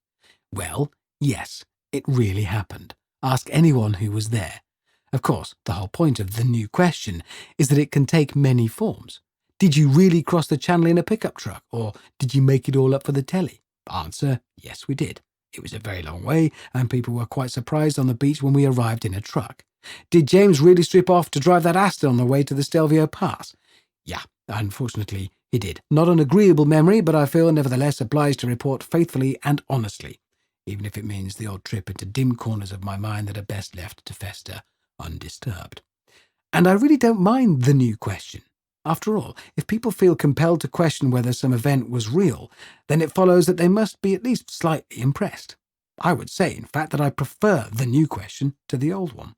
Well, yes, it really happened. Ask anyone who was there. Of course, the whole point of the new question is that it can take many forms. Did you really cross the channel in a pickup truck, or did you make it all up for the telly? Answer, yes, we did. It was a very long way, and people were quite surprised on the beach when we arrived in a truck. Did James really strip off to drive that Aston on the way to the Stelvio Pass? Yeah, unfortunately, he did. Not an agreeable memory, but I feel nevertheless obliged to report faithfully and honestly, even if it means the odd trip into dim corners of my mind that are best left to fester undisturbed. And I really don't mind the new question. After all, if people feel compelled to question whether some event was real, then it follows that they must be at least slightly impressed. I would say, in fact, that I prefer the new question to the old one.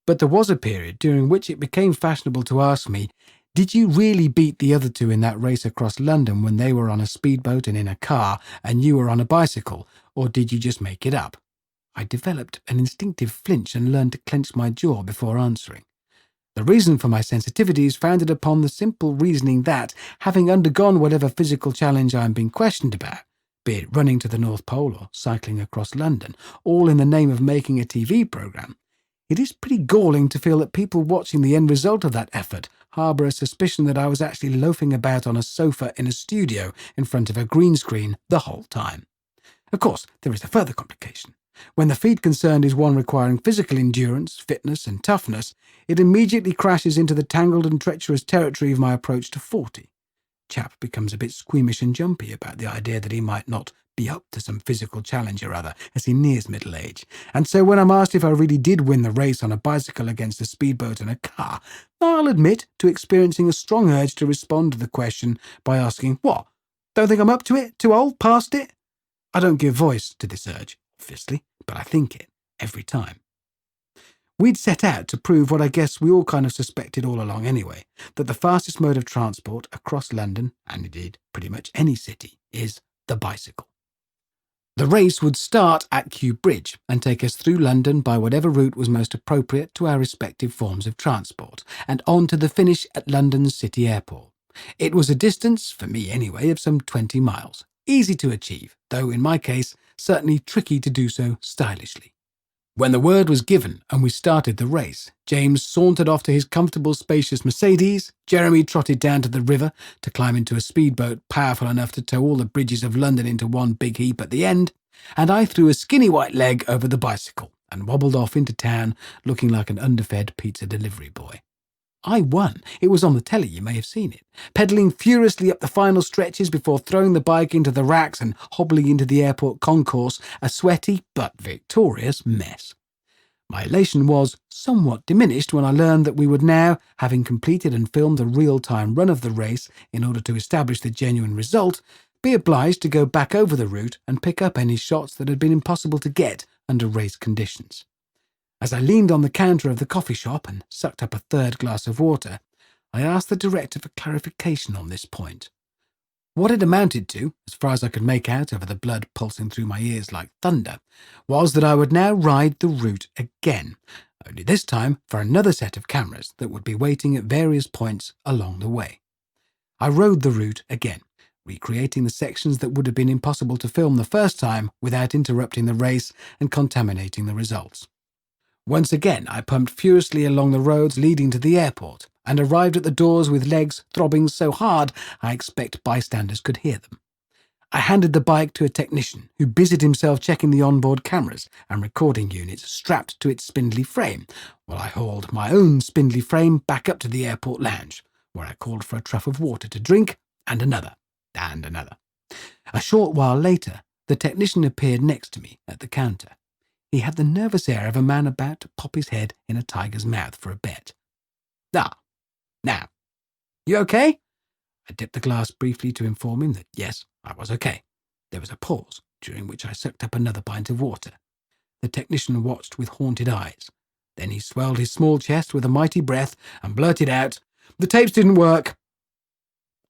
But there was a period during which it became fashionable to ask me, did you really beat the other 2 in that race across London when they were on a speedboat and in a car and you were on a bicycle, or did you just make it up? I developed an instinctive flinch and learned to clench my jaw before answering. The reason for my sensitivity is founded upon the simple reasoning that, having undergone whatever physical challenge I am being questioned about, be it running to the North Pole or cycling across London, all in the name of making a TV programme, it is pretty galling to feel that people watching the end result of that effort harbour a suspicion that I was actually loafing about on a sofa in a studio in front of a green screen the whole time. Of course, there is a further complication. When the feat concerned is one requiring physical endurance, fitness and toughness, it immediately crashes into the tangled and treacherous territory of my approach to 40. Chap becomes a bit squeamish and jumpy about the idea that he might not be up to some physical challenge or other as he nears middle age, and so when I'm asked if I really did win the race on a bicycle against a speedboat and a car, I'll admit to experiencing a strong urge to respond to the question by asking, what? Don't think I'm up to it? Too old? Past it? I don't give voice to this urge, obviously, but I think it every time. We'd set out to prove what I guess we all kind of suspected all along anyway, that the fastest mode of transport across London, and indeed pretty much any city, is the bicycle. The race would start at Kew Bridge and take us through London by whatever route was most appropriate to our respective forms of transport, and on to the finish at London's City Airport. It was a distance, for me anyway, of some 20 miles. Easy to achieve, though in my case, certainly tricky to do so stylishly. When the word was given and we started the race, James sauntered off to his comfortable, spacious Mercedes, Jeremy trotted down to the river to climb into a speedboat powerful enough to tow all the bridges of London into one big heap at the end, and I threw a skinny white leg over the bicycle and wobbled off into town looking like an underfed pizza delivery boy. I won. It was on the telly, you may have seen it, pedalling furiously up the final stretches before throwing the bike into the racks and hobbling into the airport concourse, a sweaty but victorious mess. My elation was somewhat diminished when I learned that we would now, having completed and filmed a real-time run of the race in order to establish the genuine result, be obliged to go back over the route and pick up any shots that had been impossible to get under race conditions. As I leaned on the counter of the coffee shop and sucked up a third glass of water, I asked the director for clarification on this point. What it amounted to, as far as I could make out over the blood pulsing through my ears like thunder, was that I would now ride the route again, only this time for another set of cameras that would be waiting at various points along the way. I rode the route again, recreating the sections that would have been impossible to film the first time without interrupting the race and contaminating the results. Once again, I pumped furiously along the roads leading to the airport and arrived at the doors with legs throbbing so hard I expect bystanders could hear them. I handed the bike to a technician who busied himself checking the onboard cameras and recording units strapped to its spindly frame, while I hauled my own spindly frame back up to the airport lounge, where I called for a trough of water to drink and another, and another. A short while later, the technician appeared next to me at the counter. He had the nervous air of a man about to pop his head in a tiger's mouth for a bet. Now, you okay? I dipped the glass briefly to inform him that yes, I was okay. There was a pause, during which I sucked up another pint of water. The technician watched with haunted eyes. Then he swelled his small chest with a mighty breath and blurted out, "The tapes didn't work."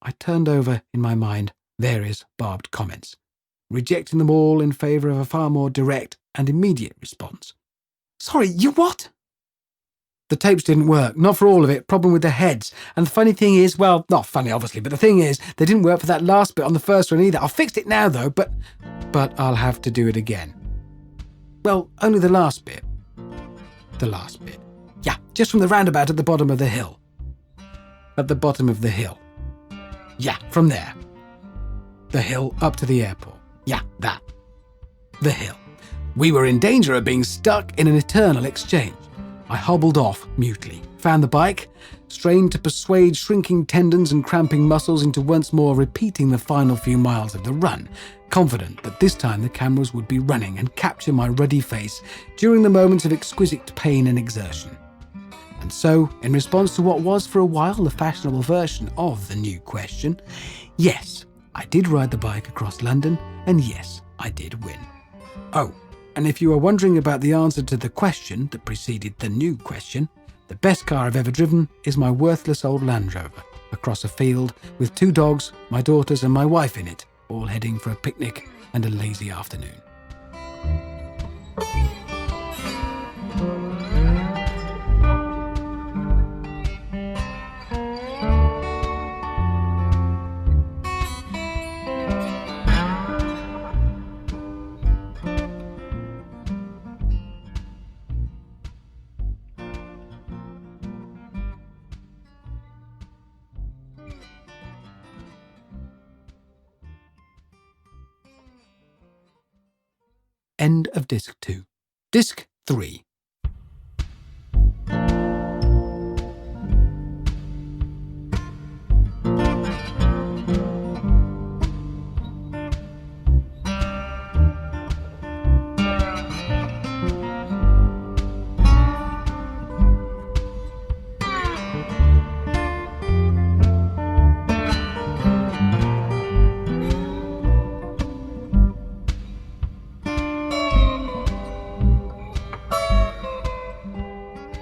I turned over, in my mind, various barbed comments, rejecting them all in favour of a far more direct and immediate response. "Sorry, you what?" "The tapes didn't work, not for all of it, problem with the heads. And the funny thing is, well, not funny obviously, but the thing is, they didn't work for that last bit on the first one either. I've fixed it now though, but I'll have to do it again." "Well, only the last bit." "The last bit?" "Yeah, just from the roundabout at the bottom of the hill." "At the bottom of the hill?" "Yeah, from there." "The hill up to the airport?" "Yeah, that." The hill. We were in danger of being stuck in an eternal exchange. I hobbled off mutely, found the bike, strained to persuade shrinking tendons and cramping muscles into once more repeating the final few miles of the run, confident that this time the cameras would be running and capture my ruddy face during the moments of exquisite pain and exertion. And so, in response to what was for a while the fashionable version of the new question, yes, I did ride the bike across London, and yes, I did win. Oh, and if you are wondering about the answer to the question that preceded the new question, the best car I've ever driven is my worthless old Land Rover, across a field with 2 dogs, my daughters and my wife in it, all heading for a picnic and a lazy afternoon. End of Disc 2. Disc 3.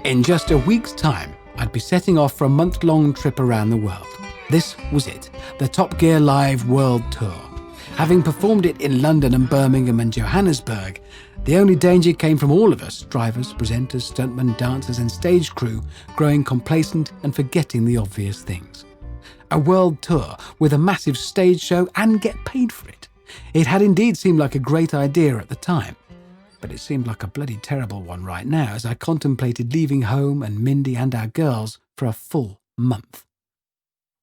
In just a week's time, I'd be setting off for a month-long trip around the world. This was it, the Top Gear Live World Tour. Having performed it in London and Birmingham and Johannesburg, the only danger came from all of us, drivers, presenters, stuntmen, dancers and stage crew, growing complacent and forgetting the obvious things. A world tour with a massive stage show and get paid for it. It had indeed seemed like a great idea at the time. but it seemed like a bloody terrible one right now as I contemplated leaving home and Mindy and our girls for a full month.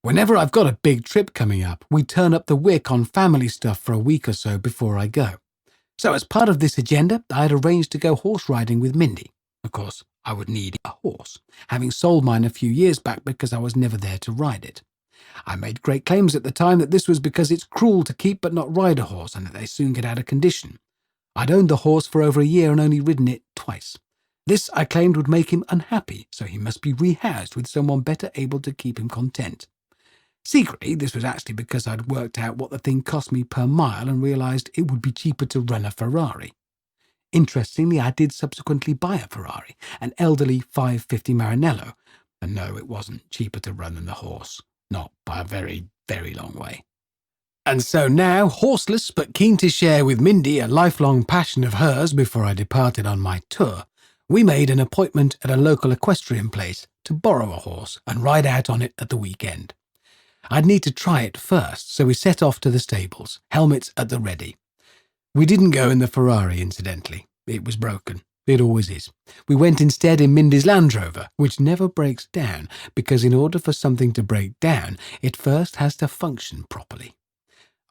Whenever I've got a big trip coming up, we turn up the wick on family stuff for a week or so before I go. So as part of this agenda, I had arranged to go horse riding with Mindy. Of course, I would need a horse, having sold mine a few years back because I was never there to ride it. I made great claims at the time that this was because it's cruel to keep but not ride a horse and that they soon get out of condition. I'd owned the horse for over a year and only ridden it twice. This, I claimed, would make him unhappy, so he must be rehoused with someone better able to keep him content. Secretly, this was actually because I'd worked out what the thing cost me per mile and realised it would be cheaper to run a Ferrari. Interestingly, I did subsequently buy a Ferrari, an elderly 550 Maranello, and no, it wasn't cheaper to run than the horse, not by a very, very long way. And so now, horseless but keen to share with Mindy a lifelong passion of hers before I departed on my tour, we made an appointment at a local equestrian place to borrow a horse and ride out on it at the weekend. I'd need to try it first, so we set off to the stables, helmets at the ready. We didn't go in the Ferrari, incidentally. It was broken. It always is. We went instead in Mindy's Land Rover, which never breaks down, because in order for something to break down, it first has to function properly.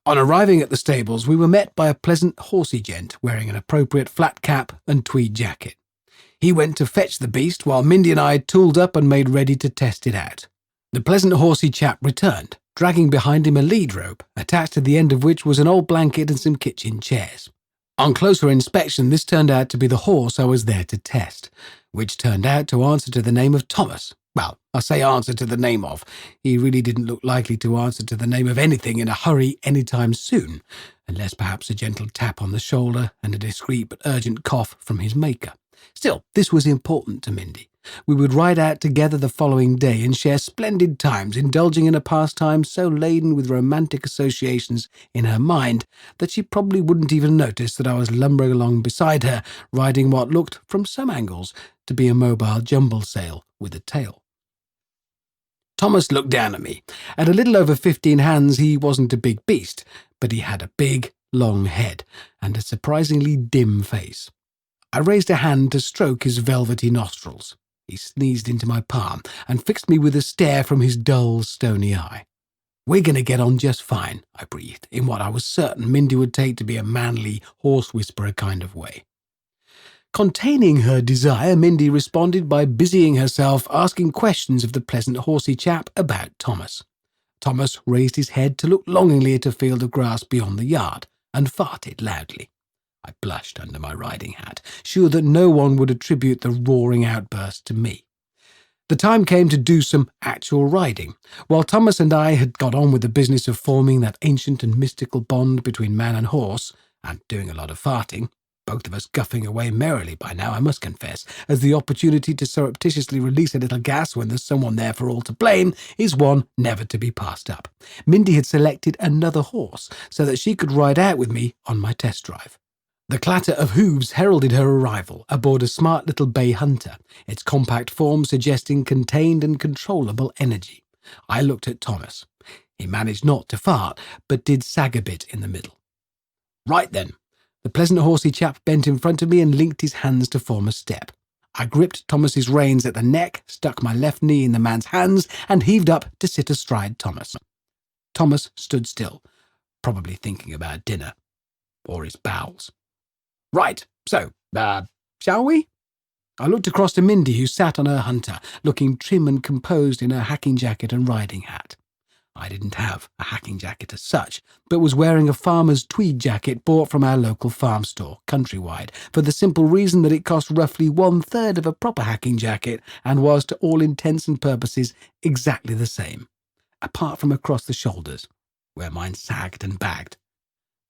On arriving at the stables, we were met by a pleasant horsey gent wearing an appropriate flat cap and tweed jacket. He went to fetch the beast while Mindy and I tooled up and made ready to test it out. The pleasant horsey chap returned, dragging behind him a lead rope, attached to the end of which was an old blanket and some kitchen chairs. On closer inspection, this turned out to be the horse I was there to test, which turned out to answer to the name of Thomas. Well, I say answer to the name of. He really didn't look likely to answer to the name of anything in a hurry anytime soon, unless perhaps a gentle tap on the shoulder and a discreet but urgent cough from his maker. Still, this was important to Mindy. We would ride out together the following day and share splendid times, indulging in a pastime so laden with romantic associations in her mind that she probably wouldn't even notice that I was lumbering along beside her, riding what looked, from some angles, to be a mobile jumble sail with a tail. Thomas looked down at me. At a little over 15 hands, he wasn't a big beast, but he had a big, long head and a surprisingly dim face. I raised a hand to stroke his velvety nostrils. He sneezed into my palm and fixed me with a stare from his dull, stony eye. "We're going to get on just fine," I breathed, in what I was certain Mindy would take to be a manly, horse-whisperer kind of way. Containing her desire, Mindy responded by busying herself asking questions of the pleasant horsey chap about Thomas. Thomas raised his head to look longingly at a field of grass beyond the yard and farted loudly. I blushed under my riding hat, sure that no one would attribute the roaring outburst to me. The time came to do some actual riding. While Thomas and I had got on with the business of forming that ancient and mystical bond between man and horse, and doing a lot of farting, both of us guffing away merrily by now, I must confess, as the opportunity to surreptitiously release a little gas when there's someone there for all to blame is one never to be passed up. Mindy had selected another horse so that she could ride out with me on my test drive. The clatter of hooves heralded her arrival aboard a smart little bay hunter, its compact form suggesting contained and controllable energy. I looked at Thomas. He managed not to fart, but did sag a bit in the middle. "Right then." The pleasant horsey chap bent in front of me and linked his hands to form a step. I gripped Thomas's reins at the neck, stuck my left knee in the man's hands, and heaved up to sit astride Thomas. Thomas stood still, probably thinking about dinner. Or his bowels. "Right, so, shall we?" I looked across to Mindy, who sat on her hunter, looking trim and composed in her hacking jacket and riding hat. I didn't have a hacking jacket as such, but was wearing a farmer's tweed jacket bought from our local farm store, countrywide, for the simple reason that it cost roughly 1/3 of a proper hacking jacket and was, to all intents and purposes, exactly the same, apart from across the shoulders, where mine sagged and bagged,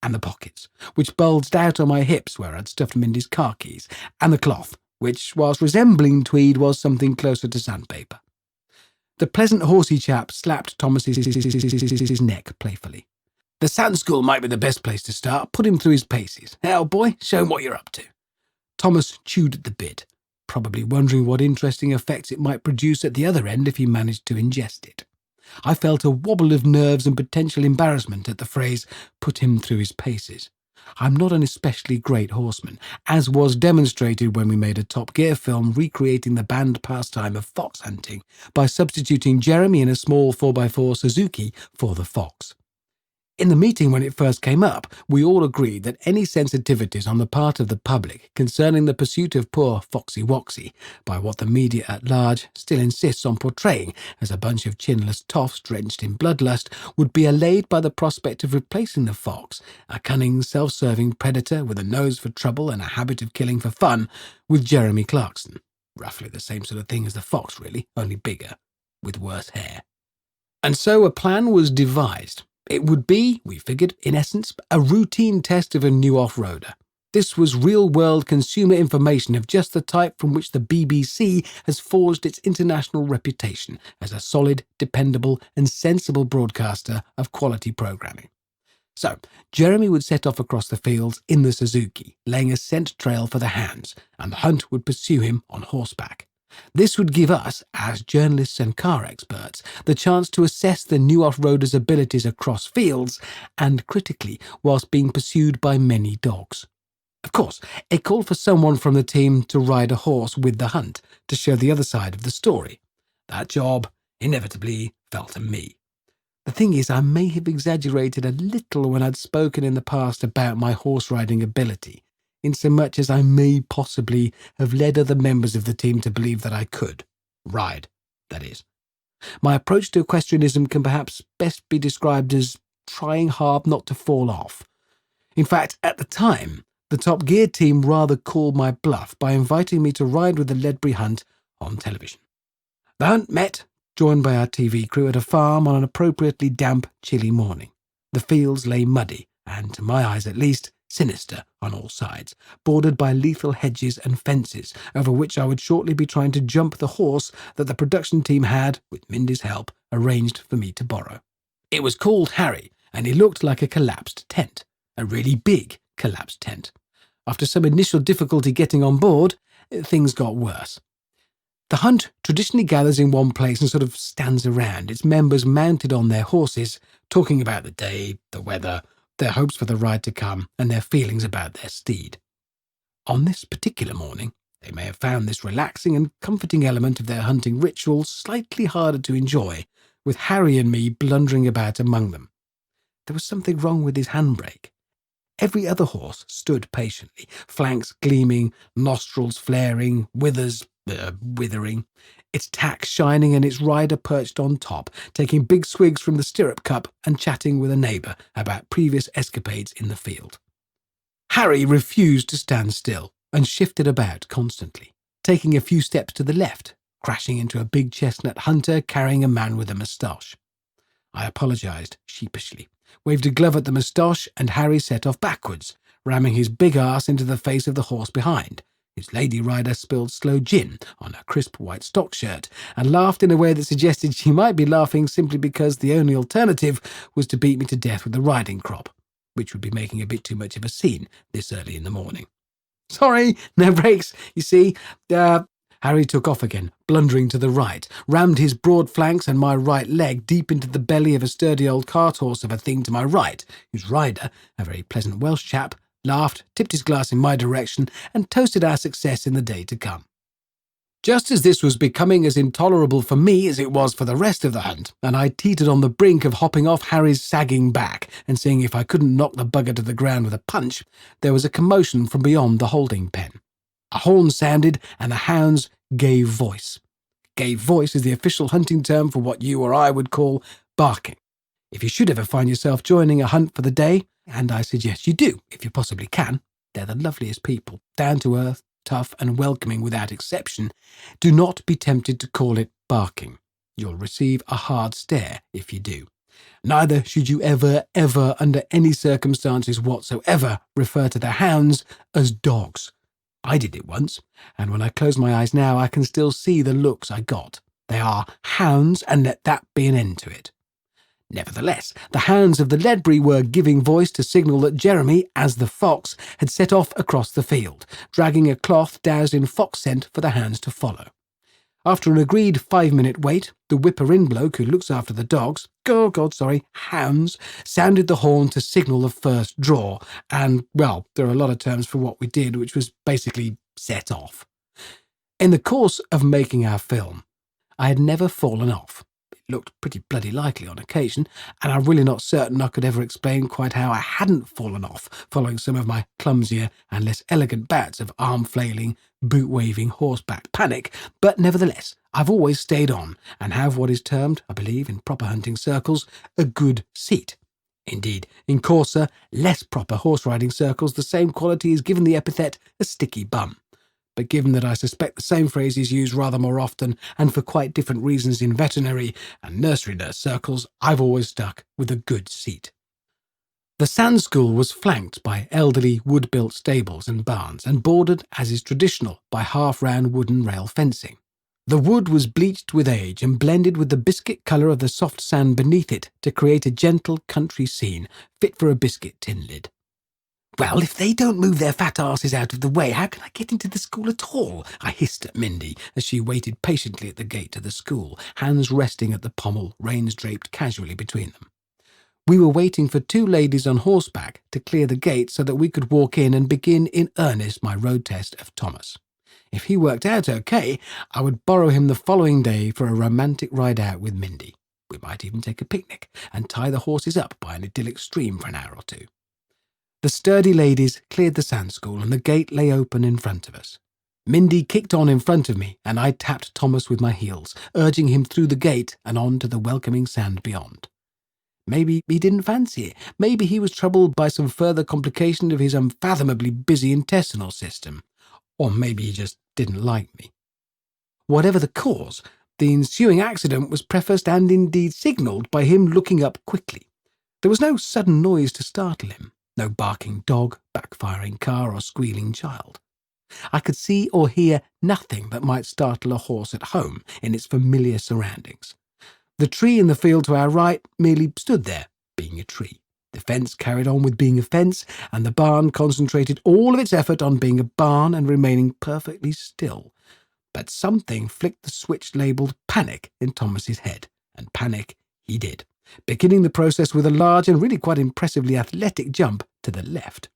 and the pockets, which bulged out on my hips where I'd stuffed Mindy's car keys, and the cloth, which, whilst resembling tweed, was something closer to sandpaper. The pleasant horsey chap slapped Thomas's neck playfully. "The sand school might be the best place to start. Put him through his paces. Now, boy, show him what you're up to." Thomas chewed at the bit, probably wondering what interesting effects it might produce at the other end if he managed to ingest it. I felt a wobble of nerves and potential embarrassment at the phrase, "put him through his paces." I'm not an especially great horseman, as was demonstrated when we made a Top Gear film recreating the banned pastime of fox hunting by substituting Jeremy in a small 4x4 Suzuki for the fox. In the meeting when it first came up, we all agreed that any sensitivities on the part of the public concerning the pursuit of poor Foxy Woxy by what the media at large still insists on portraying as a bunch of chinless toffs drenched in bloodlust would be allayed by the prospect of replacing the fox, a cunning, self-serving predator with a nose for trouble and a habit of killing for fun, with Jeremy Clarkson. Roughly the same sort of thing as the fox, really, only bigger, with worse hair. And so a plan was devised. It would be, we figured, in essence, a routine test of a new off-roader. This was real-world consumer information of just the type from which the BBC has forged its international reputation as a solid, dependable and sensible broadcaster of quality programming. So, Jeremy would set off across the fields in the Suzuki, laying a scent trail for the hounds, and the hunt would pursue him on horseback. This would give us, as journalists and car experts, the chance to assess the new off-roader's abilities across fields and critically whilst being pursued by many dogs. Of course, it called for someone from the team to ride a horse with the hunt to show the other side of the story. That job inevitably fell to me. The thing is, I may have exaggerated a little when I'd spoken in the past about my horse-riding ability, insomuch as I may possibly have led other members of the team to believe that I could. Ride, that is. My approach to equestrianism can perhaps best be described as trying hard not to fall off. In fact, at the time, the Top Gear team rather called my bluff by inviting me to ride with the Ledbury Hunt on television. The hunt met, joined by our TV crew, at a farm on an appropriately damp, chilly morning. The fields lay muddy, and, to my eyes at least, sinister on all sides, bordered by lethal hedges and fences, over which I would shortly be trying to jump the horse that the production team had, with Mindy's help, arranged for me to borrow. It was called Harry, and he looked like a collapsed tent, a really big collapsed tent. After some initial difficulty getting on board, things got worse. The hunt traditionally gathers in one place and sort of stands around, its members mounted on their horses, talking about the day, the weather, their hopes for the ride to come, and their feelings about their steed. On this particular morning, they may have found this relaxing and comforting element of their hunting ritual slightly harder to enjoy, with Harry and me blundering about among them. There was something wrong with his handbrake. Every other horse stood patiently, flanks gleaming, nostrils flaring, withering, its tack shining and its rider perched on top, taking big swigs from the stirrup cup and chatting with a neighbour about previous escapades in the field. Harry refused to stand still and shifted about constantly, taking a few steps to the left, crashing into a big chestnut hunter carrying a man with a moustache. I apologised sheepishly, waved a glove at the moustache, and Harry set off backwards, ramming his big arse into the face of the horse behind. His lady rider spilled slow gin on her crisp white stock shirt and laughed in a way that suggested she might be laughing simply because the only alternative was to beat me to death with a riding crop, which would be making a bit too much of a scene this early in the morning. Sorry, no brakes, you see. Harry took off again, blundering to the right, rammed his broad flanks and my right leg deep into the belly of a sturdy old cart horse of a thing to my right, whose rider, a very pleasant Welsh chap, laughed, tipped his glass in my direction, and toasted our success in the day to come. Just as this was becoming as intolerable for me as it was for the rest of the hunt, and I teetered on the brink of hopping off Harry's sagging back and seeing if I couldn't knock the bugger to the ground with a punch, there was a commotion from beyond the holding pen. A horn sounded, and the hounds gave voice. Gave voice is the official hunting term for what you or I would call barking. If you should ever find yourself joining a hunt for the day, and I suggest you do, if you possibly can, they're the loveliest people, down to earth, tough and welcoming without exception, do not be tempted to call it barking. You'll receive a hard stare if you do. Neither should you ever, under any circumstances whatsoever, refer to the hounds as dogs. I did it once, and when I close my eyes now, I can still see the looks I got. They are hounds, and let that be an end to it. Nevertheless, the hounds of the Ledbury were giving voice to signal that Jeremy, as the fox, had set off across the field, dragging a cloth doused in fox scent for the hounds to follow. After an agreed 5-minute wait, the whipper-in bloke who looks after the dogs, hounds, sounded the horn to signal the first draw, and, well, there are a lot of terms for what we did, which was basically set off. In the course of making our film, I had never fallen off. It looked pretty bloody likely on occasion, and I'm really not certain I could ever explain quite how I hadn't fallen off following some of my clumsier and less elegant bouts of arm-flailing, boot-waving, horseback panic, but nevertheless, I've always stayed on, and have what is termed, I believe, in proper hunting circles, a good seat. Indeed, in coarser, less proper horse-riding circles, the same quality is given the epithet a sticky bum. But given that I suspect the same phrase is used rather more often and for quite different reasons in veterinary and nursery nurse circles, I've always stuck with a good seat. The sand school was flanked by elderly wood-built stables and barns and bordered, as is traditional, by half-round wooden rail fencing. The wood was bleached with age and blended with the biscuit colour of the soft sand beneath it to create a gentle country scene fit for a biscuit tin lid. "Well, if they don't move their fat asses out of the way, how can I get into the school at all?" I hissed at Mindy as she waited patiently at the gate to the school, hands resting at the pommel, reins draped casually between them. We were waiting for 2 ladies on horseback to clear the gate so that we could walk in and begin in earnest my road test of Thomas. If he worked out okay, I would borrow him the following day for a romantic ride out with Mindy. We might even take a picnic and tie the horses up by an idyllic stream for an hour or 2. The sturdy ladies cleared the sand school and the gate lay open in front of us. Mindy kicked on in front of me and I tapped Thomas with my heels, urging him through the gate and on to the welcoming sand beyond. Maybe he didn't fancy it. Maybe he was troubled by some further complication of his unfathomably busy intestinal system. Or maybe he just didn't like me. Whatever the cause, the ensuing accident was prefaced and indeed signalled by him looking up quickly. There was no sudden noise to startle him. No barking dog, backfiring car, or squealing child. I could see or hear nothing that might startle a horse at home in its familiar surroundings. The tree in the field to our right merely stood there, being a tree. The fence carried on with being a fence, and the barn concentrated all of its effort on being a barn and remaining perfectly still. But something flicked the switch labelled panic in Thomas's head, and panic he did, beginning the process with a large and really quite impressively athletic jump to the left.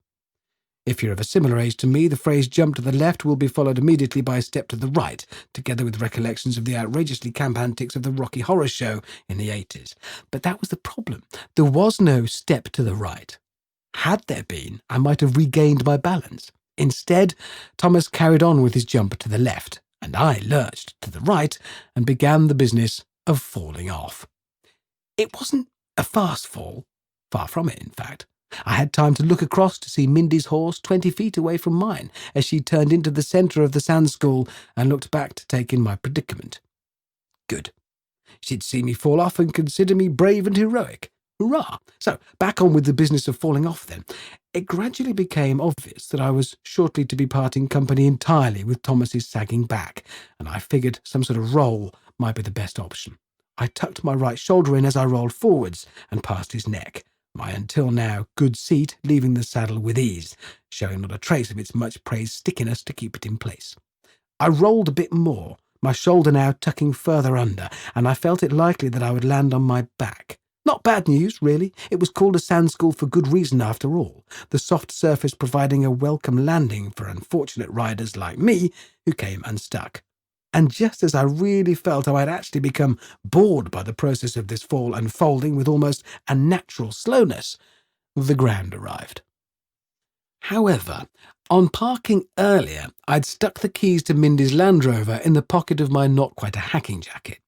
If you're of a similar age to me, the phrase jump to the left will be followed immediately by a step to the right, together with recollections of the outrageously camp antics of the Rocky Horror Show in the 80s. But that was the problem. There was no step to the right. Had there been, I might have regained my balance. Instead, Thomas carried on with his jump to the left, and I lurched to the right and began the business of falling off. It wasn't a fast fall. Far from it, in fact. I had time to look across to see Mindy's horse 20 feet away from mine as she turned into the centre of the sand school and looked back to take in my predicament. Good. She'd see me fall off and consider me brave and heroic. Hurrah! So, back on with the business of falling off then. It gradually became obvious that I was shortly to be parting company entirely with Thomas's sagging back, and I figured some sort of roll might be the best option. I tucked my right shoulder in as I rolled forwards and past his neck, my until now good seat leaving the saddle with ease, showing not a trace of its much-praised stickiness to keep it in place. I rolled a bit more, my shoulder now tucking further under, and I felt it likely that I would land on my back. Not bad news, really. It was called a sand school for good reason after all, the soft surface providing a welcome landing for unfortunate riders like me who came unstuck. And just as I really felt I might actually become bored by the process of this fall unfolding with almost unnatural slowness, the ground arrived. However, on parking earlier, I'd stuck the keys to Mindy's Land Rover in the pocket of my not-quite-a-hacking jacket.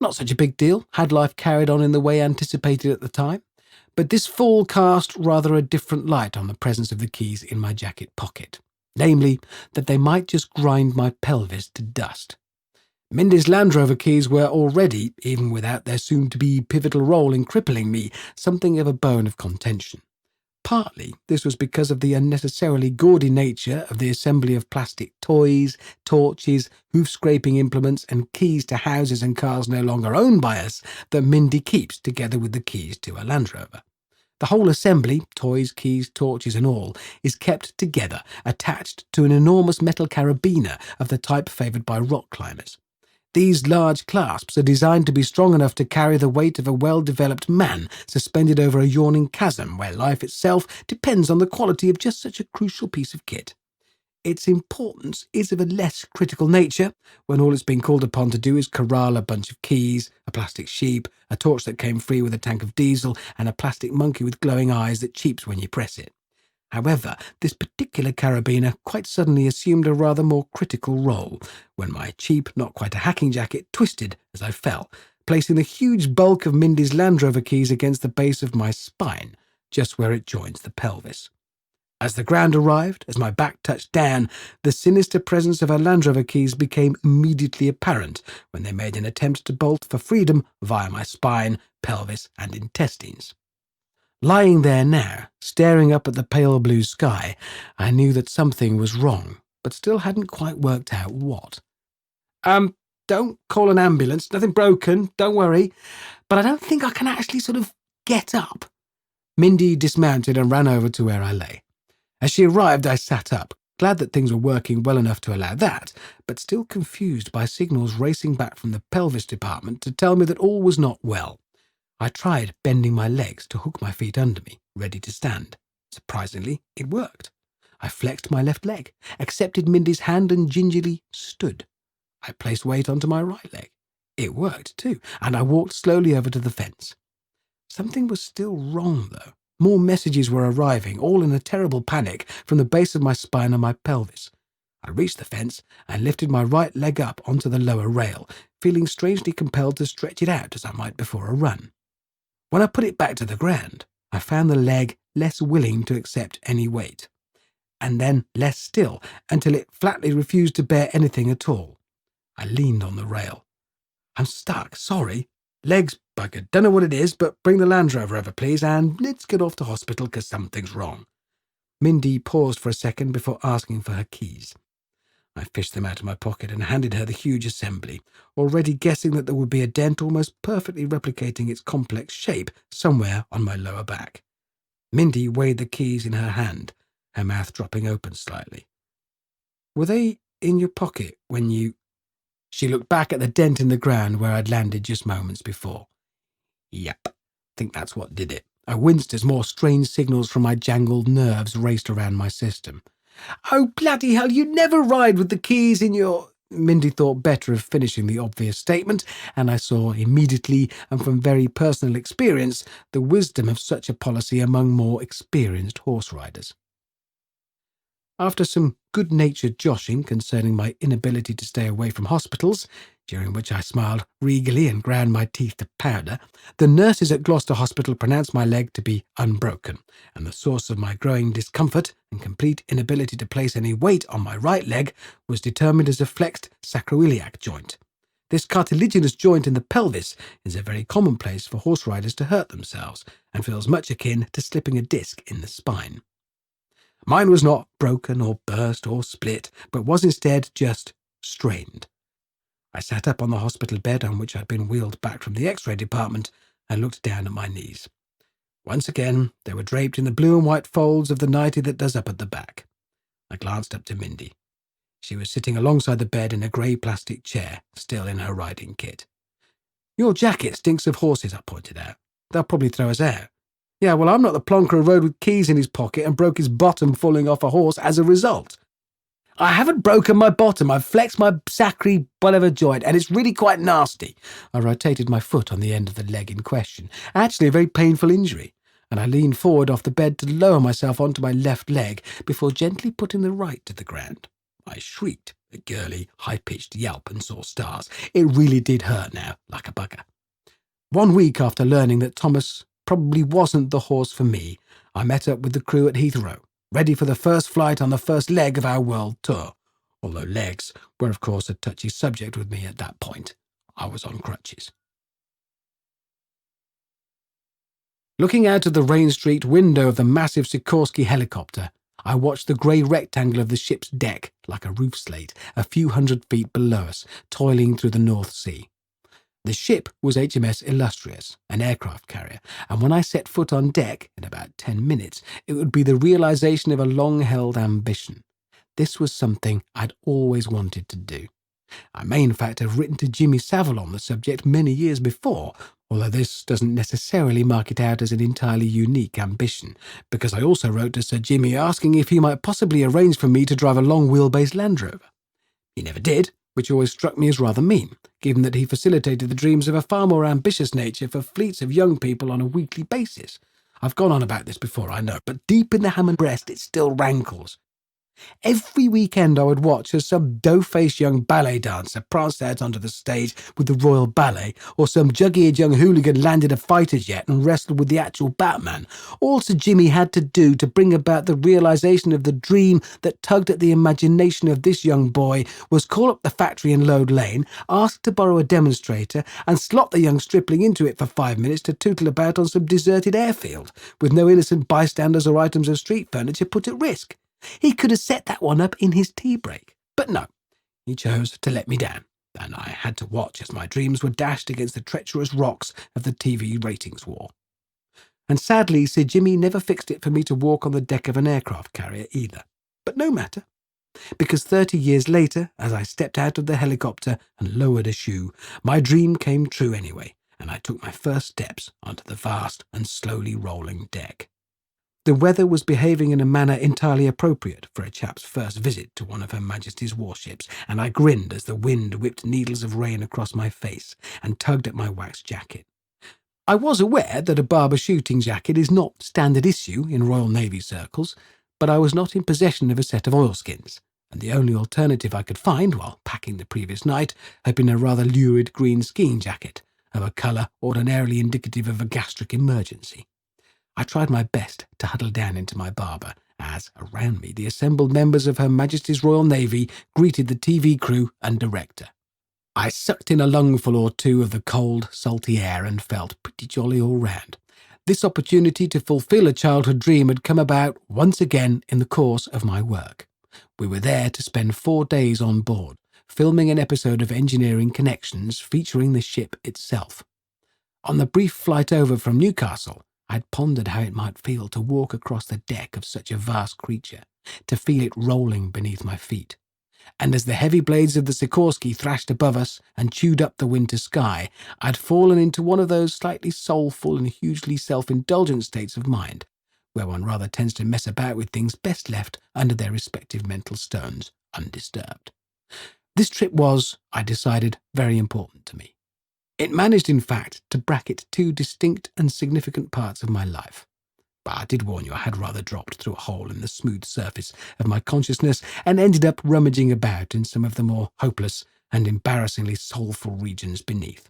Not such a big deal, had life carried on in the way anticipated at the time, but this fall cast rather a different light on the presence of the keys in my jacket pocket, namely, that they might just grind my pelvis to dust. Mindy's Land Rover keys were already, even without their soon-to-be pivotal role in crippling me, something of a bone of contention. Partly, this was because of the unnecessarily gaudy nature of the assembly of plastic toys, torches, hoof-scraping implements, and keys to houses and cars no longer owned by us that Mindy keeps together with the keys to her Land Rover. The whole assembly, toys, keys, torches and all, is kept together, attached to an enormous metal carabiner of the type favoured by rock climbers. These large clasps are designed to be strong enough to carry the weight of a well-developed man suspended over a yawning chasm where life itself depends on the quality of just such a crucial piece of kit. Its importance is of a less critical nature when all it's been called upon to do is corral a bunch of keys, a plastic sheep, a torch that came free with a tank of diesel, and a plastic monkey with glowing eyes that cheeps when you press it. However, this particular carabiner quite suddenly assumed a rather more critical role when my cheap, not quite a hacking jacket twisted as I fell, placing the huge bulk of Mindy's Land Rover keys against the base of my spine, just where it joins the pelvis. As the ground arrived, as my back touched down, the sinister presence of her Land Rover keys became immediately apparent when they made an attempt to bolt for freedom via my spine, pelvis, and intestines. Lying there now, staring up at the pale blue sky, I knew that something was wrong, but still hadn't quite worked out what. Don't call an ambulance, nothing broken, don't worry, but I don't think I can actually sort of get up. Mindy dismounted and ran over to where I lay. As she arrived, I sat up, glad that things were working well enough to allow that, but still confused by signals racing back from the pelvis department to tell me that all was not well. I tried bending my legs to hook my feet under me, ready to stand. Surprisingly, it worked. I flexed my left leg, accepted Mindy's hand and gingerly stood. I placed weight onto my right leg. It worked too, and I walked slowly over to the fence. Something was still wrong, though. More messages were arriving, all in a terrible panic, from the base of my spine and my pelvis. I reached the fence and lifted my right leg up onto the lower rail, feeling strangely compelled to stretch it out as I might before a run. When I put it back to the ground, I found the leg less willing to accept any weight, and then less still, until it flatly refused to bear anything at all. I leaned on the rail. I'm stuck, sorry. Leg's buggered. Don't know what it is, but bring the Land Rover over, please, and let's get off to hospital because something's wrong. Mindy paused for a second before asking for her keys. I fished them out of my pocket and handed her the huge assembly, already guessing that there would be a dent almost perfectly replicating its complex shape somewhere on my lower back. Mindy weighed the keys in her hand, her mouth dropping open slightly. Were they in your pocket when you... She looked back at the dent in the ground where I'd landed just moments before. Yep, think that's what did it. I winced as more strange signals from my jangled nerves raced around my system. Oh, bloody hell, you'd never ride with the keys in your... Mindy thought better of finishing the obvious statement, and I saw immediately and from very personal experience the wisdom of such a policy among more experienced horse riders. After some good-natured joshing concerning my inability to stay away from hospitals, during which I smiled regally and ground my teeth to powder, the nurses at Gloucester Hospital pronounced my leg to be unbroken, and the source of my growing discomfort and complete inability to place any weight on my right leg was determined as a flexed sacroiliac joint. This cartilaginous joint in the pelvis is a very common place for horse riders to hurt themselves, and feels much akin to slipping a disc in the spine. Mine was not broken or burst or split, but was instead just strained. I sat up on the hospital bed on which I'd been wheeled back from the X-ray department and looked down at my knees. Once again, they were draped in the blue and white folds of the nightie that does up at the back. I glanced up to Mindy. She was sitting alongside the bed in a grey plastic chair, still in her riding kit. Your jacket stinks of horses, I pointed out. They'll probably throw us out. Yeah, well, I'm not the plonker who rode with keys in his pocket and broke his bottom falling off a horse as a result. I haven't broken my bottom. I've flexed my sacri whatever joint, and it's really quite nasty. I rotated my foot on the end of the leg in question. Actually, a very painful injury, and I leaned forward off the bed to lower myself onto my left leg before gently putting the right to the ground. I shrieked a girly, high-pitched yelp and saw stars. It really did hurt now, like a bugger. 1 week after learning that Thomas probably wasn't the horse for me, I met up with the crew at Heathrow, ready for the first flight on the first leg of our world tour, although legs were of course a touchy subject with me at that point. I was on crutches. Looking out of the Rain Street window of the massive Sikorsky helicopter, I watched the grey rectangle of the ship's deck like a roof slate a few hundred feet below us, toiling through the North Sea. The ship was HMS Illustrious, an aircraft carrier, and when I set foot on deck, in about 10 minutes, it would be the realization of a long-held ambition. This was something I'd always wanted to do. I may in fact have written to Jimmy Savile on the subject many years before, although this doesn't necessarily mark it out as an entirely unique ambition, because I also wrote to Sir Jimmy asking if he might possibly arrange for me to drive a long-wheelbase Land Rover. He never did, which always struck me as rather mean, given that he facilitated the dreams of a far more ambitious nature for fleets of young people on a weekly basis. I've gone on about this before, I know, but deep in the Hammond breast it still rankles. Every weekend I would watch as some dough-faced young ballet dancer pranced out onto the stage with the Royal Ballet, or some jug-eared young hooligan landed a fighter jet and wrestled with the actual Batman. All Sir Jimmy had to do to bring about the realisation of the dream that tugged at the imagination of this young boy was call up the factory in Lode Lane, ask to borrow a demonstrator, and slot the young stripling into it for 5 minutes to tootle about on some deserted airfield, with no innocent bystanders or items of street furniture put at risk. He could have set that one up in his tea break, but no, he chose to let me down, and I had to watch as my dreams were dashed against the treacherous rocks of the TV ratings war. And sadly, Sir Jimmy never fixed it for me to walk on the deck of an aircraft carrier either. But no matter, because 30 years later, as I stepped out of the helicopter and lowered a shoe, my dream came true anyway, and I took my first steps onto the vast and slowly rolling deck. The weather was behaving in a manner entirely appropriate for a chap's first visit to one of Her Majesty's warships, and I grinned as the wind whipped needles of rain across my face and tugged at my wax jacket. I was aware that a barber shooting jacket is not standard issue in Royal Navy circles, but I was not in possession of a set of oilskins, and the only alternative I could find while packing the previous night had been a rather lurid green skiing jacket, of a colour ordinarily indicative of a gastric emergency. I tried my best to huddle down into my barber as, around me, the assembled members of Her Majesty's Royal Navy greeted the TV crew and director. I sucked in a lungful or two of the cold, salty air and felt pretty jolly all round. This opportunity to fulfil a childhood dream had come about once again in the course of my work. We were there to spend 4 days on board, filming an episode of Engineering Connections featuring the ship itself. On the brief flight over from Newcastle, I'd pondered how it might feel to walk across the deck of such a vast creature, to feel it rolling beneath my feet. And as the heavy blades of the Sikorsky thrashed above us and chewed up the winter sky, I'd fallen into one of those slightly soulful and hugely self-indulgent states of mind, where one rather tends to mess about with things best left under their respective mental stones, undisturbed. This trip was, I decided, very important to me. It managed, in fact, to bracket 2 distinct and significant parts of my life. But I did warn you I had rather dropped through a hole in the smooth surface of my consciousness and ended up rummaging about in some of the more hopeless and embarrassingly soulful regions beneath.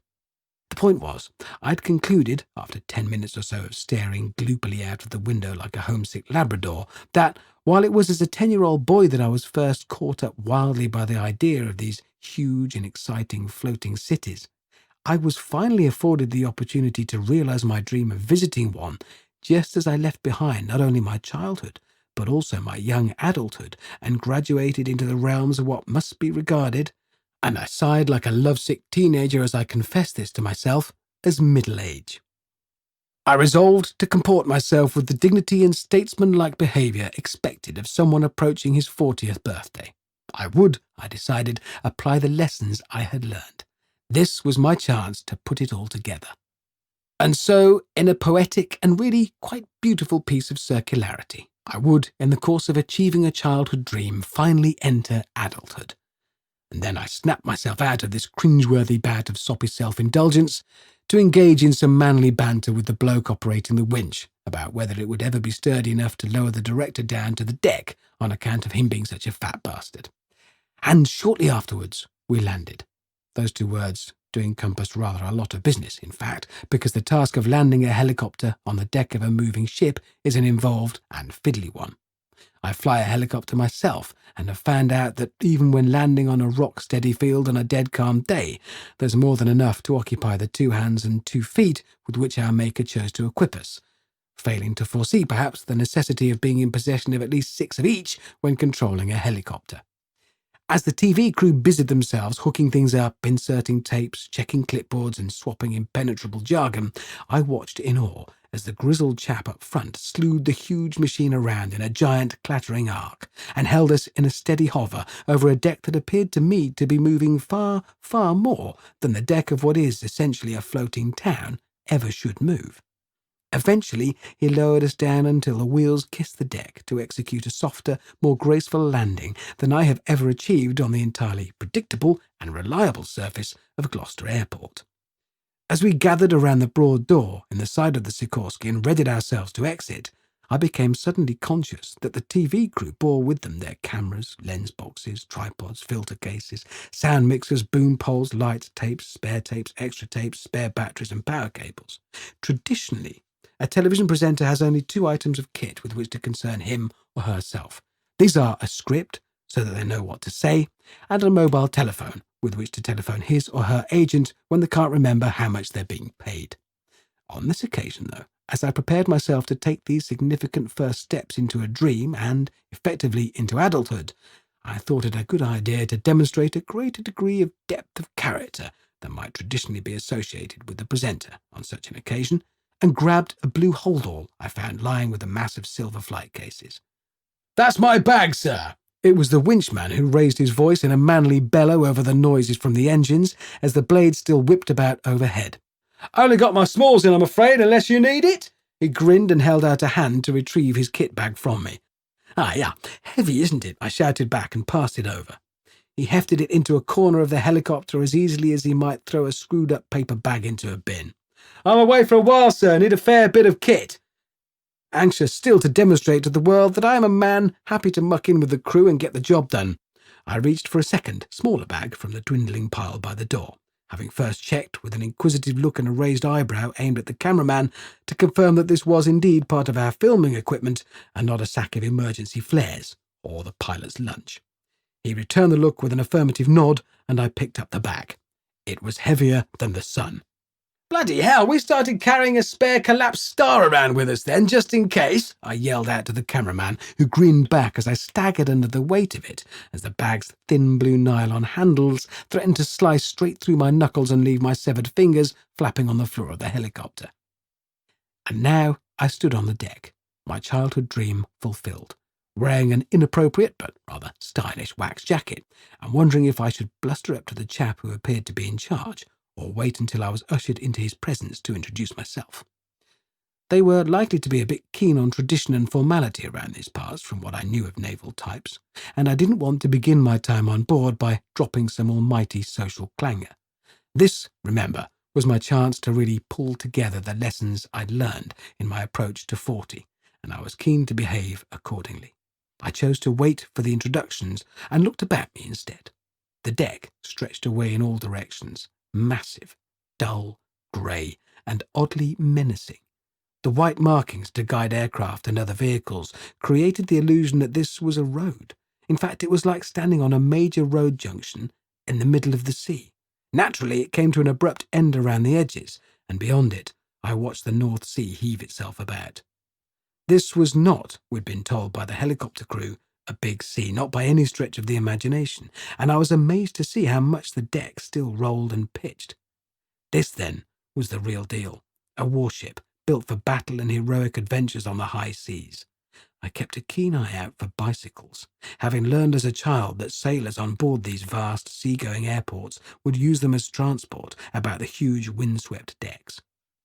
The point was, I'd concluded, after 10 minutes or so of staring gloopily out of the window like a homesick Labrador, that, while it was as a 10-year-old boy that I was first caught up wildly by the idea of these huge and exciting floating cities, I was finally afforded the opportunity to realise my dream of visiting one just as I left behind not only my childhood, but also my young adulthood, and graduated into the realms of what must be regarded, and I sighed like a lovesick teenager as I confessed this to myself, as middle age. I resolved to comport myself with the dignity and statesmanlike behaviour expected of someone approaching his 40th birthday. I would, I decided, apply the lessons I had learned. This was my chance to put it all together. And so, in a poetic and really quite beautiful piece of circularity, I would, in the course of achieving a childhood dream, finally enter adulthood. And then I snapped myself out of this cringeworthy bout of soppy self-indulgence to engage in some manly banter with the bloke operating the winch about whether it would ever be sturdy enough to lower the director down to the deck on account of him being such a fat bastard. And shortly afterwards, we landed. Those 2 words do encompass rather a lot of business, in fact, because the task of landing a helicopter on the deck of a moving ship is an involved and fiddly one. I fly a helicopter myself, and have found out that even when landing on a rock-steady field on a dead calm day, there's more than enough to occupy the 2 hands and 2 feet with which our Maker chose to equip us, failing to foresee perhaps the necessity of being in possession of at least 6 of each when controlling a helicopter. As the TV crew busied themselves hooking things up, inserting tapes, checking clipboards and swapping impenetrable jargon, I watched in awe as the grizzled chap up front slewed the huge machine around in a giant clattering arc and held us in a steady hover over a deck that appeared to me to be moving far, far more than the deck of what is essentially a floating town ever should move. Eventually, he lowered us down until the wheels kissed the deck to execute a softer, more graceful landing than I have ever achieved on the entirely predictable and reliable surface of Gloucester Airport. As we gathered around the broad door in the side of the Sikorsky and readied ourselves to exit, I became suddenly conscious that the TV crew bore with them their cameras, lens boxes, tripods, filter cases, sound mixers, boom poles, lights, tapes, extra tapes, spare batteries and power cables. Traditionally, a television presenter has only two items of kit with which to concern him or herself. These are a script, so that they know what to say, and a mobile telephone, with which to telephone his or her agent when they can't remember how much they're being paid. On this occasion, though, as I prepared myself to take these significant first steps into a dream and, effectively, into adulthood, I thought it a good idea to demonstrate a greater degree of depth of character than might traditionally be associated with the presenter on such an occasion, and grabbed a blue holdall I found lying with a mass of silver flight cases. "That's my bag, sir!" It was the winchman who raised his voice in a manly bellow over the noises from the engines as the blades still whipped about overhead. "Only got my smalls in, I'm afraid, unless you need it." He grinned and held out a hand to retrieve his kit bag from me. "Ah, yeah, heavy, isn't it?" I shouted back and passed it over. He hefted it into a corner of the helicopter as easily as he might throw a screwed-up paper bag into a bin. "I'm away for a while, sir. Need a fair bit of kit." Anxious still to demonstrate to the world that I am a man happy to muck in with the crew and get the job done, I reached for a second, smaller bag from the dwindling pile by the door, having first checked with an inquisitive look and a raised eyebrow aimed at the cameraman to confirm that this was indeed part of our filming equipment and not a sack of emergency flares or the pilot's lunch. He returned the look with an affirmative nod, and I picked up the bag. It was heavier than the sun. "Bloody hell, we started carrying a spare collapsed star around with us then, just in case," I yelled out to the cameraman, who grinned back as I staggered under the weight of it, as the bag's thin blue nylon handles threatened to slice straight through my knuckles and leave my severed fingers flapping on the floor of the helicopter. And now I stood on the deck, my childhood dream fulfilled, wearing an inappropriate but rather stylish wax jacket, and wondering if I should bluster up to the chap who appeared to be in charge, or wait until I was ushered into his presence to introduce myself. They were likely to be a bit keen on tradition and formality around these parts from what I knew of naval types, and I didn't want to begin my time on board by dropping some almighty social clangor. This, remember, was my chance to really pull together the lessons I'd learned in my approach to 40, and I was keen to behave accordingly. I chose to wait for the introductions and looked about me instead. The deck stretched away in all directions, massive, dull, grey, and oddly menacing. The white markings to guide aircraft and other vehicles created the illusion that this was a road. In fact, it was like standing on a major road junction in the middle of the sea. Naturally, it came to an abrupt end around the edges, and beyond it, I watched the North Sea heave itself about. This was not, we'd been told by the helicopter crew, a big sea, not by any stretch of the imagination, and I was amazed to see how much the deck still rolled and pitched. This, then, was the real deal, a warship built for battle and heroic adventures on the high seas. I kept a keen eye out for bicycles, having learned as a child that sailors on board these vast seagoing airports would use them as transport about the huge windswept decks.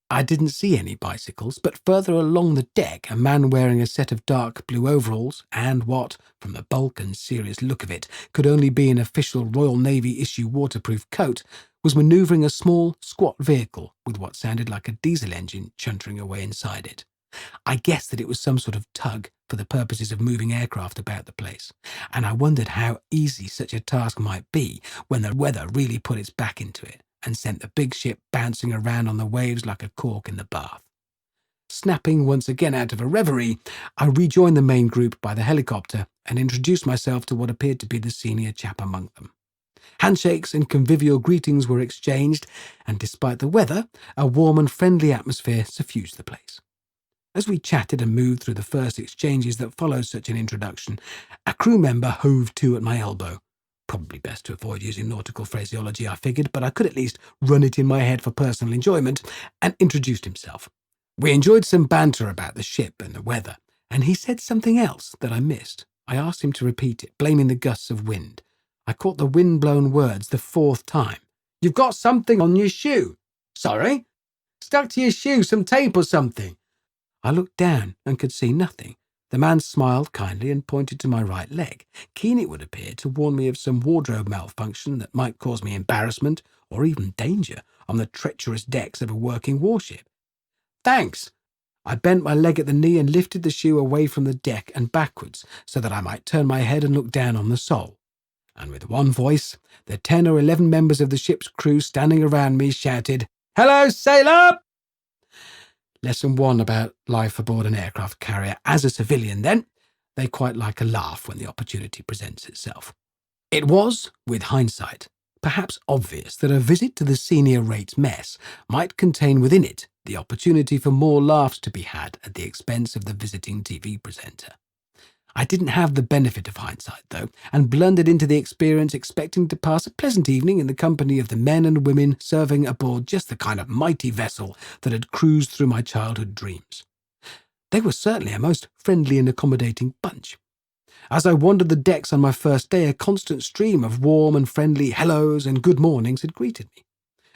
I didn't see any bicycles, but further along the deck a man wearing a set of dark blue overalls and what, from the bulk and serious look of it, could only be an official Royal Navy issue waterproof coat, was manoeuvring a small, squat vehicle with what sounded like a diesel engine chuntering away inside it. I guessed that it was some sort of tug for the purposes of moving aircraft about the place, and I wondered how easy such a task might be when the weather really put its back into it and sent the big ship bouncing around on the waves like a cork in the bath. Snapping once again out of a reverie, I rejoined the main group by the helicopter and introduced myself to what appeared to be the senior chap among them. Handshakes and convivial greetings were exchanged, and despite the weather, a warm and friendly atmosphere suffused the place. As we chatted and moved through the first exchanges that followed such an introduction, a crew member hove to at my elbow. Probably best to avoid using nautical phraseology, I figured, but I could at least run it in my head for personal enjoyment, and introduced himself. We enjoyed some banter about the ship and the weather, and he said something else that I missed. I asked him to repeat it, blaming the gusts of wind. I caught the wind-blown words the fourth time. "You've got something on your shoe." "Sorry?" "Stuck to your shoe, some tape or something." I looked down and could see nothing. The man smiled kindly and pointed to my right leg, keen, it would appear, to warn me of some wardrobe malfunction that might cause me embarrassment or even danger on the treacherous decks of a working warship. "Thanks." I bent my leg at the knee and lifted the shoe away from the deck and backwards so that I might turn my head and look down on the sole. And with one voice, the 10 or 11 members of the ship's crew standing around me shouted, "Hello, sailor!" Lesson 1 about life aboard an aircraft carrier as a civilian, then. They quite like a laugh when the opportunity presents itself. It was, with hindsight, perhaps obvious that a visit to the senior rates mess might contain within it the opportunity for more laughs to be had at the expense of the visiting TV presenter. I didn't have the benefit of hindsight, though, and blundered into the experience expecting to pass a pleasant evening in the company of the men and women serving aboard just the kind of mighty vessel that had cruised through my childhood dreams. They were certainly a most friendly and accommodating bunch. As I wandered the decks on my first day, a constant stream of warm and friendly hellos and good mornings had greeted me.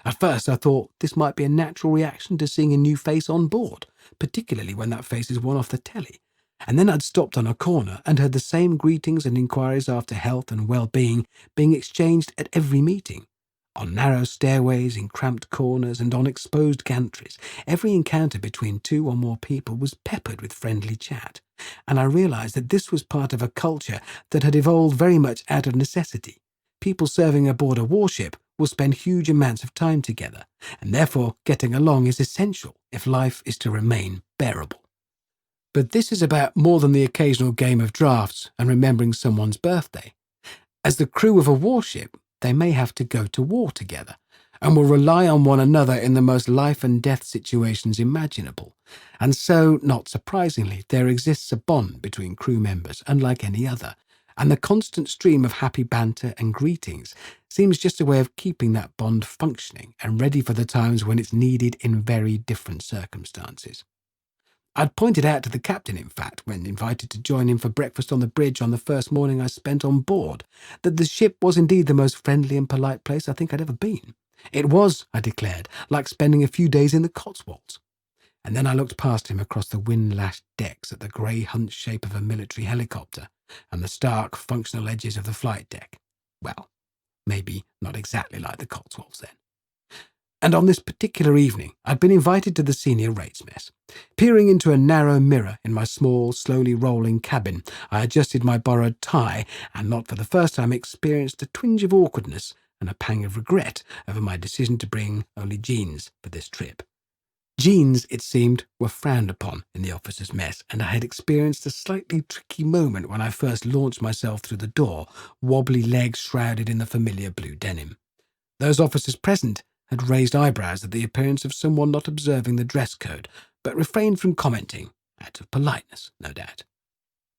At first I thought this might be a natural reaction to seeing a new face on board, particularly when that face is one off the telly. And then I'd stopped on a corner and heard the same greetings and inquiries after health and well-being being exchanged at every meeting. On narrow stairways, in cramped corners, and on exposed gantries, every encounter between 2 or more people was peppered with friendly chat, and I realized that this was part of a culture that had evolved very much out of necessity. People serving aboard a warship will spend huge amounts of time together, and therefore getting along is essential if life is to remain bearable. But this is about more than the occasional game of drafts and remembering someone's birthday. As the crew of a warship, they may have to go to war together, and will rely on one another in the most life and death situations imaginable. And so, not surprisingly, there exists a bond between crew members unlike any other, and the constant stream of happy banter and greetings seems just a way of keeping that bond functioning and ready for the times when it's needed in very different circumstances. I'd pointed out to the captain, in fact, when invited to join him for breakfast on the bridge on the first morning I spent on board, that the ship was indeed the most friendly and polite place I think I'd ever been. It was, I declared, like spending a few days in the Cotswolds. And then I looked past him across the wind-lashed decks at the grey hunched shape of a military helicopter and the stark, functional edges of the flight deck. Well, maybe not exactly like the Cotswolds then. And on this particular evening, I'd been invited to the senior rates mess. Peering into a narrow mirror in my small, slowly rolling cabin, I adjusted my borrowed tie and not for the first time experienced a twinge of awkwardness and a pang of regret over my decision to bring only jeans for this trip. Jeans, it seemed, were frowned upon in the officers' mess, and I had experienced a slightly tricky moment when I first launched myself through the door, wobbly legs shrouded in the familiar blue denim. Those officers present had raised eyebrows at the appearance of someone not observing the dress code, but refrained from commenting, out of politeness, no doubt.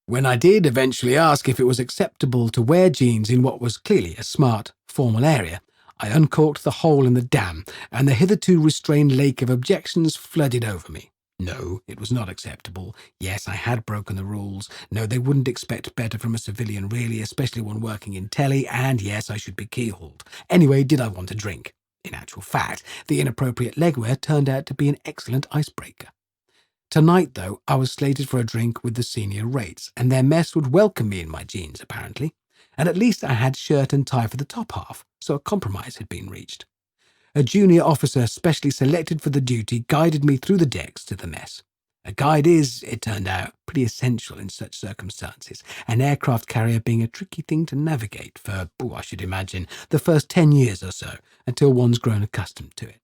When I did eventually ask if it was acceptable to wear jeans in what was clearly a smart, formal area, I uncorked the hole in the dam, and the hitherto restrained lake of objections flooded over me. No, it was not acceptable. Yes, I had broken the rules. No, they wouldn't expect better from a civilian, really, especially one working in telly, and yes, I should be keyholed. Anyway, did I want a drink? In actual fact, the inappropriate legwear turned out to be an excellent icebreaker. Tonight, though, I was slated for a drink with the senior rates, and their mess would welcome me in my jeans, apparently. And at least I had shirt and tie for the top half, so a compromise had been reached. A junior officer specially selected for the duty guided me through the decks to the mess. A guide is, it turned out, pretty essential in such circumstances, an aircraft carrier being a tricky thing to navigate for, I should imagine, the first 10 years or so, until one's grown accustomed to it.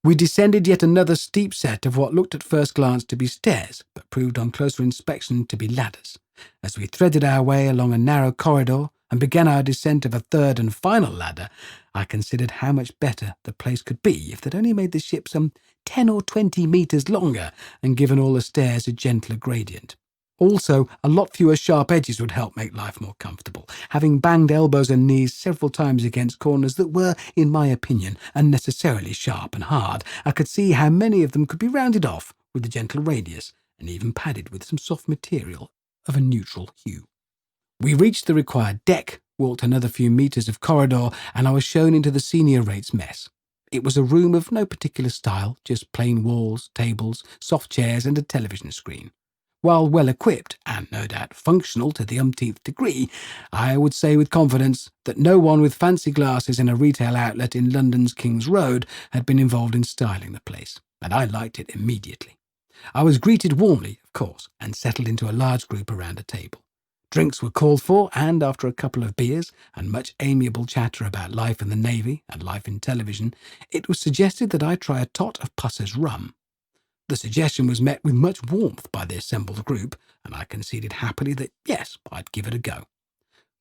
We descended yet another steep set of what looked at first glance to be stairs, but proved on closer inspection to be ladders. As we threaded our way along a narrow corridor and began our descent of a third and final ladder, I considered how much better the place could be if they'd only made the ship some 10 or 20 metres longer and given all the stairs a gentler gradient. Also, a lot fewer sharp edges would help make life more comfortable. Having banged elbows and knees several times against corners that were, in my opinion, unnecessarily sharp and hard, I could see how many of them could be rounded off with a gentle radius and even padded with some soft material of a neutral hue. We reached the required deck, walked another few metres of corridor, and I was shown into the senior rate's mess. It was a room of no particular style, just plain walls, tables, soft chairs, and a television screen. While well equipped, and no doubt functional to the umpteenth degree, I would say with confidence that no one with fancy glasses in a retail outlet in London's King's Road had been involved in styling the place, and I liked it immediately. I was greeted warmly, of course, and settled into a large group around a table. Drinks were called for, and after a couple of beers and much amiable chatter about life in the Navy and life in television, it was suggested that I try a tot of Pusser's rum. The suggestion was met with much warmth by the assembled group, and I conceded happily that yes, I'd give it a go.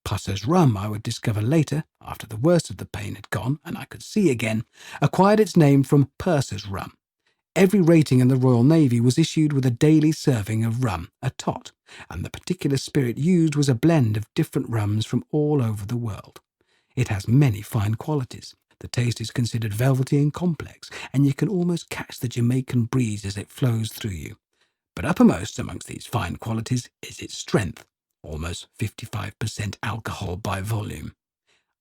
Pusser's rum, I would discover later, after the worst of the pain had gone and I could see again, acquired its name from purser's rum. Every rating in the Royal Navy was issued with a daily serving of rum, a tot, and the particular spirit used was a blend of different rums from all over the world. It has many fine qualities. The taste is considered velvety and complex, and you can almost catch the Jamaican breeze as it flows through you. But uppermost amongst these fine qualities is its strength, almost 55% alcohol by volume.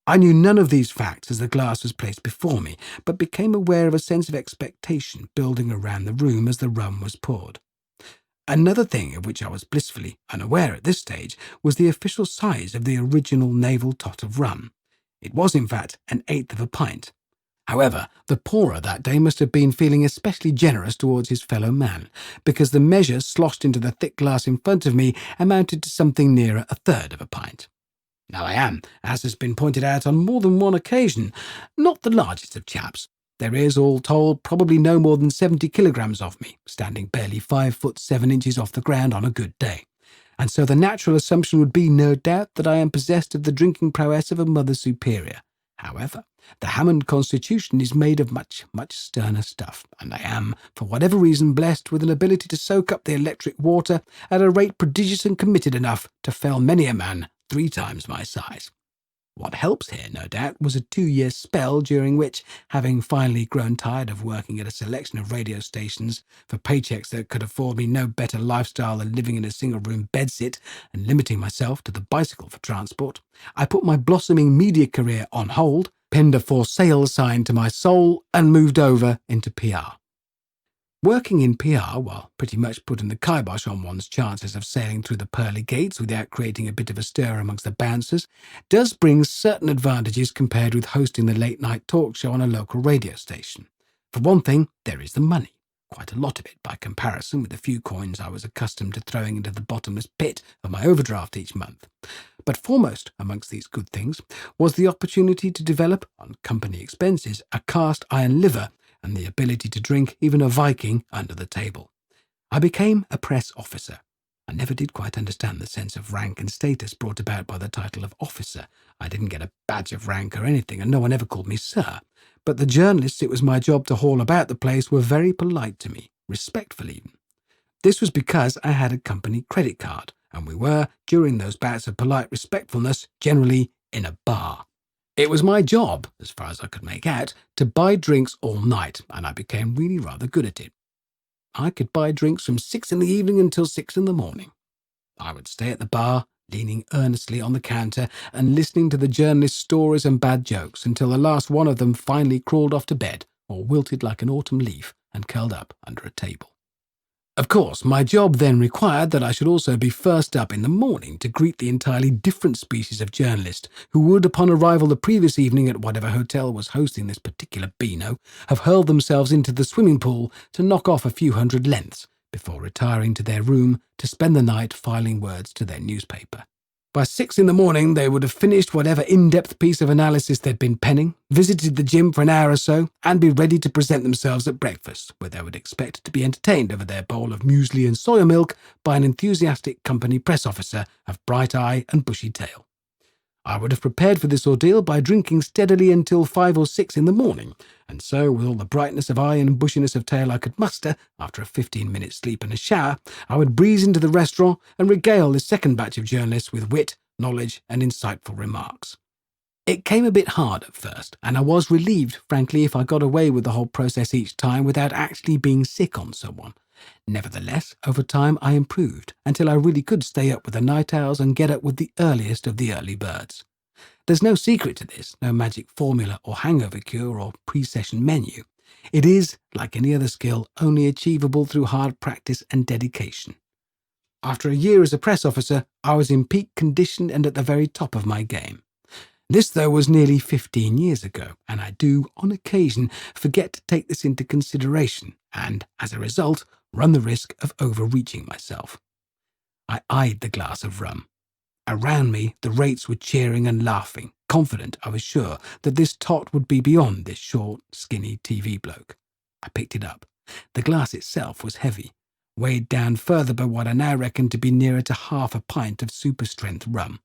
I knew none of these facts as the glass was placed before me, but became aware of a sense of expectation building around the room as the rum was poured. Another thing of which I was blissfully unaware at this stage was the official size of the original naval tot of rum. It was, in fact, 1/8 of a pint. However, the pourer that day must have been feeling especially generous towards his fellow man, because the measure sloshed into the thick glass in front of me amounted to something nearer 1/3 of a pint. Now I am, as has been pointed out on more than one occasion, not the largest of chaps. There is, all told, probably no more than 70 kilograms of me, standing barely 5 foot 7 inches off the ground on a good day. And so the natural assumption would be, no doubt, that I am possessed of the drinking prowess of a mother superior. However, the Hammond constitution is made of much, much sterner stuff, and I am, for whatever reason, blessed with an ability to soak up the electric water at a rate prodigious and committed enough to fell many a man 3 times my size. What helps here, no doubt, was a 2-year spell during which, having finally grown tired of working at a selection of radio stations for paychecks that could afford me no better lifestyle than living in a single-room bedsit and limiting myself to the bicycle for transport, I put my blossoming media career on hold, pinned a for sale sign to my soul, and moved over into PR. Working in PR, while pretty much putting the kibosh on one's chances of sailing through the pearly gates without creating a bit of a stir amongst the bouncers, does bring certain advantages compared with hosting the late-night talk show on a local radio station. For one thing, there is the money, quite a lot of it by comparison with the few coins I was accustomed to throwing into the bottomless pit of my overdraft each month. But foremost amongst these good things was the opportunity to develop, on company expenses, a cast iron liver and the ability to drink even a Viking under the table. I became a press officer. I never did quite understand the sense of rank and status brought about by the title of officer. I didn't get a badge of rank or anything, and no one ever called me sir. But the journalists it was my job to haul about the place were very polite to me, respectful even. This was because I had a company credit card, and we were, during those bouts of polite respectfulness, generally in a bar. It was my job, as far as I could make out, to buy drinks all night, and I became really rather good at it. I could buy drinks from 6 in the evening until 6 in the morning. I would stay at the bar, leaning earnestly on the counter and listening to the journalists' stories and bad jokes until the last one of them finally crawled off to bed or wilted like an autumn leaf and curled up under a table. Of course, my job then required that I should also be first up in the morning to greet the entirely different species of journalist who would, upon arrival the previous evening at whatever hotel was hosting this particular beano, have hurled themselves into the swimming pool to knock off a few hundred lengths before retiring to their room to spend the night filing words to their newspaper. By 6 in the morning, they would have finished whatever in-depth piece of analysis they'd been penning, visited the gym for an hour or so, and be ready to present themselves at breakfast, where they would expect to be entertained over their bowl of muesli and soya milk by an enthusiastic company press officer of bright eye and bushy tail. I would have prepared for this ordeal by drinking steadily until 5 or 6 in the morning, and so, with all the brightness of eye and bushiness of tail I could muster, after a 15-minute sleep and a shower, I would breeze into the restaurant and regale the second batch of journalists with wit, knowledge, and insightful remarks. It came a bit hard at first, and I was relieved, frankly, if I got away with the whole process each time without actually being sick on someone. Nevertheless, over time I improved until I really could stay up with the night owls and get up with the earliest of the early birds. There's no secret to this, no magic formula or hangover cure or pre-session menu. It is, like any other skill, only achievable through hard practice and dedication. After a year as a press officer, I was in peak condition and at the very top of my game. This, though, was nearly 15 years ago, and I do, on occasion, forget to take this into consideration and, as a result, run the risk of overreaching myself. I eyed the glass of rum. Around me, the rates were cheering and laughing, confident, I was sure, that this tot would be beyond this short, skinny TV bloke. I picked it up. The glass itself was heavy, weighed down further by what I now reckoned to be nearer to half a pint of super-strength rum.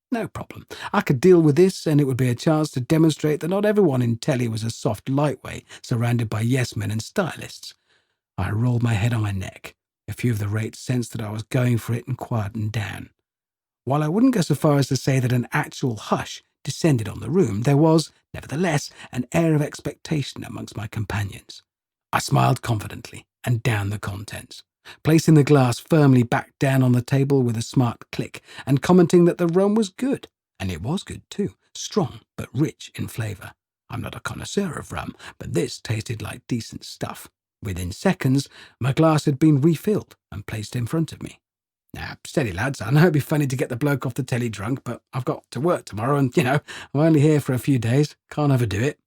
No problem. I could deal with this, and it would be a chance to demonstrate that not everyone in telly was a soft lightweight surrounded by yes-men and stylists. I rolled my head on my neck. A few of the rates sensed that I was going for it and quietened down. While I wouldn't go so far as to say that an actual hush descended on the room, there was, nevertheless, an air of expectation amongst my companions. I smiled confidently and downed the contents, placing the glass firmly back down on the table with a smart click and commenting that the rum was good. And it was good too, strong but rich in flavour. I'm not a connoisseur of rum, but this tasted like decent stuff. Within seconds, my glass had been refilled and placed in front of me. Now, steady lads, I know it'd be funny to get the bloke off the telly drunk, but I've got to work tomorrow and, I'm only here for a few days. Can't overdo it.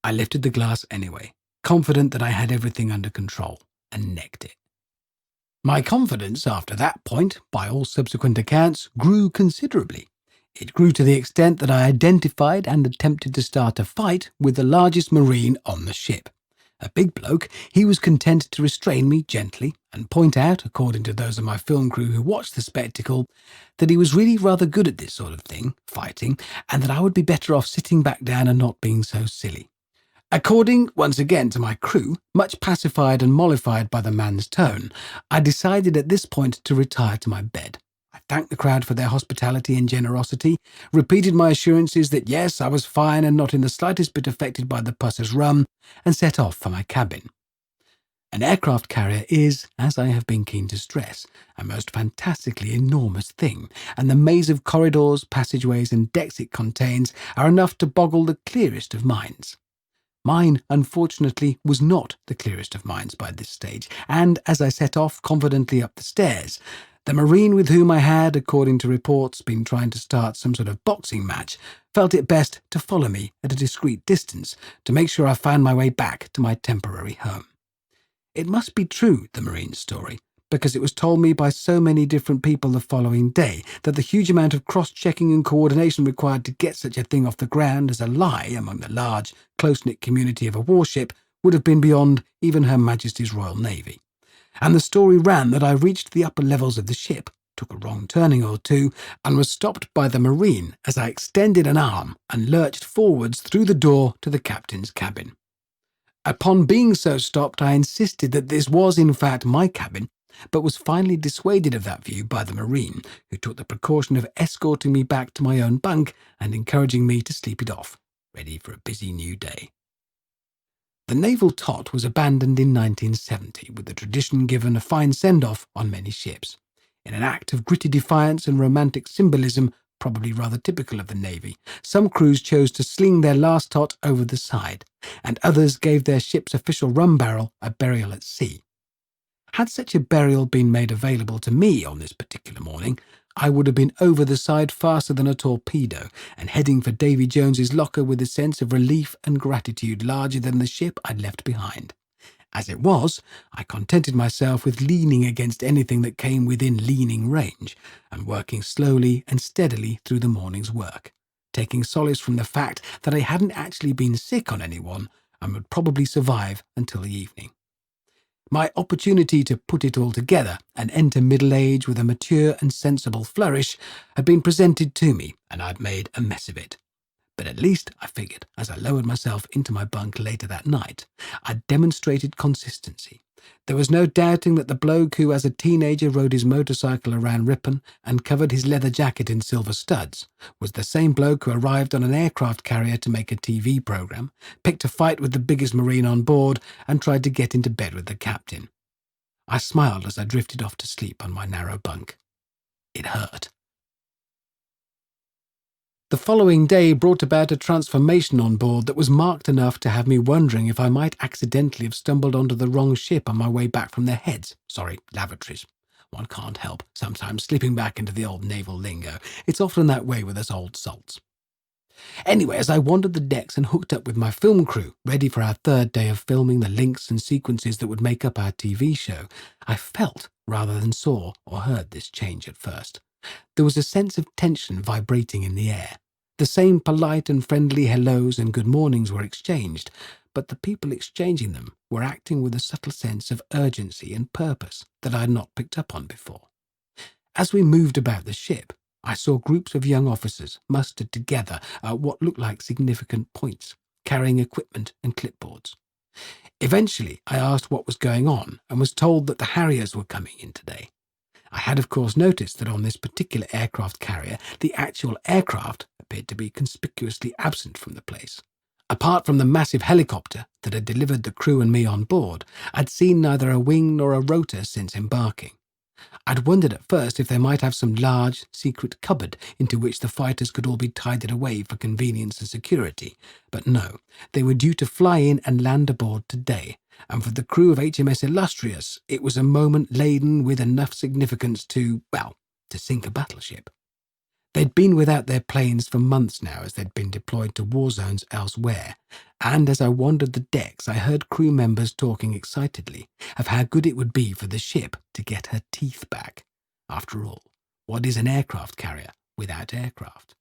I lifted the glass anyway, confident that I had everything under control, and necked it. My confidence after that point, by all subsequent accounts, grew considerably. It grew to the extent that I identified and attempted to start a fight with the largest Marine on the ship. A big bloke, he was content to restrain me gently and point out, according to those of my film crew who watched the spectacle, that he was really rather good at this sort of thing, fighting, and that I would be better off sitting back down and not being so silly. According, once again, to my crew, much pacified and mollified by the man's tone, I decided at this point to retire to my bed. I thanked the crowd for their hospitality and generosity, repeated my assurances that yes, I was fine and not in the slightest bit affected by the pusser's rum, and set off for my cabin. An aircraft carrier is, as I have been keen to stress, a most fantastically enormous thing, and the maze of corridors, passageways, and decks it contains are enough to boggle the clearest of minds. Mine, unfortunately, was not the clearest of minds by this stage, and as I set off confidently up the stairs, the Marine with whom I had, according to reports, been trying to start some sort of boxing match, felt it best to follow me at a discreet distance to make sure I found my way back to my temporary home. It must be true, the Marine's story, because it was told me by so many different people the following day that the huge amount of cross-checking and coordination required to get such a thing off the ground as a lie among the large, close-knit community of a warship would have been beyond even Her Majesty's Royal Navy. And the story ran that I reached the upper levels of the ship, took a wrong turning or two, and was stopped by the Marine as I extended an arm and lurched forwards through the door to the captain's cabin. Upon being so stopped, I insisted that this was in fact my cabin, but was finally dissuaded of that view by the Marine, who took the precaution of escorting me back to my own bunk and encouraging me to sleep it off, ready for a busy new day. The naval tot was abandoned in 1970, with the tradition given a fine send-off on many ships. In an act of gritty defiance and romantic symbolism, probably rather typical of the Navy, some crews chose to sling their last tot over the side, and others gave their ship's official rum barrel a burial at sea. Had such a burial been made available to me on this particular morning, I would have been over the side faster than a torpedo and heading for Davy Jones's locker with a sense of relief and gratitude larger than the ship I'd left behind. As it was, I contented myself with leaning against anything that came within leaning range and working slowly and steadily through the morning's work, taking solace from the fact that I hadn't actually been sick on anyone and would probably survive until the evening. My opportunity to put it all together and enter middle age with a mature and sensible flourish had been presented to me, and I'd made a mess of it. But at least, I figured, as I lowered myself into my bunk later that night, I'd demonstrated consistency. There was no doubting that the bloke who as a teenager rode his motorcycle around Ripon and covered his leather jacket in silver studs was the same bloke who arrived on an aircraft carrier to make a TV programme, picked a fight with the biggest Marine on board, and tried to get into bed with the captain. I smiled as I drifted off to sleep on my narrow bunk. It hurt. The following day brought about a transformation on board that was marked enough to have me wondering if I might accidentally have stumbled onto the wrong ship on my way back from their lavatories. One can't help sometimes slipping back into the old naval lingo. It's often that way with us old salts. Anyway, as I wandered the decks and hooked up with my film crew, ready for our third day of filming the links and sequences that would make up our TV show, I felt, rather than saw or heard this change at first. There was a sense of tension vibrating in the air. The same polite and friendly hellos and good mornings were exchanged, but the people exchanging them were acting with a subtle sense of urgency and purpose that I had not picked up on before. As we moved about the ship, I saw groups of young officers mustered together at what looked like significant points, carrying equipment and clipboards. Eventually, I asked what was going on and was told that the Harriers were coming in today. I had, of course, noticed that on this particular aircraft carrier, the actual aircraft appeared to be conspicuously absent from the place. Apart from the massive helicopter that had delivered the crew and me on board, I'd seen neither a wing nor a rotor since embarking. I'd wondered at first if they might have some large, secret cupboard into which the fighters could all be tidied away for convenience and security, but no, they were due to fly in and land aboard today, and for the crew of HMS Illustrious, it was a moment laden with enough significance to sink a battleship. They'd been without their planes for months now as they'd been deployed to war zones elsewhere, and as I wandered the decks I heard crew members talking excitedly of how good it would be for the ship to get her teeth back. After all, what is an aircraft carrier without aircraft?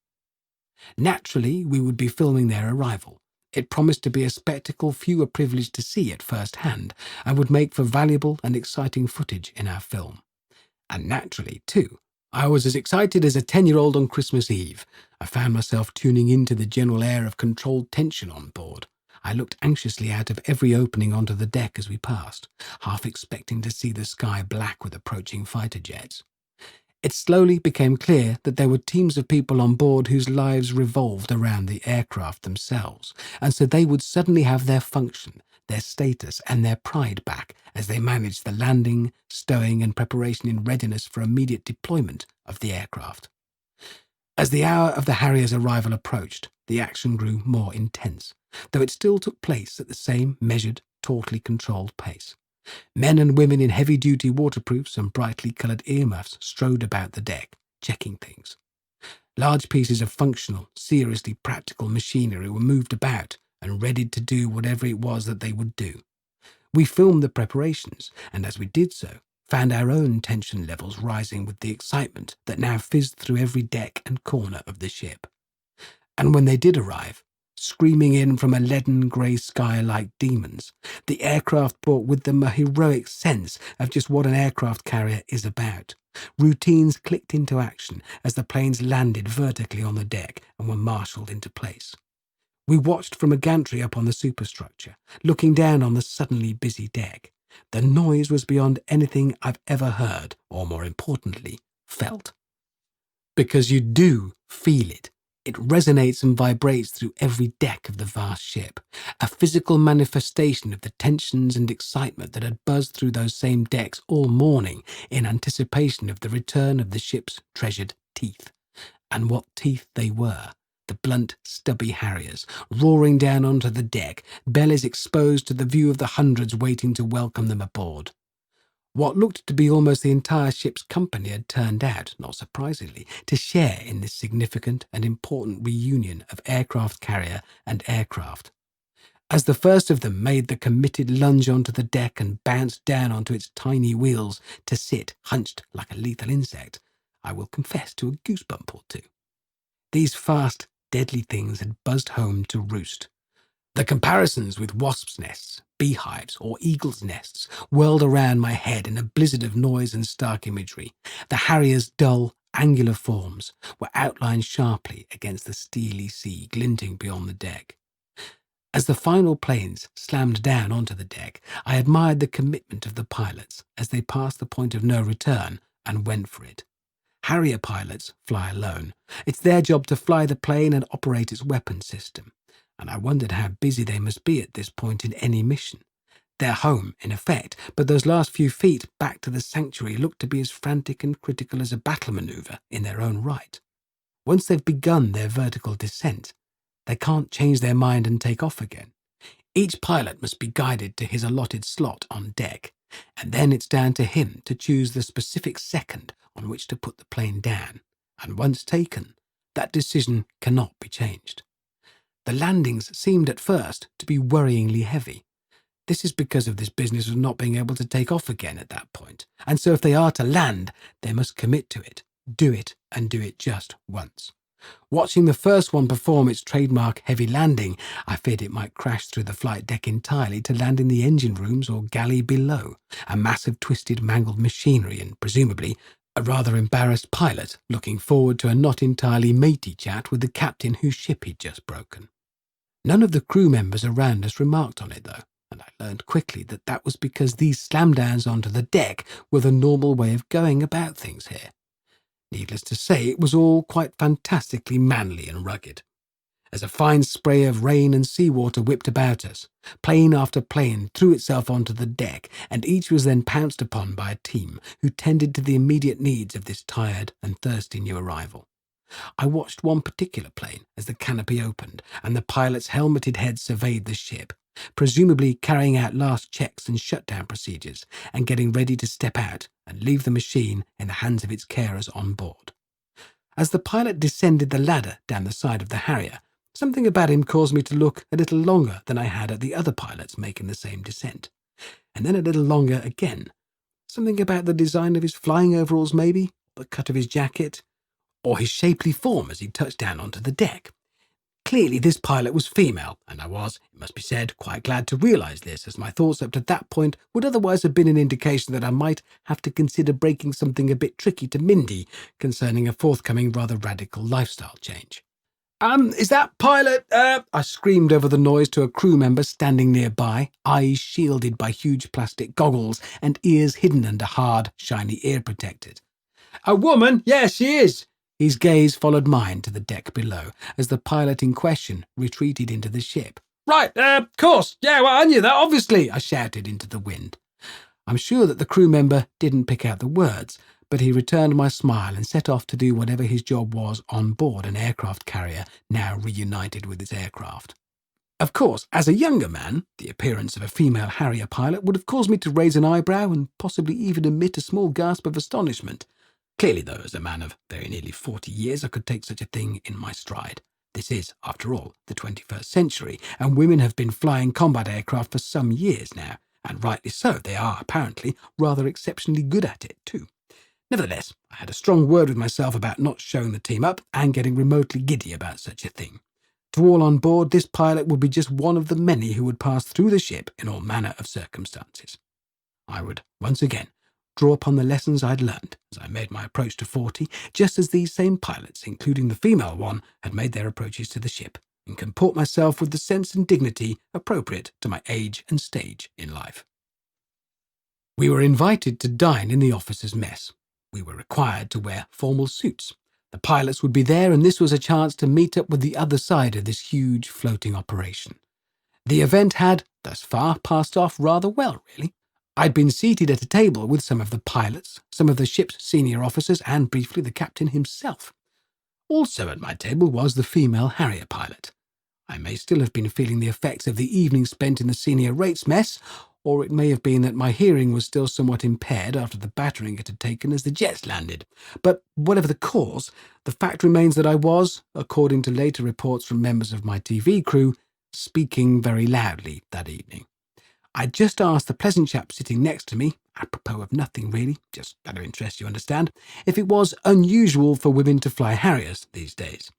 Naturally, we would be filming their arrival. It promised to be a spectacle few are privileged to see at first hand, and would make for valuable and exciting footage in our film. And naturally, too, I was as excited as a 10-year-old on Christmas Eve. I found myself tuning into the general air of controlled tension on board. I looked anxiously out of every opening onto the deck as we passed, half expecting to see the sky black with approaching fighter jets. It slowly became clear that there were teams of people on board whose lives revolved around the aircraft themselves, and so they would suddenly have their function, their status and their pride back as they managed the landing, stowing and preparation in readiness for immediate deployment of the aircraft. As the hour of the Harrier's arrival approached, the action grew more intense, though it still took place at the same measured, tautly controlled pace. Men and women in heavy-duty waterproofs and brightly coloured earmuffs strode about the deck, checking things. Large pieces of functional, seriously practical machinery were moved about and readied to do whatever it was that they would do. We filmed the preparations, and as we did so, found our own tension levels rising with the excitement that now fizzed through every deck and corner of the ship. And when they did arrive, screaming in from a leaden grey sky like demons, the aircraft brought with them a heroic sense of just what an aircraft carrier is about. Routines clicked into action as the planes landed vertically on the deck and were marshalled into place. We watched from a gantry up on the superstructure, looking down on the suddenly busy deck. The noise was beyond anything I've ever heard, or more importantly, felt. Because you do feel it. It resonates and vibrates through every deck of the vast ship, a physical manifestation of the tensions and excitement that had buzzed through those same decks all morning in anticipation of the return of the ship's treasured teeth. And what teeth they were. The blunt, stubby Harriers, roaring down onto the deck, bellies exposed to the view of the hundreds waiting to welcome them aboard. What looked to be almost the entire ship's company had turned out, not surprisingly, to share in this significant and important reunion of aircraft carrier and aircraft. As the first of them made the committed lunge onto the deck and bounced down onto its tiny wheels to sit hunched like a lethal insect, I will confess to a goosebump or two. These fast, deadly things had buzzed home to roost. The comparisons with wasps' nests, beehives, or eagles' nests whirled around my head in a blizzard of noise and stark imagery. The Harrier's dull, angular forms were outlined sharply against the steely sea glinting beyond the deck. As the final planes slammed down onto the deck, I admired the commitment of the pilots as they passed the point of no return and went for it. Harrier pilots fly alone. It's their job to fly the plane and operate its weapon system, and I wondered how busy they must be at this point in any mission. Their home, in effect, but those last few feet back to the sanctuary looked to be as frantic and critical as a battle manoeuvre in their own right. Once they've begun their vertical descent, they can't change their mind and take off again. Each pilot must be guided to his allotted slot on deck, and then it's down to him to choose the specific second on which to put the plane down, and once taken, that decision cannot be changed. The landings seemed at first to be worryingly heavy. This is because of this business of not being able to take off again at that point, and so if they are to land, they must commit to it, and do it just once. Watching the first one perform its trademark heavy landing, I feared it might crash through the flight deck entirely to land in the engine rooms or galley below, a mass of twisted, mangled machinery and, presumably, a rather embarrassed pilot looking forward to a not entirely matey chat with the captain whose ship he'd just broken. None of the crew members around us remarked on it, though, and I learned quickly that that was because these slam-downs onto the deck were the normal way of going about things here. Needless to say, it was all quite fantastically manly and rugged. As a fine spray of rain and seawater whipped about us, plane after plane threw itself onto the deck, and each was then pounced upon by a team who tended to the immediate needs of this tired and thirsty new arrival. I watched one particular plane as the canopy opened and the pilot's helmeted head surveyed the ship, presumably carrying out last checks and shutdown procedures and getting ready to step out and leave the machine in the hands of its carers on board. As the pilot descended the ladder down the side of the Harrier, something about him caused me to look a little longer than I had at the other pilots making the same descent, and then a little longer again. Something about the design of his flying overalls, maybe, the cut of his jacket, or his shapely form as he touched down onto the deck. Clearly this pilot was female, and I was, it must be said, quite glad to realise this, as my thoughts up to that point would otherwise have been an indication that I might have to consider breaking something a bit tricky to Mindy concerning a forthcoming rather radical lifestyle change. Is that pilot, I screamed over the noise to a crew member standing nearby, eyes shielded by huge plastic goggles and ears hidden under hard, shiny ear protectors. A woman? Yes, she is. His gaze followed mine to the deck below as the pilot in question retreated into the ship. Right, course, yeah, well, I knew that, obviously, I shouted into the wind. I'm sure that the crew member didn't pick out the words, but he returned my smile and set off to do whatever his job was on board an aircraft carrier now reunited with its aircraft. Of course, as a younger man, the appearance of a female Harrier pilot would have caused me to raise an eyebrow and possibly even emit a small gasp of astonishment. Clearly, though, as a man of very nearly 40 years, I could take such a thing in my stride. This is, after all, the 21st century, and women have been flying combat aircraft for some years now, and rightly so. They are, apparently, rather exceptionally good at it, too. Nevertheless, I had a strong word with myself about not showing the team up and getting remotely giddy about such a thing. To all on board, this pilot would be just one of the many who would pass through the ship in all manner of circumstances. I would, once again, draw upon the lessons I'd learned as I made my approach to 40, just as these same pilots, including the female one, had made their approaches to the ship, and comport myself with the sense and dignity appropriate to my age and stage in life. We were invited to dine in the officers' mess. We were required to wear formal suits. The pilots would be there, and this was a chance to meet up with the other side of this huge floating operation. The event had, thus far, passed off rather well, really. I'd been seated at a table with some of the pilots, some of the ship's senior officers, and briefly the captain himself. Also at my table was the female Harrier pilot. I may still have been feeling the effects of the evening spent in the senior rates mess, or it may have been that my hearing was still somewhat impaired after the battering it had taken as the jets landed. But whatever the cause, the fact remains that I was, according to later reports from members of my TV crew, speaking very loudly that evening. I'd just asked the pleasant chap sitting next to me, apropos of nothing really, just out of interest, you understand, if it was unusual for women to fly Harriers these days.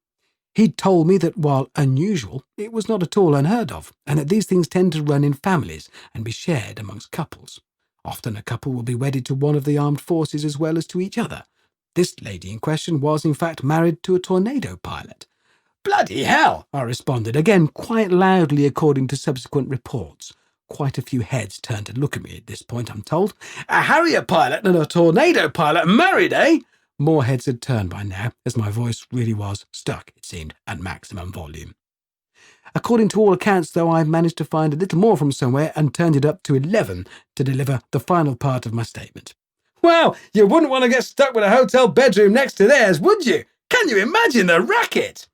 He'd told me that while unusual, it was not at all unheard of, and that these things tend to run in families and be shared amongst couples. Often a couple will be wedded to one of the armed forces as well as to each other. This lady in question was in fact married to a tornado pilot. Bloody hell, I responded, again quite loudly according to subsequent reports. Quite a few heads turned to look at me at this point, I'm told. A Harrier pilot and a tornado pilot married, eh? More heads had turned by now, as my voice really was stuck, it seemed, at maximum volume. According to all accounts, though, I managed to find a little more from somewhere and turned it up to 11 to deliver the final part of my statement. Well, you wouldn't want to get stuck with a hotel bedroom next to theirs, would you? Can you imagine the racket?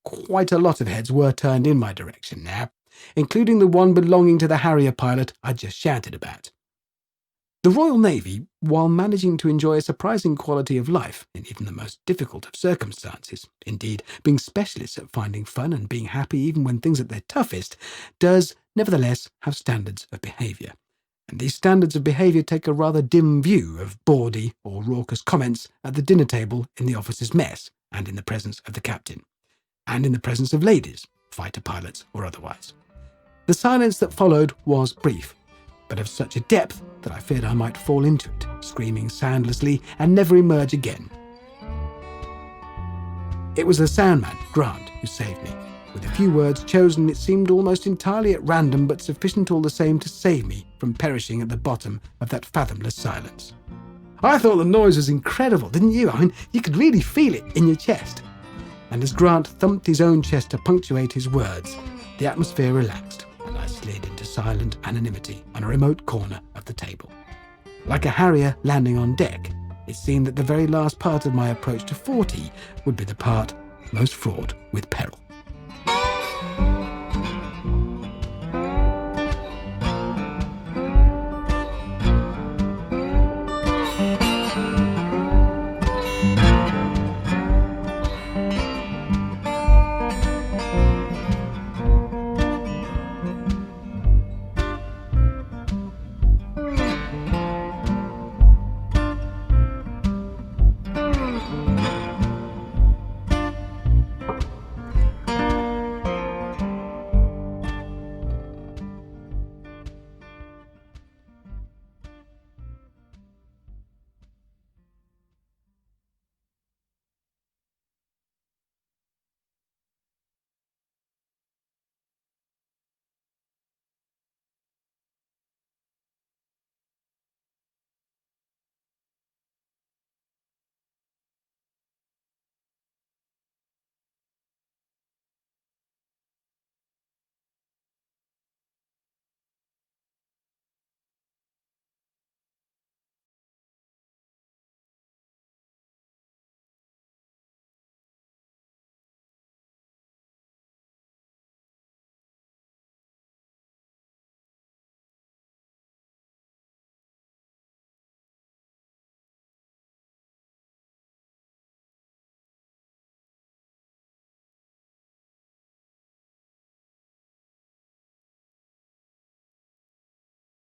Quite a lot of heads were turned in my direction now, including the one belonging to the Harrier pilot I just shouted about. The Royal Navy, while managing to enjoy a surprising quality of life in even the most difficult of circumstances, indeed being specialists at finding fun and being happy even when things are at their toughest, does nevertheless have standards of behaviour. And these standards of behaviour take a rather dim view of bawdy or raucous comments at the dinner table in the officers' mess, and in the presence of the captain, and in the presence of ladies, fighter pilots or otherwise. The silence that followed was brief, but of such a depth that I feared I might fall into it, screaming soundlessly and never emerge again. It was the soundman, Grant, who saved me. With a few words chosen, it seemed almost entirely at random, but sufficient all the same to save me from perishing at the bottom of that fathomless silence. I thought the noise was incredible, didn't you? I mean, you could really feel it in your chest. And as Grant thumped his own chest to punctuate his words, the atmosphere relaxed, and I slid into silent anonymity on a remote corner of the table. Like a Harrier landing on deck, it seemed that the very last part of my approach to 40 would be the part most fraught with peril.